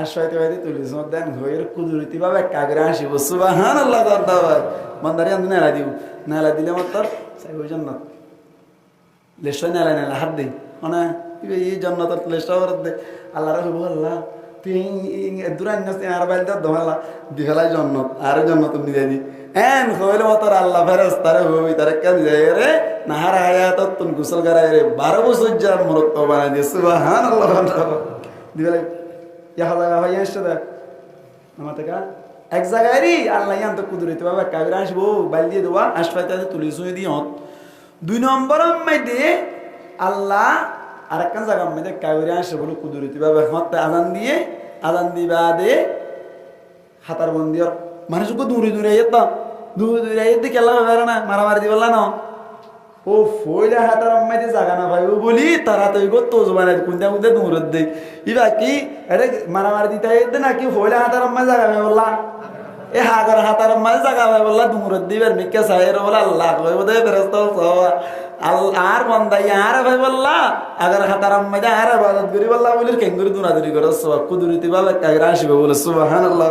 আশ্বাইতে বাইতে তুলিস দেন হইয়ের কুদরতি ভাবে কাগরে আসিব সুবহানাল্লাহ দরদা ভাই মন্দারি আমি নেলা দিব নেলা দিলে আমার তোর সাইব জান্নাত লেশয় নেলা নেলা হাত দেই মানে এই জান্নাতের লেশা ওর দে আল্লাহ রাখব আল্লাহ তুই দুরান নাস আর বাইতে দমালা দিহলাই জান্নাত আর জান্নাত নিয়ে দি এন হইলে মতর আল্লাহ ফেরেশতারে হবি তারে কেন যায় রে নাহার হায়াত তুন গোসল করায় রে 12 বছর যার মরত বানাই দিয়ে সুবহানাল্লাহ দিলে ইয়া হলা ভাইয়া এসে আমার থেকে এক জায়গায় রে আল্লাহ ইয়ান তো কুদরতি বাবা কাবির আসবো বাইল দিয়ে দেওয়া আশফাইতে তুলি সুই দিও 2 নম্বর মধ্যে আল্লাহ আরেকখান জায়গার মধ্যে কাবির আসে বলে কুদরতি বাবা হতে আজান দিবা দে হাতার বন্দিয়র মানুষকে দূরে দূরে যেতাম দূরে যেতে কেলা হবে না মারামারি দিবলা না ও ফইলা হাতার আম্মাইতে জাগা না ভাই ও বলি তারা তো এগো তোজ বানাই কোনটা কোনটা দূরে দে ইবা কি আরে মারামারি দিতে যেতে নাকি ফইলা হাতার আম্মাই জাগা হবে বললা এ হাগার হাতার আম্মাই জাগা হবে বললা দূরে দিবার মিকে সাহের বলা আল্লাহ কই বদে ফেরেশতা সওয়া আর বান্দাই আর ভাই বললা আগার হাতার আম্মাই আর ইবাদত করি বললা বলির কেঙ্গুরি দুনাদুরি করে সওয়া কুদরতি ভাবে কাগরা আসবে বলে সুবহানাল্লাহ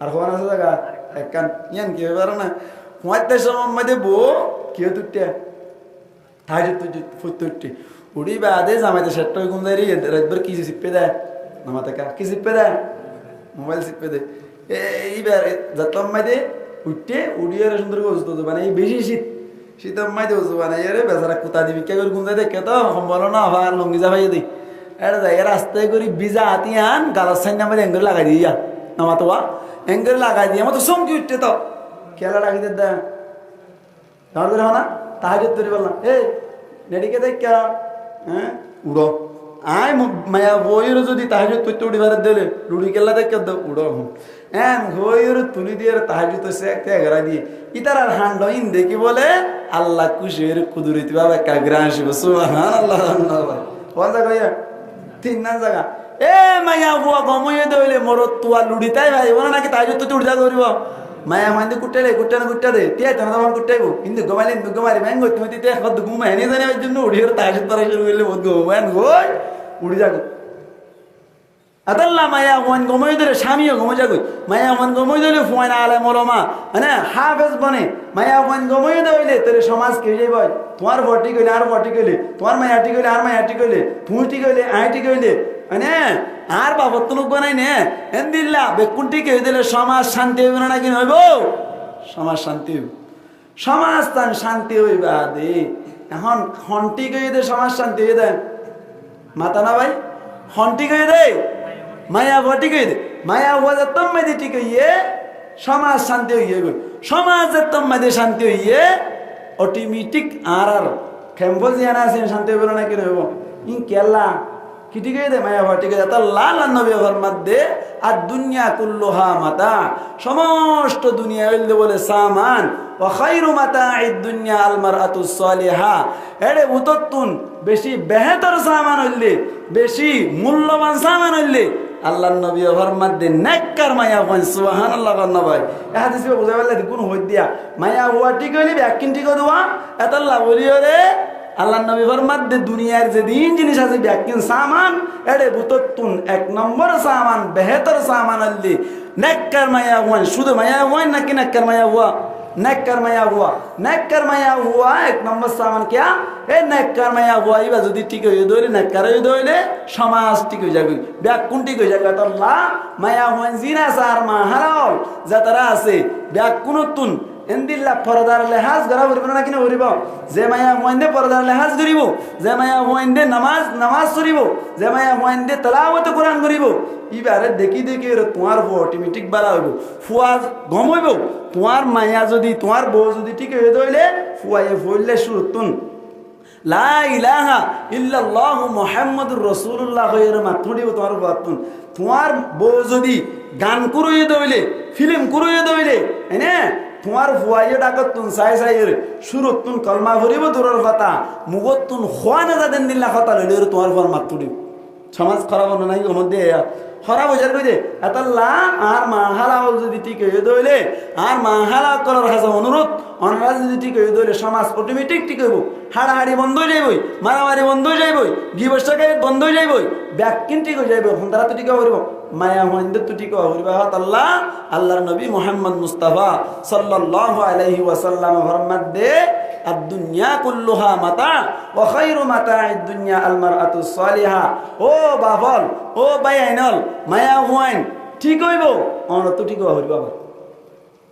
আর হওয়ার আছে জায়গা একখান ইয়ান কি হবে না পঁয়তাল্লিশ সময় মধ্যে বউ কেউ তুটে তাই ফুটতে উড়ি বাদে জামাইতে সেট গুম দেয় রাতবার কি চিপে দেয় নামাতে কি চিপে দেয় মোবাইল চিপে দেয় এইবার যাতলাম মাইদে উঠতে উড়িয়ে সুন্দর ওষুধ মানে এই বেশি শীতের মাইদে ওষুধ বানাই রে বেচারা কুতা দিবি কে করে গুম দেয় দেখে তো সম্বল না আবার লঙ্গি যা ভাইয়ে দিই এটা যাই রাস্তায় করি বিজা হাতি আন গালার সাইন নামে এঙ্গরে লাগাই দিয়া নামাতো এঙ্গরে লাগাই দিয়ে আমার তো চমকি উঠতে তো খেলা রাখি দেয় দাঁড় করে না তাহাজুদ তৈরি বললাম এ নেডিকে দেখ হ্যাঁ উড়ো আয় মায়া বইয়ের যদি তাহাজুদ তুই উড়িবার দিলে রুড়ি কেলা দেখ উড়ো হ্যাঁ বইয়ের তুলি দিয়ে তাহাজুদ তো সে একটা এগারা দিয়ে ইতার আর হান্ড ইন দেখি বলে আল্লাহ কুশের কুদুরিতি বাবা কাগরা আসিব সুবহানাল্লাহ কোন জায়গা 3 না জায়গা এ মায়া বুয়া গময়ে দইলে মোর তুয়া লুড়িতাই ভাই বলে নাকি তাহাজুদ তো উড়িদা করিব মায়া মাইন্দে কুট্টালে কুট্টানো কুট্টাদে তিয়া তেনা তখন কুট্টাইব কিন্তু গোমাইলে গোমারি ম্যাঙ্গো তুমি তিতে খদ ঘুমাই নি জানি ওই জন্য উড়িয়ে তাহাজুদ পড়া শুরু করলে বহুত ঘুমান গই উড়ি যাগো আদাল্লা মায়া ওয়ান গমই ধরে স্বামীও গমই যাগো মায়া ওয়ান গমই ধরে ফুয়ান আলে মলমা মানে হাফেজ বনে মায়া ওয়ান গমই দইলে তোর সমাজ কে যাইব তোমার বটি কইলে আর বটি কইলে তোমার মায়াটি কইলে আর মায়াটি কইলে তুইটি কইলে আইটি কইলে মানে আর বাবত লোক বানাই নে এন দিল্লা বেকুনটি কে দিলে সমাজ শান্তি হইব না কি হইব সমাজ শান্তি হইব সমাজ তান শান্তি হইবা দে এখন হন্টি কই দে সমাজ শান্তি হই দে মাতা না ভাই হন্টি কই দে মায়া বটি কই দে মায়া ওয়াজা তম্মে দি ঠিক হইয়ে সমাজ শান্তি হইয়ে গই সমাজের তম্মে দে শান্তি হইয়ে অটোমেটিক আর খেম্বল জিয়ানা আছে শান্তি হইব না কি হইব ইন কেলা কিটি গই দে মায়া বটি গই তা লাল নবী ফরমাতে আর দুনিয়া কুল্লুহা মাতা সমস্ত দুনিয়া হইলে বলে সামান ওয়া খায়রু মাতাঈদ দুনিয়া আল মারআতুস সালিহা এড়ে উততুন বেশি বেহতর সামান হইলে বেশি মূল্যবান সামান হইলে আল্লাহর নবী ফরমাতে নেককার মায়া কোন সুবহানাল্লাহ কোন ভাই এই হাদিসে বুঝা বললে কোন হই দিয়া মায়া ওয়া ঠিক হইলে ব্যাকিন ঠিক দোয়া এতাল্লাহ বলিও রে আল্লাহর নবী ফরমাতে দুনিয়ার যে দিন জিনিস আছে ব্যাকিন সামান এড়ে উততুন এক নম্বর সামান বেহতর সামান হইলে নেককার মায়া কোন শুধু মায়া কোন নাকি নেককার মায়া ওয়া नेककर माया हुआ एक नंबर सामान क्या ए नेककर माया हुआ इबा যদি ঠিক হই দইলে নেককার হই দইলে সমাজ ঠিক হই যাবে ব্যাকুন ঠিক হই যাবে তো আল্লাহ মায়া হুয়ান জিনা সার মা হারাল যাতারা আছে ব্যাকুনতুন এন্দিল্লা পরদার লেহাজ গরা বলব না কিনা বলিব যে মায়া হুয়ানদে পরদার লেহাজ করিব যে মায়া হুয়ানদে নামাজ করিব যে মায়া হুয়ানদে তেলাওয়াত কোরআন করিব ইবারে দেখি তোমার বউ অটোমেটিক বাড়া হইব ফুয়া গম হইব তোমার মায়া যদি তোমার বউ যদি ঠিক হয়ে দইলে ফুয়ায়ে ফইলে শুরুতুন লা ইলাহা ইল্লাল্লাহ মুহাম্মাদুর রাসূলুল্লাহ এর মাথুড়িব তোমার বাতুন তোমার বউ যদি গান কুরুয়ে দইলে ফিল্ম কুরুয়ে দইলে এনে তোমার ফুয়াইয়ে ডাকতুন সাই সাইয়ের শুরুতুন কলমা ভরিব দূরের কথা মুগতুন খোয়ানা যাদেন দিল্লা কথা লইলে তোমার ফর মাথুড়িব সমাজ খারাপ হলো নাই ওর মধ্যে খারাপ হয়ে যাবে যে এতাল্লা আর মা হালা যদি ঠিক হয়ে দইলে আর মা হালা করার কাছে অনুরোধ অনারা যদি ঠিক হয়ে ধরে সমাজ অটোমেটিক ঠিক হইব, হাড়াহাড়ি বন্ধ হয়ে যাইবই, মারামারি বন্ধ হয়ে যাইবই, গিবসাকাই বন্ধ হয়ে যাইবই, ব্যাকিন ঠিক হয়ে যাইব, তারা তো ঠিক হইব, মায়া মহিন্দের তো ঠিক হইব। আল্লাহ আল্লাহর নবী মুহাম্মদ মুস্তাফা সাল্লাল্লাহু আলাইহি ওয়াসাল্লাম ফরমাত দে আদ-দুনিয়া কুল্লুহা মাতা ওয়া খায়রু মাতা'id দুনিয়া আল মারআতুস সালিহা। ও বাবল, ও বাইনল, মায়া ওয়াইন ঠিক হইব, অন তো ঠিক হইব বাবা।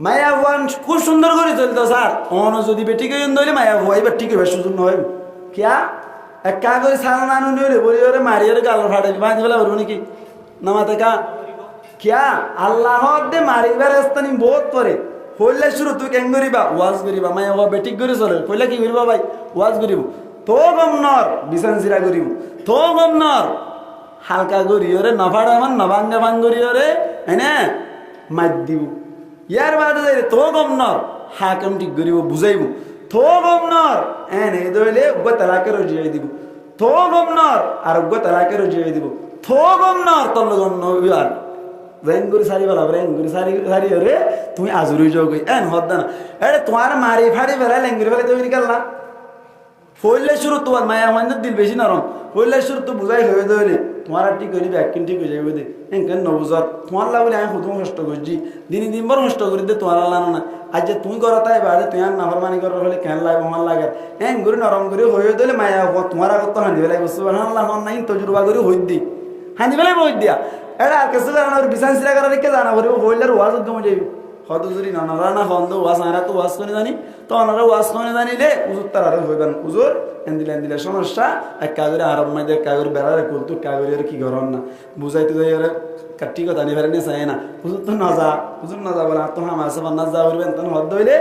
মায়া ওয়ান খুব সুন্দর করে চলতো স্যার, অন যদি বেটি কই ধরে মায়া হইবা ঠিক হইবে, সুযোগ নয় কিয়া এক কা করে সারা নানু নিরে বলি ওরে মারিয়ে গাল ফাড়ে বাঁধি ফেলা বলবো নাকি নামাতে কা কিয়া আল্লাহ দে মারিবার স্থানি বহুত করে হইলে শুরু তুই কেন করিবা ওয়াজ করিবা, মায়া হওয়া বেটিক করে চলে কইলা কি করিবা ভাই ওয়াজ করিব, তো গমনর বিছান চিরা করিব, তো গমনর হালকা করিও রে নফাড়া মান নভাঙ্গা ভাঙ্গ করিও রে এনে মার দিব। ইয়ার বাদে যাই তো গমনর হাকম ঠিক করিব বুঝাইব, তো গমনর এনে দইলে উগ্র তালাকে রজিয়ে দিব, তো গমনর আর উগ্র তালাকে রজিয়ে দিব, তো গমনর তল গমনর ভেন করে সারি বেলা ভেন করে সারি সারি রে তুমি আজুরি যোগ এন হদ্দা না আরে তোমার মারি ফাড়ি বেলা লেঙ্গুরি ফেলে তুমি নিকাল্লা ফইলে শুরু তোমার মায়া মাইন্দ দিল বেশি নরম ফইলে শুরু তো বুঝাই হয়ে ধরে তোমার আর ঠিক হইলি ব্যাকিন ঠিক হয়ে যাবে দে এনকেন নবুজত তোমার লাগলে আমি খুব কষ্ট করছি দিন দিন বড় কষ্ট করি দে তোমার লানো না আজ যে তুমি করো তাই বাদে তুই আর নাফরমানি করার হলে কেন লাগে আমার লাগে এন করে নরম করে হয়ে দিলে মায়া তোমার আগত তো হাঁদি বেলাই বস্তু আল্লাহ নাই তজুরবা করে হই দি হাঁদি বেলাই বই দিয়া এটা আর কিছু জানা ওর বিছান সিরা করা রেখে জানা বলে হইলার ওয়াজ উদ্যম যাইব হয়তো যদি নানারা না হন্দ ওয়াজ আনারা তো ওয়াজ করে জানি তো ওনারা ওয়াজ করে জানিলে উজুর তার আরো হইবেন উজুর এন্দিলে এন্দিলে সমস্যা এক কাগরে আরব মাইদের কাগর বেড়ারে কুলতু কাগরের কি গরম না বুঝাইতে যাই ওরা কাটি কথা নিয়ে ফেরেনি চাই না হুজুর তো না যা হুজুর না যা বলে আর তো হামা আছে না যা করবেন তখন হদ হইলে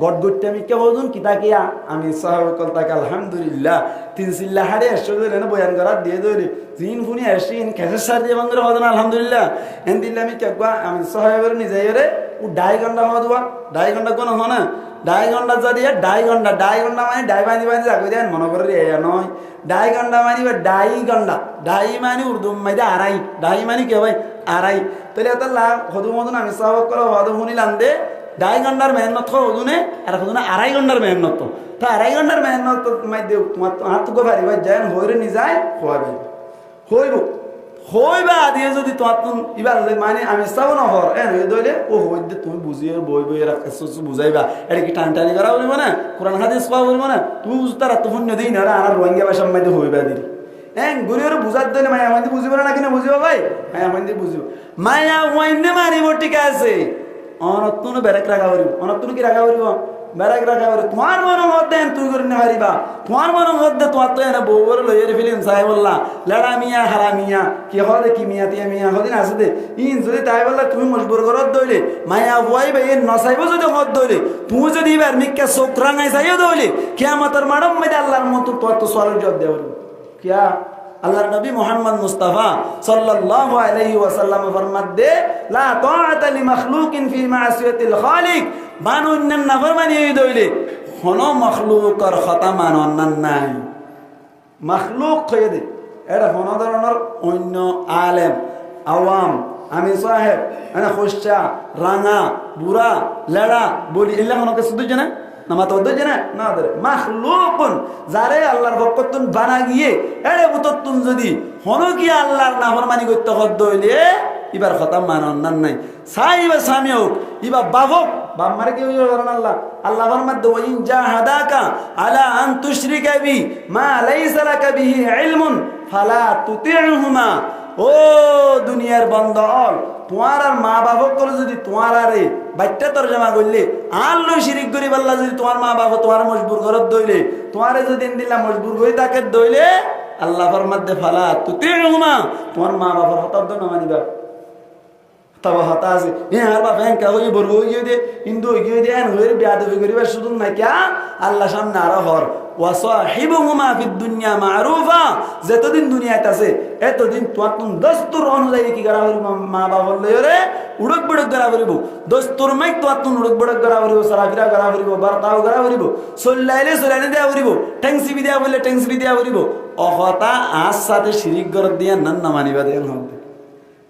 গট গটতে আমি কে বলুন কিতা কিয়া আমি সাহাবকল তাকে আলহামদুলিল্লাহ তিন সিল্লা হাড়ে এসে দিলে না বয়ান করার দিয়ে ধরে জিন ফুনি আসি খেসের সার দিয়ে বাঙ্গরে হদ না আলহামদুলিল্লাহ এন দিল্লা আমি কে আমি সাহাবের নিজে রে ও 2.5 ঘন্টা হওয়া দেওয়া 2.5 ঘন্টা কোনো হয় না 2.5 ঘন্টা যদি 2.5 ঘন্টা মানে ডাই বাঁধি বাঁধি যাকে দেন মনে করে রে নয় 2.5 ঘন্টা মানে 2.5 ঘন্টা 2.5 মানে উর্দু মাইদে আড়াই 2.5 মানে কে ভাই আড়াই তাহলে এত লাভ হদু মতন আমি সাহাবক করে হদ শুনিলাম দে 2.5 ঘন্টার মেহনত হদুনে আর হদুনে 2.5 ঘন্টার মেহনত তো 2.5 ঘন্টার মেহনত মাইদে তোমার হাত গো ভারি ভাই যায় হইরে নি যায় হওয়াবে হইব হইবা দিয়ে যদি তোমার এবার মানে আমি চাও না হর এন হয়ে দইলে ও হইতে তুমি বুঝিয়ে বই বই রাখছো বুঝাইবা এটা কি টানটানি করা বলব না কোরআন হাদিস পাওয়া বলব না তুমি বুঝতে রাত ফোন নদী না আর রোহিঙ্গা ভাষার মধ্যে হইবা দিদি হ্যাঁ গুরিওর বুঝার দইলে মায়া হইতে বুঝিব না কিনা বুঝিব ভাই মায়া হইতে বুঝিব মায়া হইতে মারিব ঠিক আছে অনতুন বেরেক রাখা করিব অনতুন কি রাখা করিব বেরেক রাখা করিব তোমার মনের মধ্যে তুই করে না পারিবা তোমার মনের মধ্যে তোমার তো এনে বউর লইয়ের ফিলিম সাহেবল্লাহ লেড়া মিয়া হারা মিয়া কি হদে কি মিয়া তিয়া মিয়া হদিন আছে দে ইন যদি তাই বললা তুমি মজবুর করত দইলে মায়া বুয়াই ভাই নসাইব যদি হদ দইলে তুমি যদি এবার মিক্কা চোখ রাঙাই চাইও দইলে কিয়ামতের মাডম মধ্যে আল্লাহর মতো তোর তো সওয়ালের জবাব দেওয়া কিয়া আল্লাহর নবী মুহাম্মদ মুস্তাফা সাল্লাল্লাহু আলাইহি ওয়াসাল্লাম ফরমাত দে লা তাআতা লি মাখলুকিন ফি মাসিয়াতিল খালিক বানুন্নান নাফরমানি দইলে কোনো মখলুকর কথা মানন নাই মখলুক কই দে এটা কোন ধরনের অন্য আলেম আওয়াম আমি সাহেব এনা খুশা রাঙা বুড়া লেড়া বলি এলা কোন কিছু দুই জানা নামা তো দুই জানা না ধরে মখলুকুন যারে আল্লাহর বকতুন বানা গিয়ে এড়ে বুততুন যদি হনো কি আল্লাহর নাফরমানি করতে হদ হইলে ইবার কথা মানন নাই সাইবা সামিও ইবা বাবক বাপ মারে কি করেন আল্লাহ আল্লাহ ফরমাত ওয়াইন জাহাদাকা আলা আন তুশরিকা বি মা লাইসা লাকা বিহি ইলমুন ফালা তুতি'হুমা ও দুনিয়ার বন্দল তোমার আর মা বাবা করে যদি তোমার আরে বাচ্চা তরজমা করলে আল্লাহ শিরিক করি আল্লাহ যদি তোমার মা বাবা তোমার মজবুর করত দইলে তোমারে যদি দিন মজবুর হই তাকে দইলে আল্লাহ ফরমাত দে ফালা তুতি'হুমা তোমার মা বাবার হতাদ না মানিবা তবে হতা আছে হ্যাঁ আর বাপ হ্যাঁ কাগজে বলবো গিয়ে দে কিন্তু গিয়ে দে হ্যাঁ হয়ে বেয়াদবি করিবার সুযোগ নাই ক্যা আল্লাহ সামনে আরো হর ওয়াসাহিবুহুমা ফিদ দুনিয়া মারুফা যতদিন দুনিয়াতে আছে এতদিন তোয়াতুন দস্তুর অনুযায়ী কি করা হইব মা বাবার লয়রে উড়ক বড়ক করা হইব দস্তুর মাই তোয়াতুন উড়ক বড়ক করা হইব সারাফিরা করা হইব বার্তাও করা হইব সল্লাইলে সল্লাইনে দেয়া হইব ট্যাংসিবি দেয়া বলে ট্যাংসিবি দেয়া হইব অহতা আজ সাথে শিরিক গর দিয়া নান্না মানিবা দেন হবে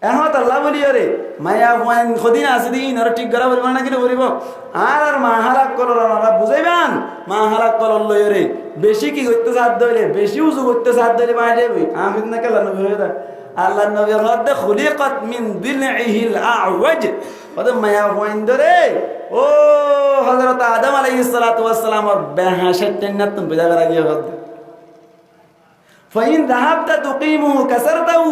এখন আল্লাহ বলি রে মায়া ওয়ান খদিন আছে দিন আর ঠিক করা বলব না কি বলিব আর মা হালাক করো না বুঝে তোরা কলল লইরে বেশি কি করতে সাথ দইলে বেশি উজু করতে সাথ দইলে মাই যাবি আমি না কেলা নবী হয়ে দা আল্লাহ নবী হদে খুলিকাত মিন দিলইহিল আওয়াজ ওদে মায়া হইন্দরে ও হযরত আদম আলাইহিস সালাতু ওয়াস সালাম বেহাশে জান্নাত তুম বিদা করা গিয়ে হদে ফাইন যাহাবতা তুকিমু কাসারতাহু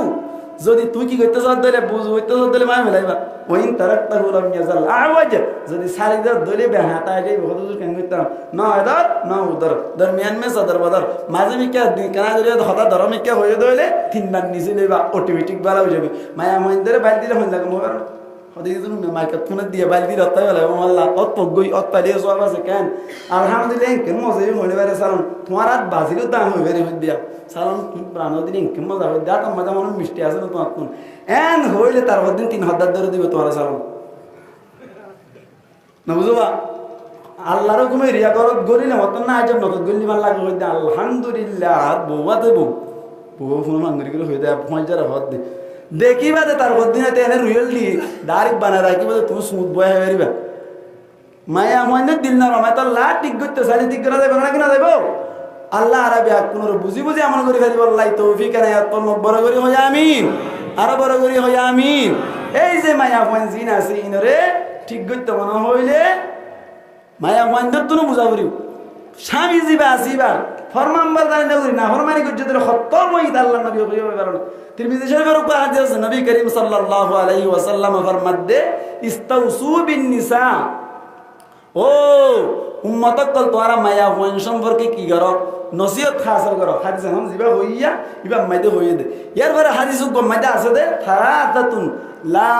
যদি তুই কি করতে সাথ দইলে বুঝ হইতে সাথ দইলে মাই মেলাইবা ওইন তারাকতাহু লাম ইয়াজাল আওয়াজ যদি সারি দর দইলে বেহাতা যাই হদুর কেন কইতাম না এদার না উদর দরমিয়ান মে সদর বদর মাঝে মি কে কানা দইলে হতা ধরমে কে হয়ে দইলে তিনবার নিচে লইবা অটোমেটিক বালা হয়ে যাবে মায়া মহিন্দরে বাইল দিলে হইন লাগে মোবাইল হদিস তুমি মাইকা ফোনে দিয়ে বাইল দিলে অত হলে আল্লাহ অত পগই অত পালিয়ে সব আছে কেন আলহামদুলিল্লাহ কেন মজে হইলে বেরে সালাম তোমার হাত বাজিরও দাম হই বেরে হই দিয়া সালাম প্রাণ দিন কেন মজা হই দিয়া তোমার মজা মনে মিষ্টি আছে না তোমার কোন এন হইলে তারপর দিন 3000 ধরে দিবে তোমার সালাম না বুঝবা আল্লাহর হুকুমে রিয়া করত গরিলে মত না আজব নকত গলি মান লাগে হই দিয়া আলহামদুলিল্লাহ বউয়া দেব বউ ফোন মাঙ্গরি করে হই দিয়া 5000 হদ দে দেখিবা যে তার দিনে এনে রুয়েল দি ডাইরেক্ট বানায় রাখিবা তুমি স্মুথ বয় হয়ে পারিবা মায়া মনে দিল না রমায় তো লা ঠিক করতে সারি ঠিক করা যাবে না কিনা যাইব আল্লাহ আরবি কোন বুঝি বুঝি আমল করি ফেলি বললাই তৌফিক না ইয়াত বড় করি হই আমিন আর বড় করি হই আমিন এই যে মায়া মন জিন আছে ইনরে ঠিক করতে মনে হইলে মায়া মন তুমি বুঝা করিও স্বামী জিবা আসিবা ফরমানবার জানি না করি না ফরমানি করছে তোর খত্তর মহিদ আল্লাহ নবী কইবে পারো না তিরমিজি শরীফের উপর হাদিস আছে নবী করিম সাল্লাল্লাহু আলাইহি ওয়াসাল্লাম ফরমাদে ইস্তাউসু বিন নিসা ও উম্মতক কল তোরা মায়া হইন সম্পর্কে কি করো নসিহত খাসর করো হাদিস हम জিবা হইয়া ইবা মাইদে হইয়ে দে ইয়ার পরে হাদিস কো মাইদে আছে দে থারাতাতুন লা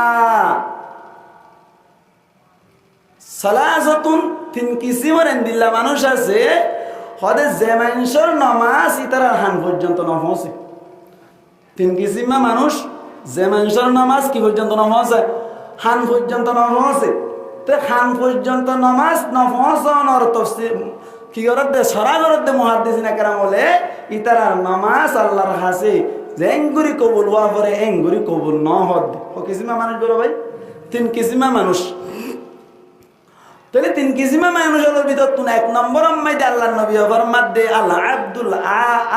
সালাসাতুন তিন কিসিমের দিল্লা মানুষ আছে হদে জেমানসর নামাজ ইতারা হান পর্যন্ত না পৌঁছে তিন কিসিমা মানুষ জেমানসর নামাজ কি পর্যন্ত না পৌঁছে হান পর্যন্ত না পৌঁছে তে হান পর্যন্ত নামাজ না পৌঁছানোর তাফসীর কি করতে সরা করতে মুহাদ্দিসিন کرام বলে ইতারা নামাজ আল্লাহর কাছে জেঙ্গুরি কবুল হওয়া পরে এঙ্গুরি কবুল না হদ ও কিসিমা মানুষ বলো ভাই তিন কিসিমা মানুষ তাহলে তিন কিসিমা মানুষের ভিতর তুমি এক নম্বর আম্মাইদে আল্লাহর নবী ফরমাদে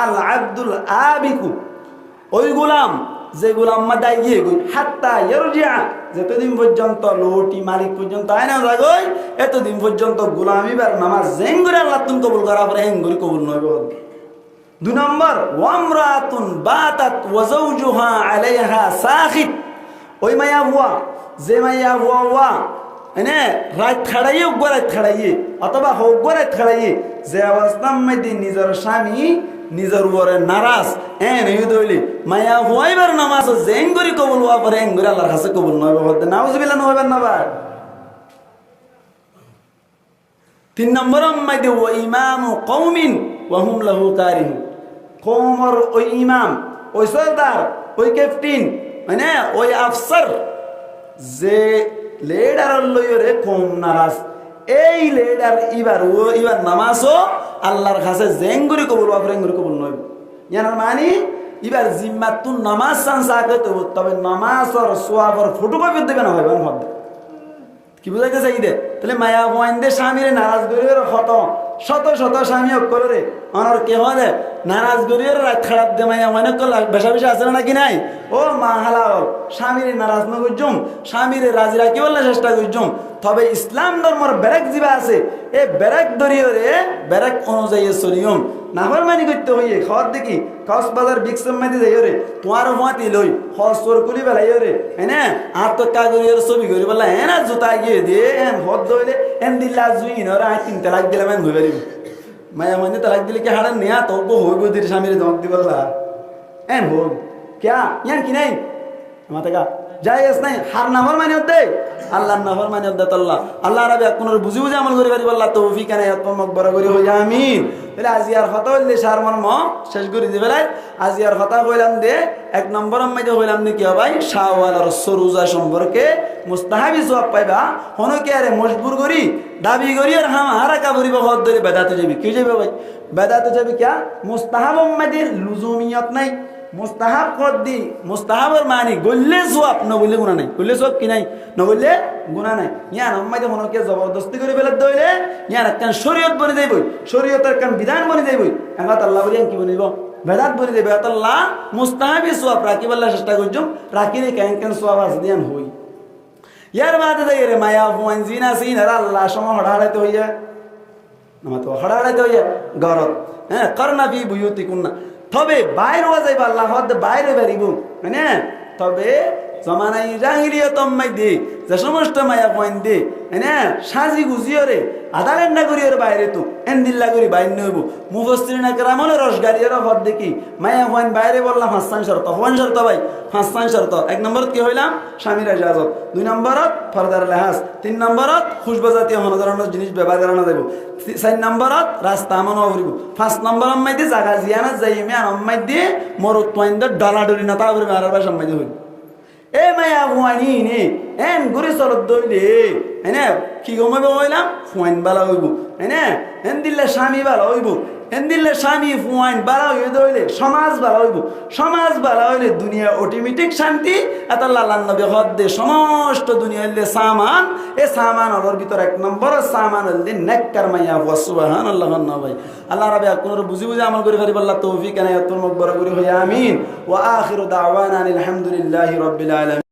আল আব্দুল আবিকু ওই গোলাম যে গোলাম মাদাই গিয়ে গই হাত্তা ইয়ারজিআ যতদিন পর্যন্ত লোটি মালিক পর্যন্ত আয়না লাগই এতদিন পর্যন্ত গোলামি বার নামাজ জেঙ্গুরে আল্লাহ তুমি কবুল করা পরে হেঙ্গুরি কবুল নইবে দুই নম্বর ওয়ামরাতুন বাতাত ওয়া যাওজুহা আলাইহা সাখিত ওই মাইয়া বুয়া যে মাইয়া বুয়া এনে রাত খাড়াইয়ে গোরাত খাড়াইয়ে অথবা হোক গোরাত খাড়াইয়ে যে অবস্থার মধ্যে নিজের স্বামী নিজের উপরে নারাজ এন এই দইলি মায়া হইবার নামাজ জেঙ্গুরি কবুল হওয়া পরে এঙ্গুরি আল্লাহর কাছে কবুল নয় বলতে নাউজুবিল্লাহ নইবেন না ভাই তিন নম্বর মধ্যে ও ইমাম কওমিন ওয়া হুম লাহু কারিহু কওমর ওই ইমাম ওই সরদার ওই ক্যাপ্টেন মানে ওই আফসার যে লিডার লইরে কম নারাজ এই লিডার ইবার নামাজও আল্লাহর কাছে জেঙ্গুরি কবুল বা ফ্রেঙ্গুরি কবুল নয় ইয়ার মানে ইবার জিম্মাতুন নামাজ সানসাকে তবে নামাজর সোয়াবর ফটোকপি দেবে না হয় মধ্যে কি বুঝাইতে চাই দে তাহলে মায়া ওয়াইন্দে স্বামীরে নারাজ করিয়ে কত শত শত স্বামী করে অনর কে হয় নারাজ করিয়ে রাত খারাপ দে মায়া মানে বেশা বেশা আছে নাকি নাই ও মা হালাল স্বামীরে নারাজ না করছুম স্বামীরে রাজি রাখি বললে চেষ্টা করছুম তবে ইসলাম ধর্মর ব্যারেক জিবা আছে এই ব্যারেক ধরিয়ে রে ব্যারেক অনুযায়ী চলিয়ম নাফরমানি করতে হইয়ে খাওয়ার দেখি কক্সবাজার বিক্সম মাদি যাই রে তোমার মাতি লই হসর কুলি বেলাই রে হ্যাঁ আর তো কাগজের ছবি করি বললা হ্যাঁ না জুতা গিয়ে দিয়ে হ্যাঁ হদ ধইলে এন দিল্লা জুই নরা তিন তালাক দিলাম এন হয়ে পারিব মায়া মানে তালাক দিলে কি হাড়া নেয়া তো হইব দির স্বামীর দমক দি বললা এন হোক ক্যা ইয়ান কি নাই মাথা কা জায়েজ নাই হার নাফর মানে দে আল্লাহর নাফর মানে দে আল্লাহ আল্লাহ রাবে কোন বুঝি বুঝি আমল করি পারিব আল্লাহ তৌফিক না ইয়াত মকবরা করি হই আমিন বলে আজিয়ার কথা হইলে সার মর্ম শেষ করে দিবে লাই আজিয়ার কথা কইলাম দে এক নম্বর মধ্যে কইলাম নি কি ভাই শাওয়াল আর সরুজা সম্পর্কে মুস্তাহাবি জবাব পাইবা হনো কি আরে মজবুর করি দাবি করি আর হারাকা করিব হদ ধরে বেদাতে যাবি কি যাবে ভাই বেদাতে যাবি কি মুস্তাহাব মধ্যে লুজুমিয়ত নাই মুস্তাহাব কর দি মুস্তাহাবর মানে গল্লে সোয়াব ন বললে গুণা নাই গল্লে সোয়াব কি নাই ন বললে গুণা নাই ইয়ান আম্মাইতে মনকে জবরদস্তি করে ফেলে দইলে ইয়ান একখান শরীয়ত বনে যাইবই শরীয়তের একখান বিধান বনে যাইবই এঙ্গাত আল্লাহ বলি কি বনিব বেদাত বনে যাইবে আল্লাহ মুস্তাহাবি সোয়াব রাখি বললা চেষ্টা করছুম রাখিলে কেন কেন সোয়াব আছে দিয়ান হই ইয়ার বাদে যাই রে মায়া ফুয়ান জিনা সিন আর আল্লাহ সময় হড়াড়াইতে হইয়া আমার তো হড়াড়াইতে হইয়া গরত হ্যাঁ করনা বি বুয়ুতি কুন্না তবে বাইরে হওয়া যাইবা আল্লাহ বাইরে বেরিব হ্যাঁ তবে জমানাই জাহিলিয়ত মধ্যে যে সমস্ত মায়া পয়েন্ট দে হ্যাঁ সাজি গুজিও রে আধা ঘন্টা করি ওর বাইরে তো এন্দিল্লা করি বাইরে নইব মুফসসিরিন কেরামল রসগারিয়ার হদ দেখি মায়া পয়েন্ট বাইরে বললাম হাসান শর্ত হন শর্ত ভাই হাসান শর্ত এক নম্বরত কি হইলাম স্বামীর ইজাজত দুই নম্বরত ফরদার লেহাজ তিন নম্বরত খুশবজাতীয় হনধরনের জিনিস ব্যবহার করানো যাব চার নম্বরত রাস্তা আমন হরিব পাঁচ নম্বর আম্মাই দিয়ে জাগা জিয়ানত যাই আমি আম্মাই দিয়ে মরত পয়েন্ট ডলাডলি না তা করে আর বাস আম্মাই দিয়ে হইল এ মায়া ফুয়ানি নে এন ঘুরে চলত দইলে হ্যাঁ কি গমাইব হইলাম ফুয়াইন বালা হইব হ্যাঁ এন দিলে স্বামী বালা হইব এন দিলে স্বামী ফুয়াইন বালা হইব দইলে সমাজ বালা হইব সমাজ বালা হইলে দুনিয়া অটোমেটিক শান্তি এত লাল্লান নবী হদ দে সমস্ত দুনিয়া হইলে সামান এ সামান অলর ভিতর এক নম্বর সামান হইলে নেককার মাইয়া ফুয়া সুবহানাল্লাহ না ভাই আল্লাহ রাব্বি আপনারা বুঝি বুঝি আমল করে ফারিব আল্লাহ তৌফিক এনায়াত মকবরা করে হই আমিন ওয়া আখিরু দাওয়ানা আলহামদুলিল্লাহি রাব্বিল আলামিন।